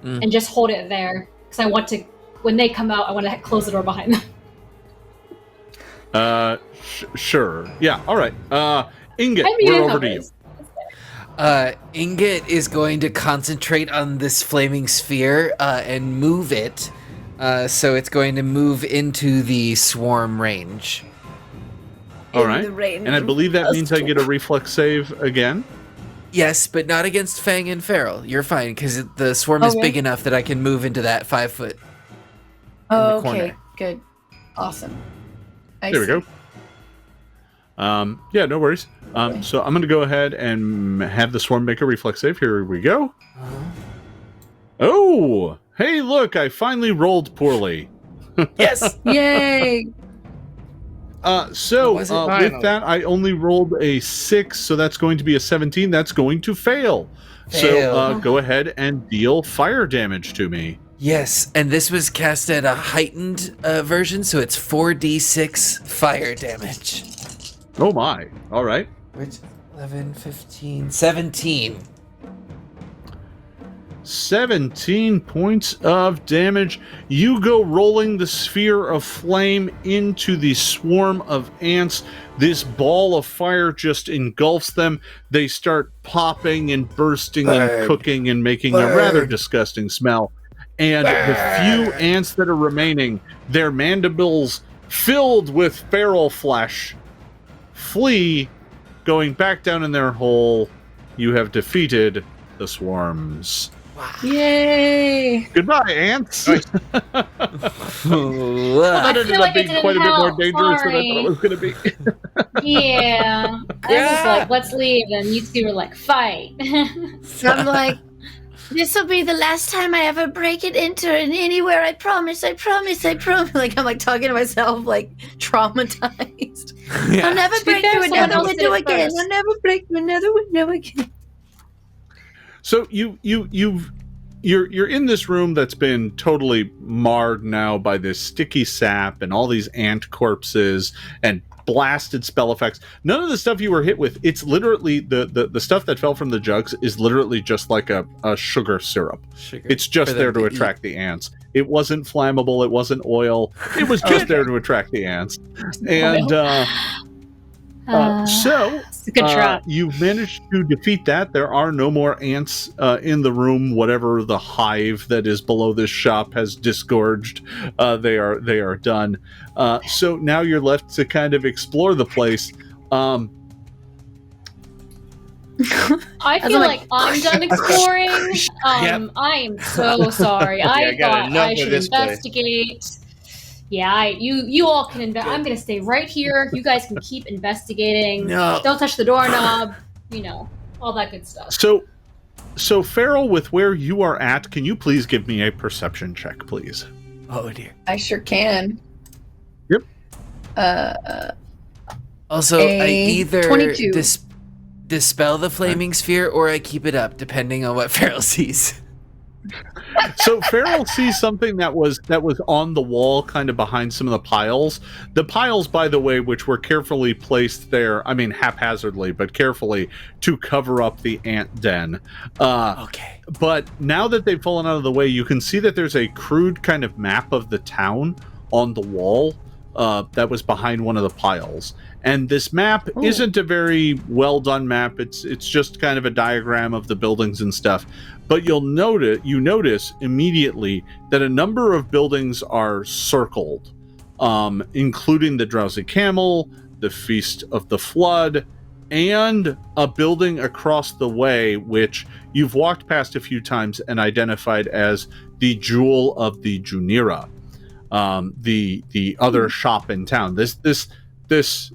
and just hold it there because I want to. When they come out, I want to close the door behind them. Sure. Yeah. All right. Ingot, we're over to you. Ingot is going to concentrate on this flaming sphere and move it. So it's going to move into the swarm range. All right. And I believe that means I get a reflex save again. Yes, but not against Fang and Fairel. You're fine because the swarm is big enough that I can move into that 5 foot. Oh, okay. Good. Awesome. There we go. Yeah, no worries. So I'm going to go ahead and have the swarm make a reflex save. Here we go. Oh, hey, look, I finally rolled poorly. Yes. Yay. So with that, I only rolled a 6, so that's going to be a 17. That's going to fail. So go ahead and deal fire damage to me. Yes, and this was cast at a heightened version, so it's 4d6 fire damage. Oh my. All right. Which 11, 15, 17. 17 points of damage. You go rolling the sphere of flame into the swarm of ants. This ball of fire just engulfs them. They start popping and bursting and cooking and making a rather disgusting smell. And the few ants that are remaining, their mandibles filled with feral flesh, flee, going back down in their hole. You have defeated the swarms. Yay! Goodbye, ants. That ended up being quite a bit more dangerous than I thought it was going to be. Yeah. I was like, let's leave, and you two were like, fight. So I'm like, this will be the last time I ever break it into anywhere. I promise. I promise. I promise. Like I'm like talking to myself, like traumatized. Yeah. I'll never break through another window again. I'll never break through another window again. So you're in this room that's been totally marred now by this sticky sap and all these ant corpses and blasted spell effects. None of the stuff you were hit with, it's literally the stuff that fell from the jugs is literally just like a sugar syrup. It's just there to attract the ants. It wasn't flammable. It wasn't oil. It was just there to attract the ants. And good try. you've managed to defeat that. There are no more ants in the room. Whatever the hive that is below this shop has disgorged, they are done. So now you're left to kind of explore the place. I feel like I'm done exploring. I am so sorry. I thought I should investigate. Yeah, you all can invest. I'm gonna stay right here. You guys can keep investigating. No. Don't touch the doorknob. All that good stuff. So Fairel, with where you are at, can you please give me a perception check, please? Oh dear. I sure can. Yep. Also, I either 22. dispel the flaming sphere or I keep it up, depending on what Fairel sees. So Fairel sees something that was on the wall, kind of behind some of the piles. The piles, by the way, which were carefully placed there, I mean haphazardly, but carefully to cover up the ant den. Okay. But now that they've fallen out of the way, you can see that there's a crude kind of map of the town on the wall that was behind one of the piles. And this map isn't a very well done map. It's just kind of a diagram of the buildings and stuff. But you notice immediately that a number of buildings are circled, including the Drowsy Camel, the Feast of the Flood, and a building across the way, which you've walked past a few times and identified as the Jewel of the Jeanneret, the other shop in town. This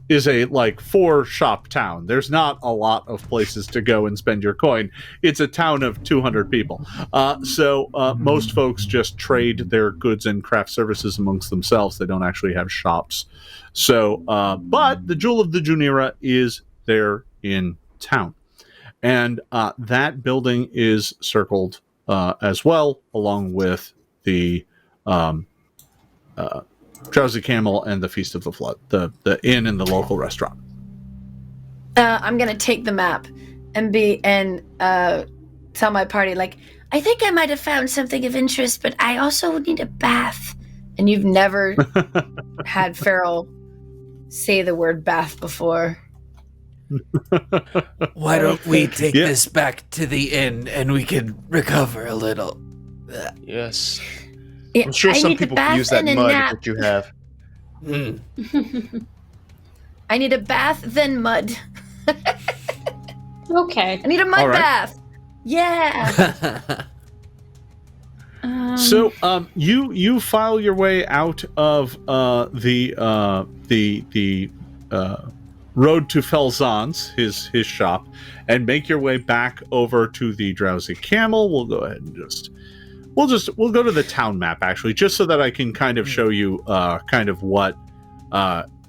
is a 4-shop town. There's not a lot of places to go and spend your coin. It's a town of 200 people. So most folks just trade their goods and craft services amongst themselves. They don't actually have shops. So, but the Jewel of the Jeanneret is there in town. And that building is circled as well, along with the Drowsy Camel and the Feast of the Flood, the inn and the local restaurant. I'm gonna take the map and tell my party, I think I might have found something of interest, but I also need a bath. And you've never had Fairel say the word bath before. Why don't we take this back to the inn and we can recover a little? Yes. I'm sure some people can use that mud that you have. I need a bath, then mud. Okay. I need a mud bath. Yeah. So you file your way out of the road to Felzance, his shop, and make your way back over to the Drowsy Camel. We'll go ahead and we'll go to the town map, actually, just so that I can kind of show you kind of what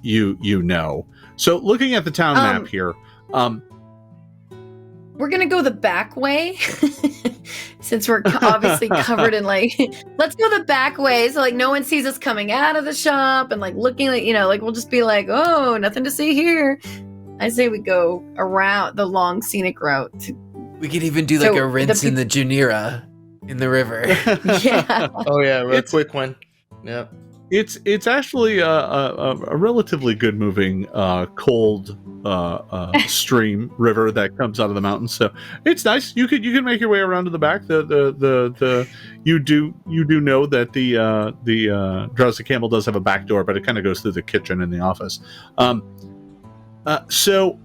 you know. So looking at the town map here, we're gonna go the back way since we're obviously covered in let's go the back way so no one sees us coming out of the shop and looking we'll just be oh, nothing to see here. I say we go around the long scenic route. We could even do a rinse in the Jeanneret. In the river. Yeah. Oh yeah, a quick one. Yeah. It's actually a relatively good moving cold stream river that comes out of the mountains. So it's nice. You can make your way around to the back. You do know that the Drowsy Camel does have a back door, but it kind of goes through the kitchen and the office. So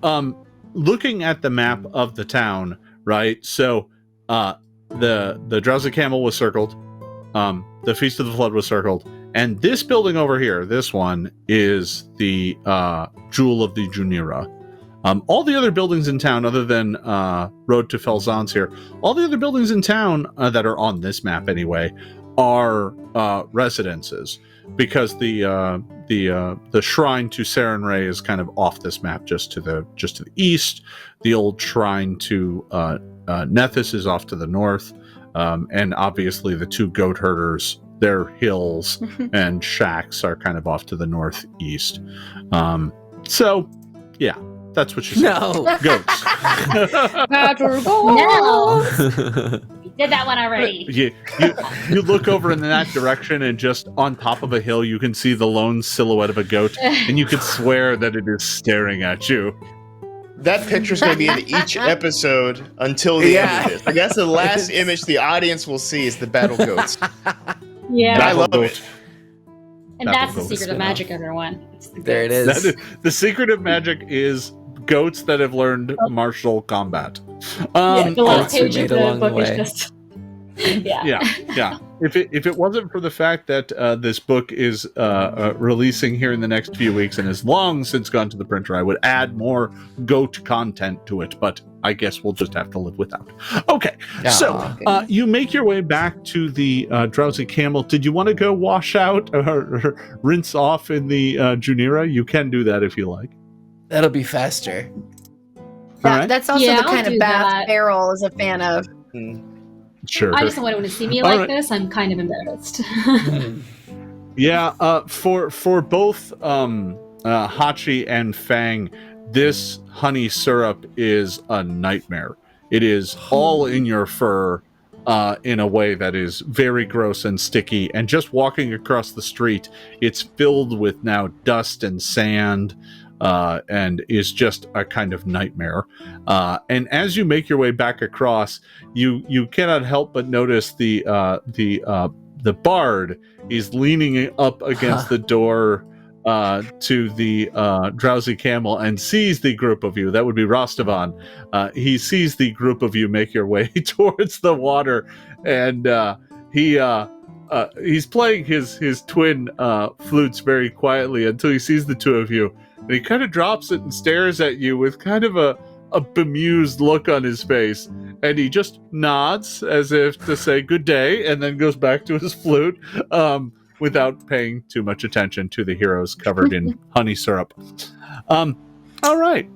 looking at the map of the town, right? So the Drowsy Camel was circled. The Feast of the Flood was circled. And this building over here, this one, is the Jewel of the Jeanneret. All the other buildings in town, other than Road to Felzance here, all the other buildings in town that are on this map anyway, are residences. Because the shrine to Serenray is kind of off this map, just to the east. The old shrine to Nethys is off to the north, and obviously the two goat herders, their hills and shacks are kind of off to the northeast. So, yeah, that's what you said. No. Goats. No. Did that one already. You look over in that direction, and just on top of a hill, you can see the lone silhouette of a goat, and you could swear that it is staring at you. That picture's going to be in each episode until the end of this. Like, that's the last image the audience will see is the battle goats. Yeah. And I love it. And that's the secret of magic, everyone. There it is. The secret of magic is goats that have learned martial combat. The last page of the book is just... Yeah. If it wasn't for the fact that this book is releasing here in the next few weeks and has long since gone to the printer, I would add more goat content to it, but I guess we'll just have to live without. Okay, you make your way back to the Drowsy Camel. Did you want to go wash out or rinse off in the Jeanneret? You can do that if you like. That'll be faster. That's also the kind of bath Fairel is a fan of. Sure. I just don't want anyone to see me like this. I'm kind of embarrassed. For both Hachi and Fang, this honey syrup is a nightmare. It is all in your fur in a way that is very gross and sticky. And just walking across the street, it's filled with now dust and sand. And is just a kind of nightmare. And as you make your way back across, you cannot help but notice the bard is leaning up against the door to the Drowsy Camel and sees the group of you. That would be Rostavan. He sees the group of you make your way towards the water, and he's playing his twin flutes very quietly until he sees the two of you. And he kind of drops it and stares at you with kind of a bemused look on his face. And he just nods as if to say good day, and then goes back to his flute without paying too much attention to the heroes covered in honey syrup. All right.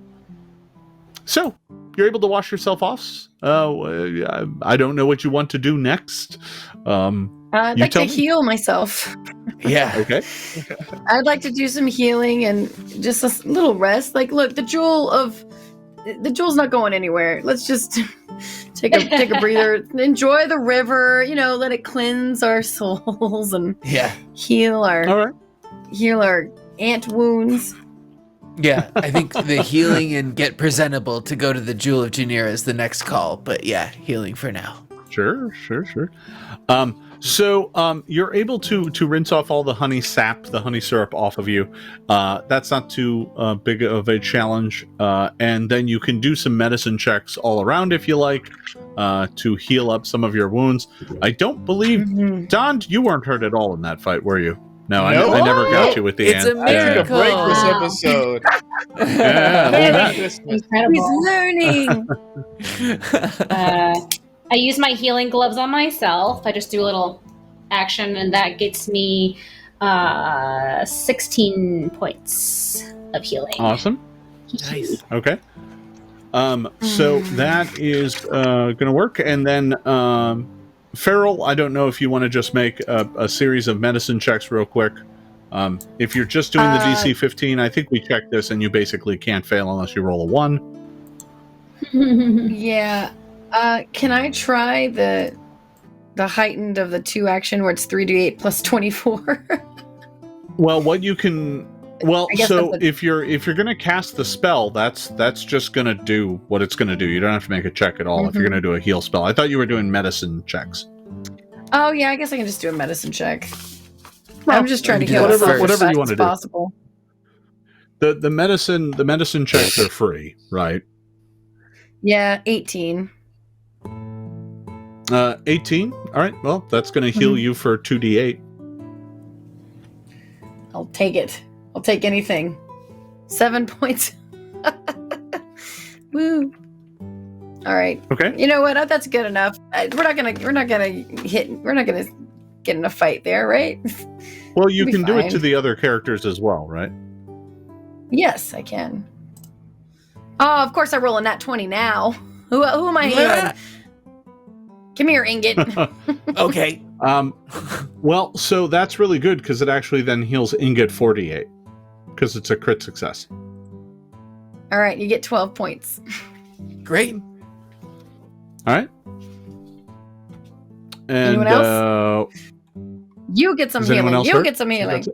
So, you're able to wash yourself off. I don't know what you want to do next. I'd like to heal myself. Yeah. Okay. I'd like to do some healing and just a little rest. Like, look, the jewel's not going anywhere. Let's just take a breather, enjoy the river. Let it cleanse our souls and heal our ant wounds. Yeah, I think the healing and get presentable to go to the Jewel of Jeanneret is the next call. But yeah, healing for now. Sure. So you're able to rinse off all the honey sap, the honey syrup off of you. That's not too big of a challenge. And then you can do some medicine checks all around if you like to heal up some of your wounds. I don't believe, Don, you weren't hurt at all in that fight, were you? No, I never got you with the It's a miracle. I took a break this episode. Incredible. He's learning. I use my healing gloves on myself. I just do a little action, and that gets me 16 points of healing. Awesome. Nice. Okay. So that is going to work. And then Fairel, I don't know if you want to just make a series of medicine checks real quick. If you're just doing the DC 15, I think we checked this, and you basically can't fail unless you roll a 1. Yeah. Can I try the heightened of the 2 action where it's 3d8 plus 24? Well, what you can... Well, so if you're gonna cast the spell, that's just gonna do what it's gonna do. You don't have to make a check at all if you're gonna do a heal spell. I thought you were doing medicine checks. Oh yeah, I guess I can just do a medicine check. I'm just trying to heal whatever you want to do. Possible. The medicine checks are free, right? Yeah, 18. 18. All right. Well, that's gonna heal you for 2d8. I'll take it. I'll take anything. 7 points. Woo. All right. Okay. You know what? That's good enough. We're not gonna get in a fight there, right? Well, you can do it to the other characters as well, right? Yes, I can. Oh, of course I roll a nat 20 now. Who am I healing? Come here, Ingot. Okay. Well, so that's really good because it actually then heals Ingot 48 because it's a crit success. All right, you get 12 points. Great. All right. And, anyone else? You get some healing. You get some healing.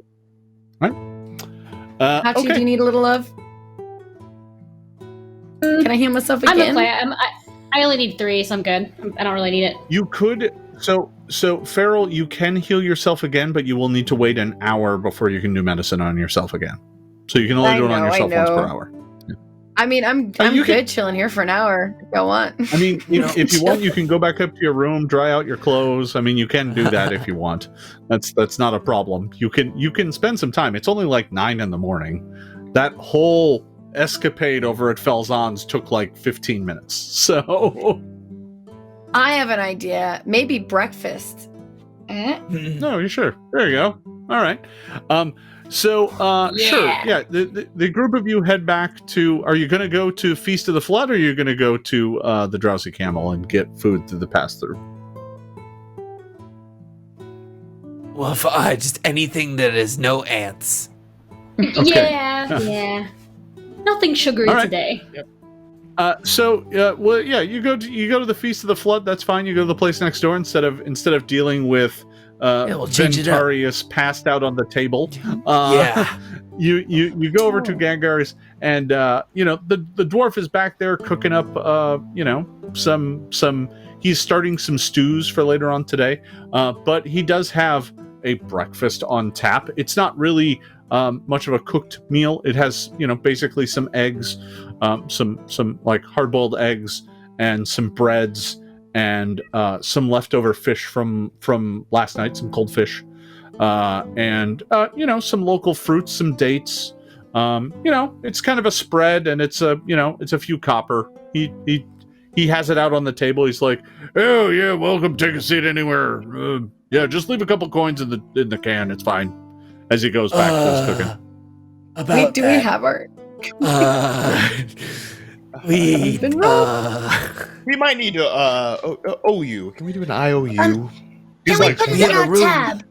All right. Hachi, Okay. do you need a love? Can I heal myself again? I'm okay. I only need 3, so I'm good. I don't really need it. You could. So Fairel, you can heal yourself again, but you will need to wait an hour before you can do medicine on yourself again. So you can only do it on yourself once per hour. I mean, I'm good chilling here for an hour if I want. I mean, if you want, you can go back up to your room, dry out your clothes. I mean, you can do that if you want. That's not a problem. You can spend some time. It's only like 9 a.m. That whole escapade over at Felzon's took like 15 minutes. So I have an idea. Maybe breakfast. No, you're sure. There you go. All right. Sure. Yeah. The group of you head back to. Are you going to go to Feast of the Flood, or are you going to go to the Drowsy Camel and get food through the pass-through? Well, just anything that is no ants. Okay. Yeah. Nothing sugary today. Yep. You go to the Feast of the Flood. That's fine. You go to the place next door instead of dealing with we'll change it up. Ventarius passed out on the table. You go over to Gangar's, and the dwarf is back there cooking up some he's starting some stews for later on today. But he does have a breakfast on tap. It's not really much of a cooked meal. It has basically some eggs, some like hard-boiled eggs, and some breads, and some leftover fish from last night, some cold fish, and some local fruits, some dates. It's kind of a spread, and it's a few copper. He has it out on the table. He's like, "Oh yeah, welcome. Take a seat anywhere. Just leave a couple coins in the can. It's fine." As he goes back to his cooking. We have our? We might need to OU. Can we do an IOU? Can we put it on our tab?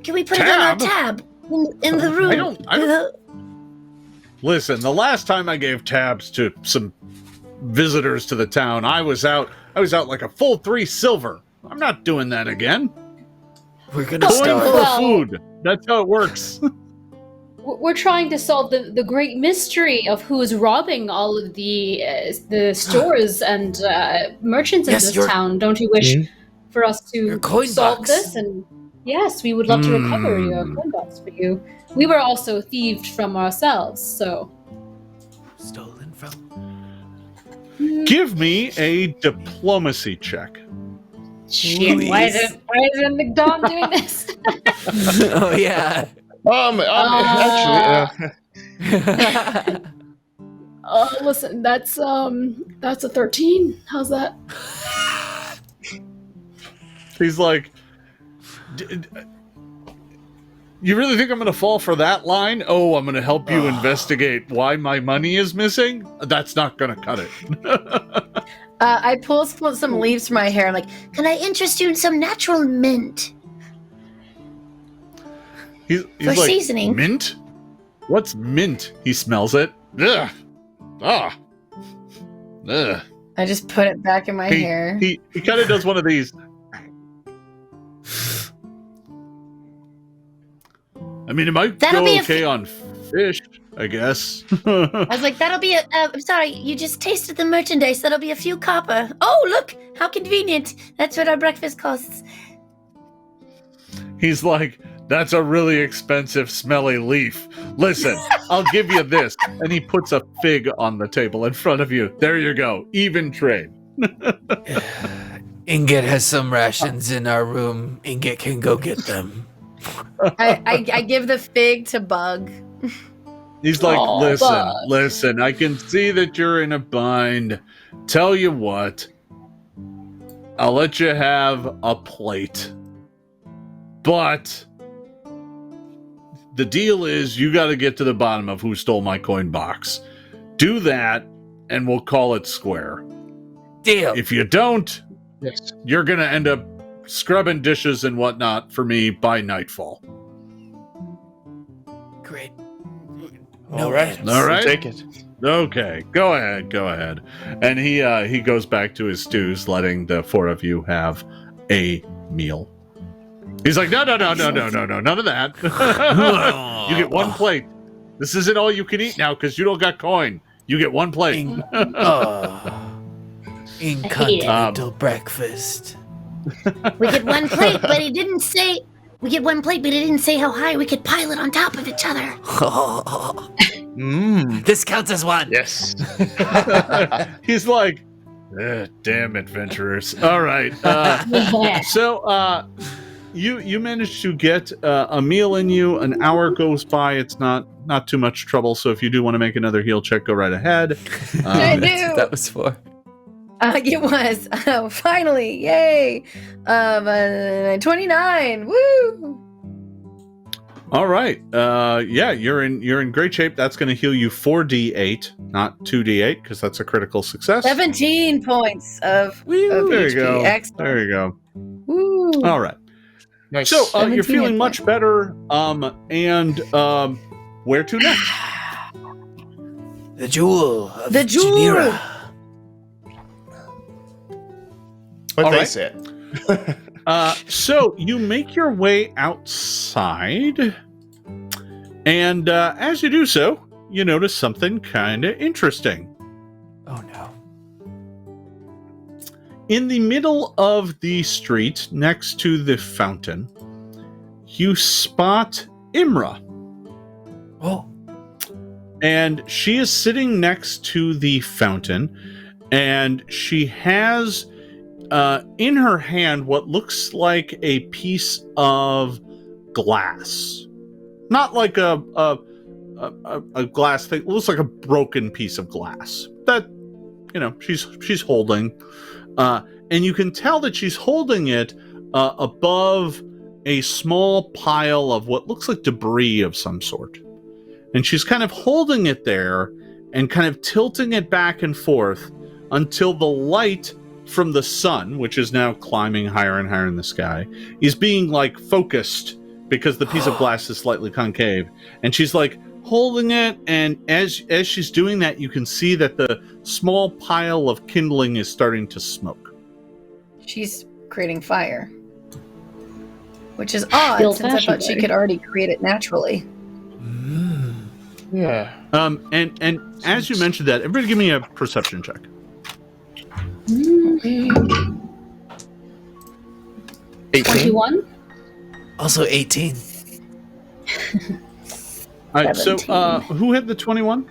Can we put it on our tab in the room? I don't. Listen, the last time I gave tabs to some visitors to the town, I was out like a full 3 silver. I'm not doing that again. We're gonna coin start for food. That's how it works. We're trying to solve the great mystery of who is robbing all of the stores and merchants in this town. Don't you wish for us to solve this? And yes, we would love to recover your coin box for you. We were also thieved from ourselves, so stolen from. Give me a diplomacy check. Shit, why isn't McDonald doing this? Oh yeah. Actually, listen, that's a 13. How's that? He's like, you really think I'm going to fall for that line? Oh, I'm going to help you investigate why my money is missing? That's not going to cut it. I pull some leaves from my hair. I'm like, can I interest you in some natural mint? He's for like, seasoning. Mint? What's mint? He smells it. Ugh. Ah. Ugh. I just put it back in my hair. He kind of does one of these. I mean, it might go okay on fish, I guess. I was like, that'll be I'm sorry, you just tasted the merchandise. That'll be a few copper. Oh, look, how convenient. That's what our breakfast costs. He's like, that's a really expensive, smelly leaf. Listen, I'll give you this. And he puts a fig on the table in front of you. There you go. Even trade. Ingot has some rations in our room. Ingot can go get them. I give the fig to Bug. He's like, listen, I can see that you're in a bind. Tell you what, I'll let you have a plate. But the deal is you got to get to the bottom of who stole my coin box. Do that, and we'll call it square. Deal. If you don't, you're going to end up scrubbing dishes and whatnot for me by nightfall. Great. All right. Take it. Okay, go ahead. And he goes back to his stews, letting the 4 of you have a meal. He's like, no, none of that. You get one plate. This isn't all you can eat now because you don't got coin. You get one plate. Incontinental breakfast. We get one plate, but he didn't say. We get one plate, but he didn't say how high we could pile it on top of each other. This counts as one. Yes. He's like, damn adventurers. All right. So you managed to get a meal in you. An hour goes by. It's not too much trouble. So if you do want to make another heal check, go right ahead. I do. That's what that was for. It was. Finally. Yay. 29. Woo. All right. Yeah, you're in great shape. That's going to heal you 4d8, not 2d8, because that's a critical success. 17 points of There you HP. go. Excellent. There you go. Woo. All right. Nice. So you're 17 feeling hit much better. And where to next? The jewel. Of The jewel. Jeanneret. What All they right. said. So you make your way outside, and as you do so, you notice something kind of interesting. Oh no. In the middle of the street, next to the fountain, you spot Imra. Oh. And she is sitting next to the fountain, and she has in her hand what looks like a piece of glass. Not like a glass thing. It looks like a broken piece of glass that, she's holding. And you can tell that she's holding it above a small pile of what looks like debris of some sort. And she's kind of holding it there and kind of tilting it back and forth until the light from the sun, which is now climbing higher and higher in the sky, is being focused because the piece of glass is slightly concave. And she's holding it, and as she's doing that, you can see that the small pile of kindling is starting to smoke. She's creating fire. Which is odd, since I thought she could already create it naturally. Yeah. And as you mentioned that, everybody give me a perception check. 21. Also 18. All right, so who had the 21?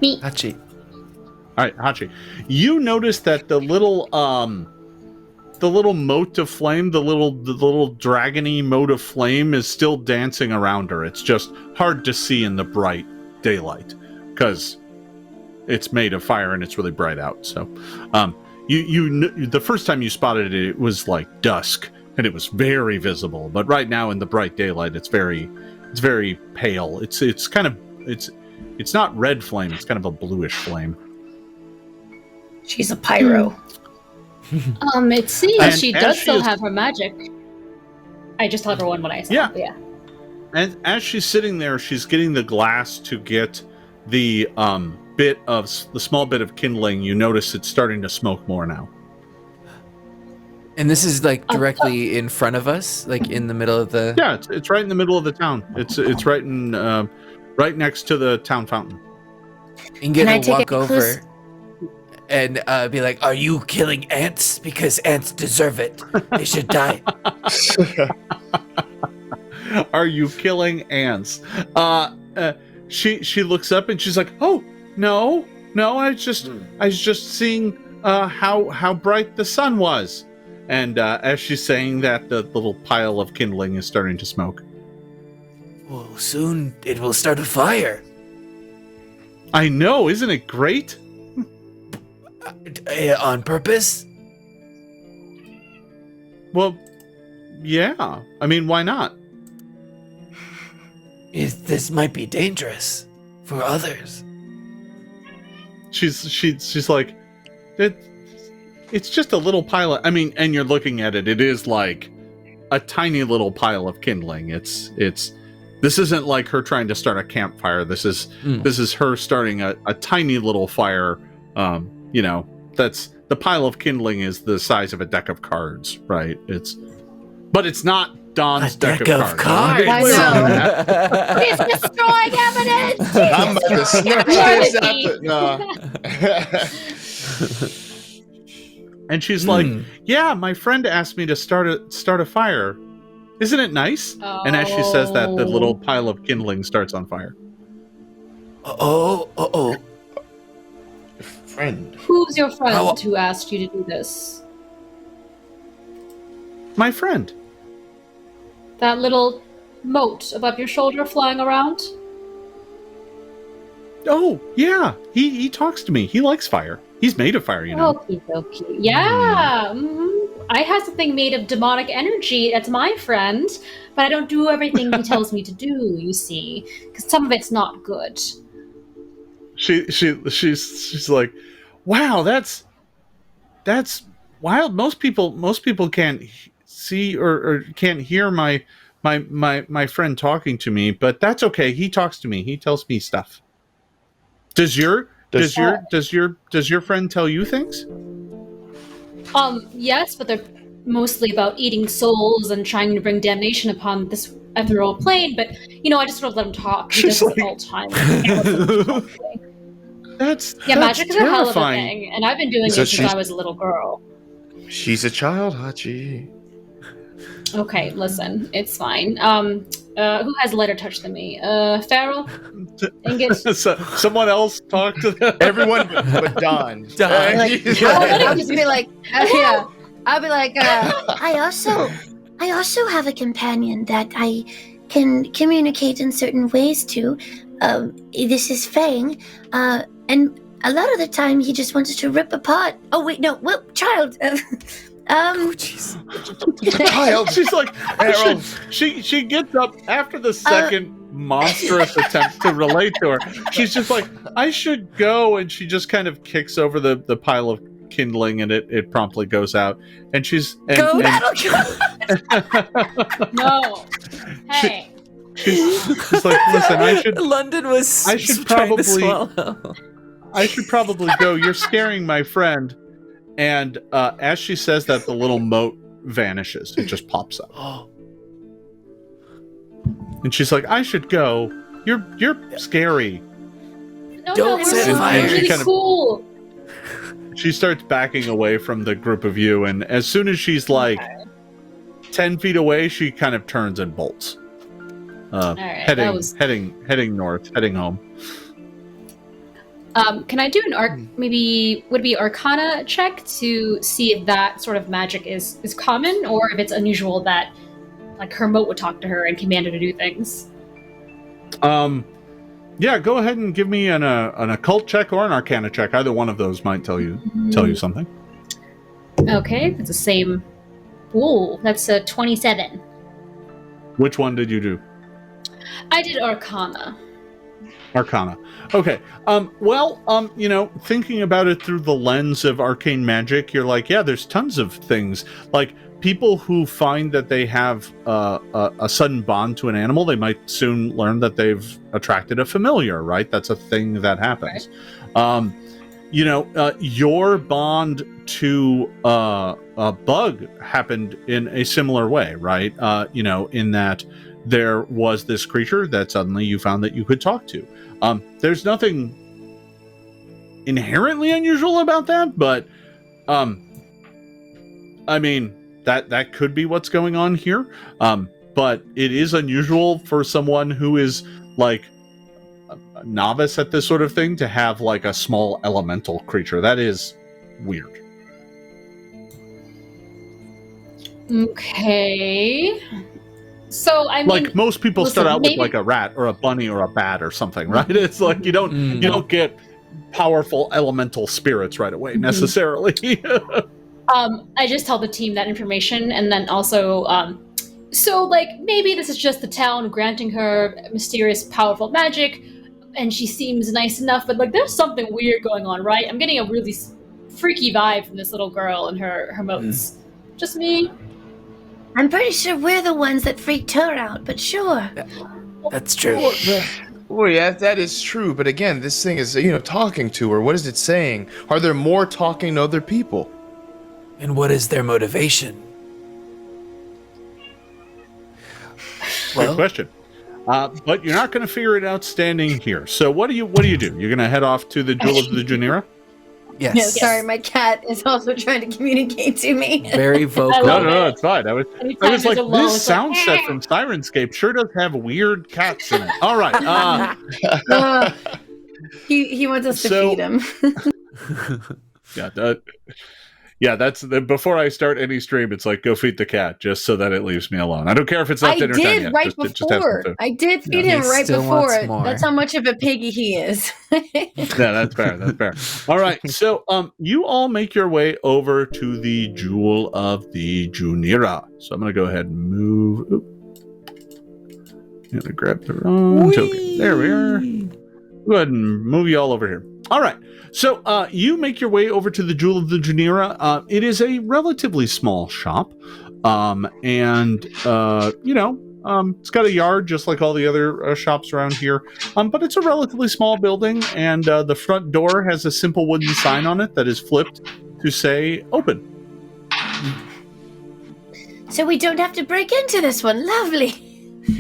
Me. Hachi. All right, Hachi. You notice that the little mote of flame, the little dragony mote of flame is still dancing around her. It's just hard to see in the bright daylight because it's made of fire and it's really bright out. So, you the first time you spotted it, it was like dusk and it was very visible. But right now in the bright daylight, it's very pale. It's not red flame. It's kind of a bluish flame. She's a pyro. It seems And she as does she still is- have her magic. I just told her one when I said Yeah. it, but yeah. And as she's sitting there, she's getting the glass to get the small bit of kindling. You notice it's starting to smoke more now. And this is directly in front of us, in the middle of the. Yeah, it's right in the middle of the town. It's right in right next to the town fountain. Ingot Can I will take walk a close- over and be like, "Are you killing ants? Because ants deserve it. They should die." Are you killing ants? She looks up and she's like, "Oh no, I was just seeing how bright the sun was." And as she's saying that, the little pile of kindling is starting to smoke. Well, soon it will start a fire. I know, isn't it great? On purpose? Well, yeah. I mean, why not? This might be dangerous for others. She's like, it's just a little pile of, and you're looking at it, it is like a tiny little pile of kindling. This isn't like her trying to start a campfire. This is her starting a tiny little fire. That's the pile of kindling is the size of a deck of cards, right? But it's not Don's deck of cards. I know. He's destroying evidence. I'm about to snatch this out. No. And she's like, "Yeah, my friend asked me to start a fire. Isn't it nice?" And as she says that, the little pile of kindling starts on fire. Friend. Who's your friend who asked you to do this? My friend. That little mote above your shoulder flying around? Oh, yeah. He talks to me. He likes fire. He's made of fire, you know. Okay. Yeah. I have something made of demonic energy. That's my friend. But I don't do everything he tells me to do, you see. Because some of it's not good. She's like, wow, that's wild. Most people can't see or can't hear my friend talking to me, but that's okay. He talks to me. He tells me stuff. Does your friend tell you things? Yes, but they're mostly about eating souls and trying to bring damnation upon this ethereal plane. But I just sort of let him talk. He does this all the time. That's magic is terrifying. a hell of a thing, and I've been doing it since I was a little girl. She's a child, Hachi. Okay, listen, it's fine. Who has lighter touch than me? Fairel? Ingot? Someone else talk to them? Everyone but Don. I'll just be like, yeah. I'll be like, I also have a companion that I can communicate in certain ways to. This is Fang, and a lot of the time he just wants to rip apart. Oh wait, no, well, child. Jeez. Child. She's like, she gets up after the second monstrous attempt to relate to her. She's just like, I should go, and she just kind of kicks over the pile of kindling, and it promptly goes out. And she's go. No. Hey. She's like, listen, I should probably go. You're scaring my friend. And as she says that, the little mote vanishes. It just pops up. And she's like, I should go. You're scary. Don't set fire. Really cool. She starts backing away from the group of you, and as soon as she's like 10 feet away, she kind of turns and bolts. Heading north, heading home. Can I do maybe would it be Arcana check to see if that sort of magic is common, or if it's unusual that like her mote would talk to her and command her to do things? Yeah, go ahead and give me an occult check or an Arcana check. Either one of those might tell you something. Okay, it's the same. Ooh, that's a 27. Which one did you do? I did Arcana. Arcana. Okay. Thinking about it through the lens of arcane magic, you're like, yeah, there's tons of things. Like, people who find that they have a sudden bond to an animal, they might soon learn that they've attracted a familiar, right? That's a thing that happens. Right. Your bond to a bug happened in a similar way, right? In that there was this creature that suddenly you found that you could talk to. There's nothing inherently unusual about that, but that could be what's going on here. But it is unusual for someone who is like a novice at this sort of thing to have like a small elemental creature. That is weird. Okay. So like most people start out with like a rat or a bunny or a bat or something, right? It's like you don't get powerful elemental spirits right away necessarily. I just tell the team that information, and then also so like maybe this is just the town granting her mysterious powerful magic, and she seems nice enough, but like there's something weird going on, right? I'm getting a really freaky vibe from this little girl and her motes. Just me. I'm pretty sure we're the ones that freaked her out, but sure. That's true. Oh yeah, that is true. But again, this thing is, talking to her. What is it saying? Are there more talking to other people? And what is their motivation? Good question. But you're not going to figure it out standing here. So what do you do? You're going to head off to the Jewel of the Jeanneret? Yes. No, sorry, my cat is also trying to communicate to me. Very vocal. No, it's fine. I was like, this sound set like, from Sirenscape sure does have weird cats in it. All right. He wants us to feed him. That's before I start any stream. It's like, go feed the cat, just so that it leaves me alone. I don't care if it's not dinner time yet. I did feed him right before. More. That's how much of a piggy he is. Yeah, that's fair. All right, so you all make your way over to the Jewel of the Jeanneret. So I'm gonna go ahead and move. I'm gonna grab the wrong token. There we are. Go ahead and move you all over here. All right. So you make your way over to the Jewel of the Jeanneret. It is a relatively small shop, it's got a yard just like all the other shops around here. But it's a relatively small building, and the front door has a simple wooden sign on it that is flipped to say "Open." So we don't have to break into this one. Lovely.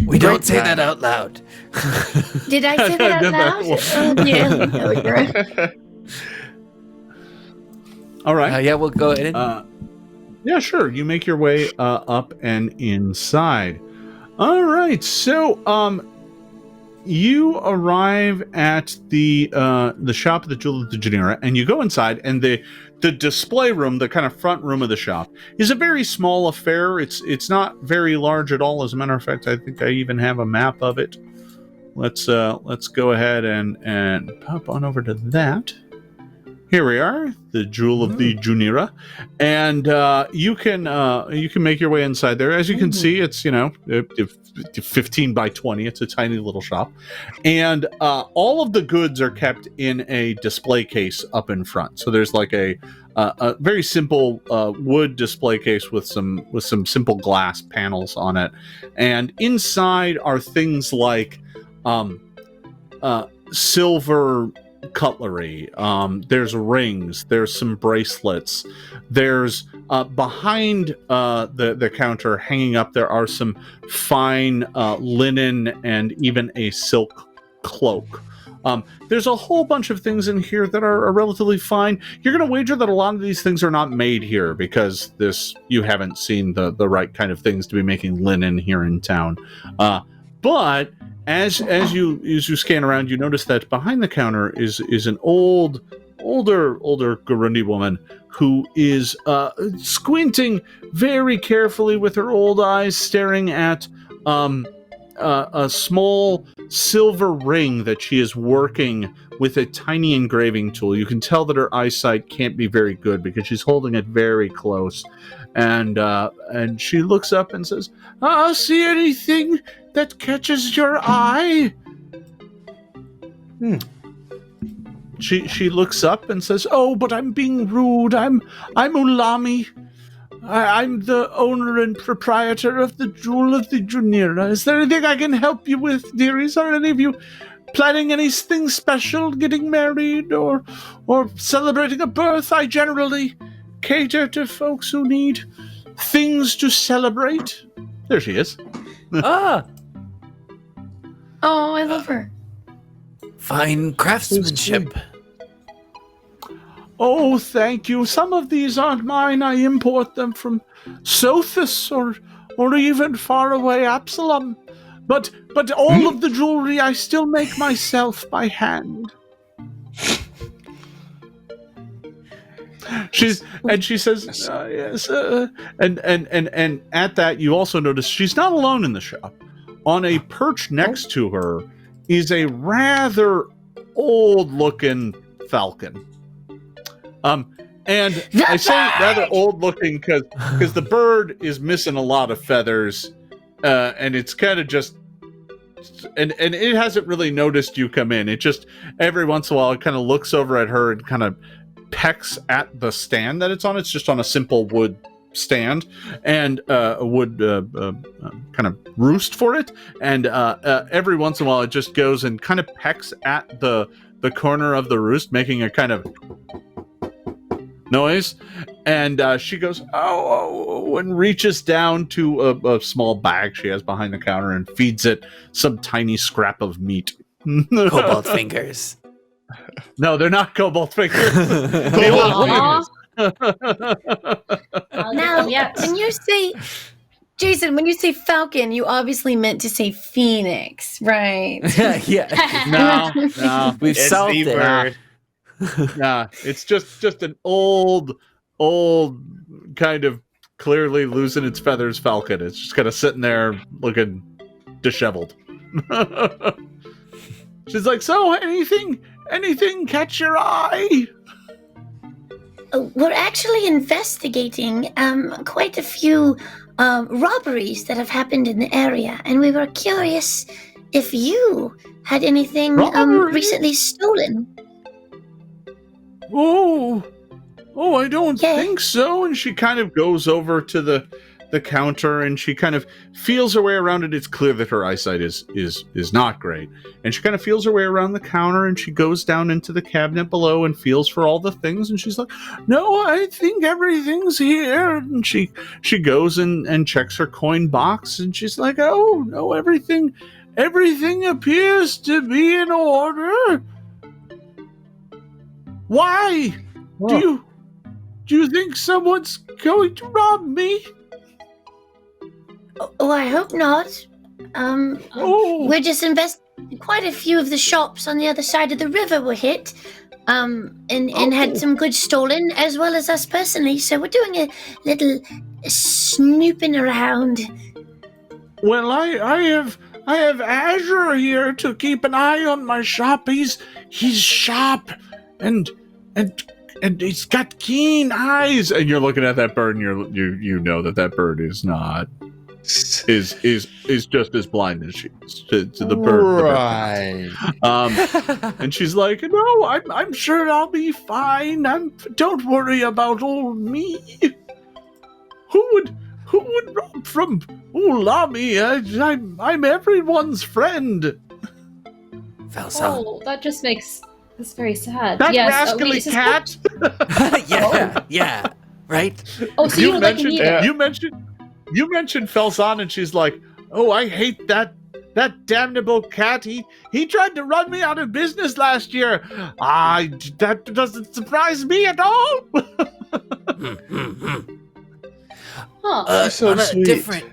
We don't say that out loud. Did I say that out loud? Yeah. All right. Yeah, we'll go ahead. Yeah, sure. You make your way up and inside. All right. So, you arrive at the shop of the Jewel of the Jeanneret, and you go inside, and the display room, the kind of front room of the shop, is a very small affair. It's not very large at all. As a matter of fact, I think I even have a map of it. Let's go ahead and pop on over to that. Here we are, the Jewel of the Jeanneret, and you can make your way inside there. As you can see, it's 15 by 20. It's a tiny little shop, and all of the goods are kept in a display case up in front. So there's like a very simple wood display case with some simple glass panels on it, and inside are things like silver cutlery, there's rings, there's some bracelets, there's behind the counter hanging up, there are some fine linen and even a silk cloak. There's a whole bunch of things in here that are relatively fine. You're going to wager that a lot of these things are not made here because you haven't seen the right kind of things to be making linen here in town. But as you scan around, you notice that behind the counter is an older Gurundi woman who is squinting very carefully with her old eyes, staring at a small silver ring that she is working with a tiny engraving tool. You can tell that her eyesight can't be very good because she's holding it very close, and she looks up and says, "See anything that catches your eye?" She looks up and says, "Oh, but I'm being rude. I'm Ulami. I'm the owner and proprietor of the Jewel of the Jeanneret. Is there anything I can help you with, dearies? Are any of you planning anything special, getting married or celebrating a birth? I generally cater to folks who need things to celebrate." There she is. Oh, I love her. Fine craftsmanship. Oh, thank you. Some of these aren't mine. I import them from Sothis or even far away Absalom. But all of the jewelry I still make myself by hand. She says, yes. And at that, you also notice she's not alone in the shop. On a perch next to her is a rather old-looking falcon. And I say rather old-looking because the bird is missing a lot of feathers, and it's kind of just, and it hasn't really noticed you come in. It just every once in a while it kind of looks over at her and kind of pecks at the stand that it's on. It's just on a simple wood stand and would kind of roost for it, and every once in a while it just goes and kind of pecks at the corner of the roost, making a kind of noise, and she goes, oh, and reaches down to a small bag she has behind the counter and feeds it some tiny scrap of meat. Cobalt fingers. No, they're not cobalt fingers. Now, when you say, Jason, when you say falcon, you obviously meant to say phoenix, right? Yeah. No. We've solved it. Nah, it's just an old kind of clearly losing its feathers falcon. It's just kind of sitting there looking disheveled. She's like, so anything catch your eye? We're actually investigating quite a few robberies that have happened in the area, and we were curious if you had anything recently stolen. Oh, I don't think so. And she kind of goes over to the counter and she kind of feels her way around it. It's clear that her eyesight is not great. And she kind of feels her way around the counter and she goes down into the cabinet below and feels for all the things. And she's like, no, I think everything's here. And she goes and checks her coin box and she's like, oh, no, everything appears to be in order. Why? Do you think someone's going to rob me? Oh, I hope not. We're just investigating. Quite a few of the shops on the other side of the river were hit, and had some goods stolen, as well as us personally. So we're doing a little snooping around. Well, I have Azure here to keep an eye on my shop. He's sharp and he's got keen eyes. And you're looking at that bird, and you know that bird is not is just as blind as she is to the bird. Right. And she's like, no, I'm sure I'll be fine. Don't worry about old me. Who would rob from Ulami? I'm everyone's friend. Oh, that just makes this very sad. That rascally cat. Yeah, right. Oh, so you mentioned you mentioned Felson, and she's like, oh, I hate that damnable cat. He tried to run me out of business last year. That doesn't surprise me at all. So on a sweet. different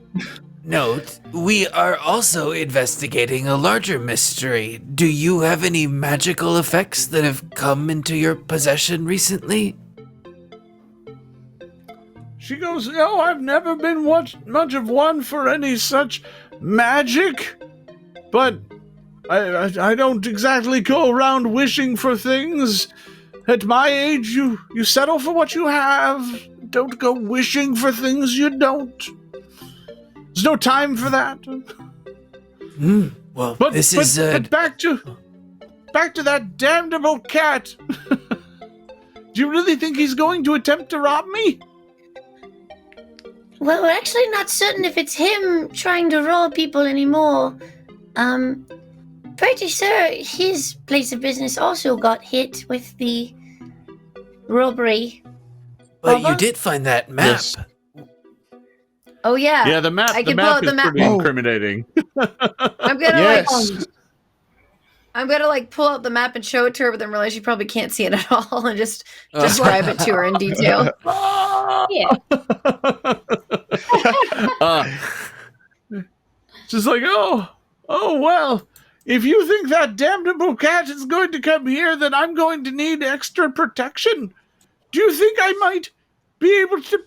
note, we are also investigating a larger mystery. Do you have any magical effects that have come into your possession recently? She goes, no, I've never been much of one for any such magic, but I don't exactly go around wishing for things. At my age, you settle for what you have. Don't go wishing for things you don't. There's no time for that. Well, but back to that damnable cat. Do you really think he's going to attempt to rob me? Well, we're actually not certain if it's him trying to rob people anymore. Pretty sure his place of business also got hit with the robbery. But you did find that map. Yes. Oh yeah. Yeah, the map. I The can pull out map is the map. pretty incriminating. I'm gonna Yes. I'm gonna pull out the map and show it to her, but then realize she probably can't see it at all, and just describe it to her in detail. Yeah. Just like, oh well. If you think that damnable cat is going to come here, then I'm going to need extra protection. Do you think I might be able to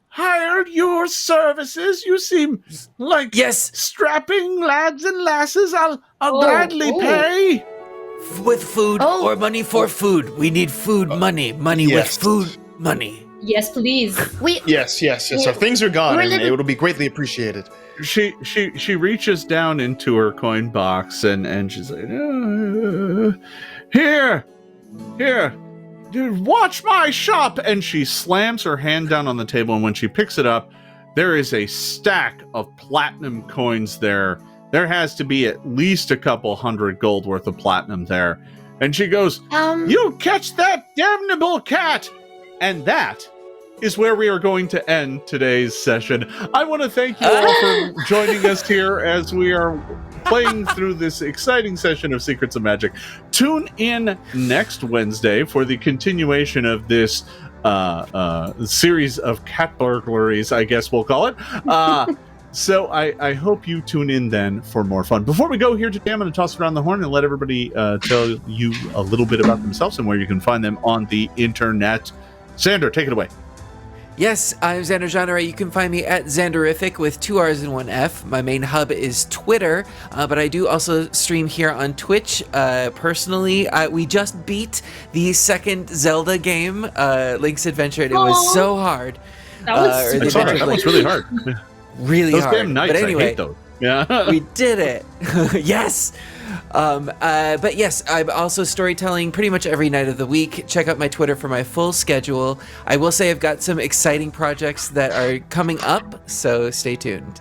hire your services? You seem like strapping lads and lasses. I'll gladly pay. With food or money for food. We need food money. Money with food money. Yes, please. Yes. So things are gone, and it will be greatly appreciated. She reaches down into her coin box and she's like, here. watch my shop! And she slams her hand down on the table, and when she picks it up, there is a stack of platinum coins there. There has to be at least a couple hundred gold worth of platinum there. And she goes, you catch that damnable cat! And that is where we are going to end today's session. I want to thank you all for joining us here as we are playing through this exciting session of Secrets of Magic. Tune in next Wednesday for the continuation of this series of cat burglaries, I guess we'll call it. So I hope you tune in then for more fun. Before we go here today, I'm going to toss it around the horn and let everybody tell you a little bit about themselves and where you can find them on the internet. Xander, take it away. Yes, I'm Xander Jeanneret. You can find me at Xanderific with 2 R's and 1 F. My main hub is Twitter, but I do also stream here on Twitch. Personally, we just beat the second Zelda game, Link's Adventure, and it was so hard. That was that was really hard. Really those hard. Damn nights, but anyway, I hate those. Yeah. We did it. Yes. But yes, I'm also storytelling pretty much every night of the week. Check out my Twitter for my full schedule. I will say I've got some exciting projects that are coming up, so stay tuned.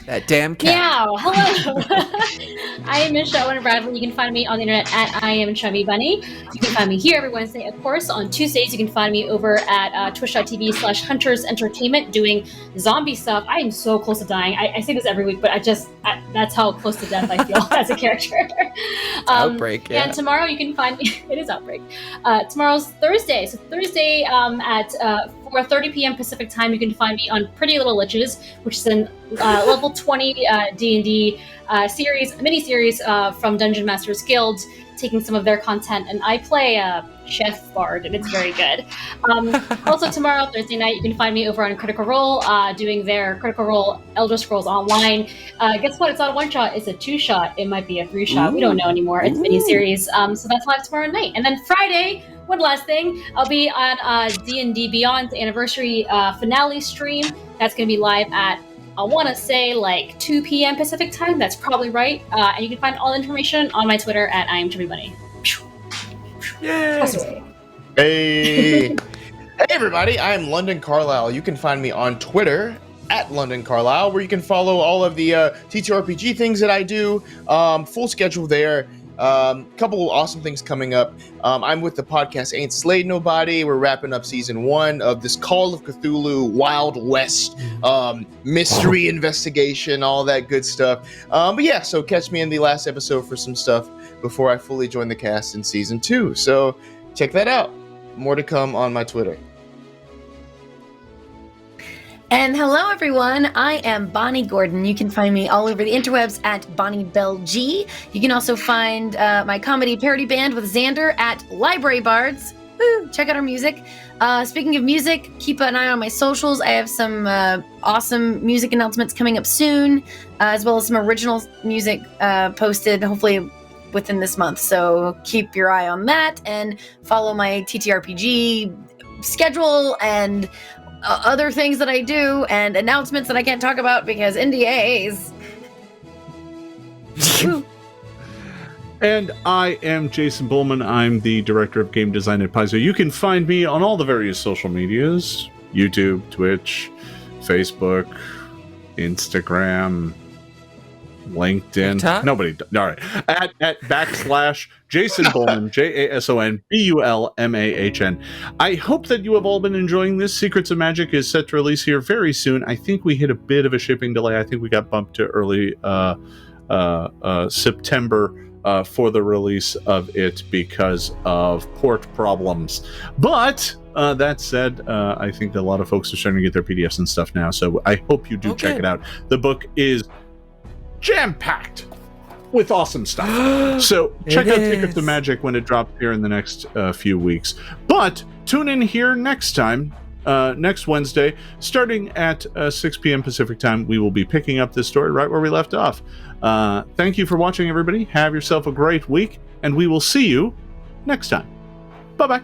That damn cat. Meow. Hello. I am Michelle Bradley. You can find me on the internet at I am Chubby Bunny. You can find me here every Wednesday, of course. On Tuesdays, you can find me over at twitch.tv/Hunters Entertainment doing zombie stuff. I am so close to dying. I say this every week, but that's how close to death I feel as a character. Outbreak, yeah. And tomorrow you can find me. It is Outbreak. Tomorrow's Thursday. So Thursday at 4:30 p.m. Pacific time, you can find me on Pretty Little Liches, which is an level 20 D&D mini-series from Dungeon Masters Guild, taking some of their content, and I play a chef bard, and it's very good. Also tomorrow, Thursday night, you can find me over on Critical Role, doing their Critical Role Elder Scrolls Online. Guess what? It's not a one-shot, it's a two-shot. It might be a three-shot. We don't know anymore. It's a mini-series, so that's live tomorrow night. And then Friday, one last thing, I'll be on D&D Beyond's anniversary finale stream. That's going to be live at, I want to say, like 2 p.m. Pacific time. That's probably right. And you can find all the information on my Twitter at I am Chubby Bunny. Yay! Hey! Hey, everybody. I am London Carlisle. You can find me on Twitter at London Carlisle, where you can follow all of the TTRPG things that I do. Full schedule there. Couple awesome things coming up. I'm with the podcast Ain't Slayed Nobody. We're wrapping up season 1 of this Call of Cthulhu Wild West mystery investigation, all that good stuff. But yeah, so catch me in the last episode for some stuff before I fully join the cast in season 2. So check that out. More to come on my Twitter. And hello, everyone. I am Bonnie Gordon. You can find me all over the interwebs at Bonnie Bell G. You can also find my comedy parody band with Xander at Library Bards. Woo! Check out our music. Speaking of music, keep an eye on my socials. I have some awesome music announcements coming up soon, as well as some original music posted, hopefully within this month. So keep your eye on that and follow my TTRPG schedule and other things that I do and announcements that I can't talk about because NDAs. And I am Jason Bullman. I'm the director of game design at Paizo. You can find me on all the various social medias: YouTube, Twitch, Facebook, Instagram, LinkedIn. TikTok? Nobody. All right. At / Jason Bullman, JASON BULMAHN. I hope that you have all been enjoying this. Secrets of Magic is set to release here very soon. I think we hit a bit of a shipping delay. I think we got bumped to early September for the release of it because of port problems. But that said, I think a lot of folks are starting to get their PDFs and stuff now. So I hope you do check it out. The book is jam-packed with awesome stuff. So check out Secrets of Magic when it drops here in the next few weeks. But tune in here next time, next Wednesday, starting at 6 p.m. Pacific time. We will be picking up this story right where we left off. Thank you for watching, everybody. Have yourself a great week, and we will see you next time. Bye-bye.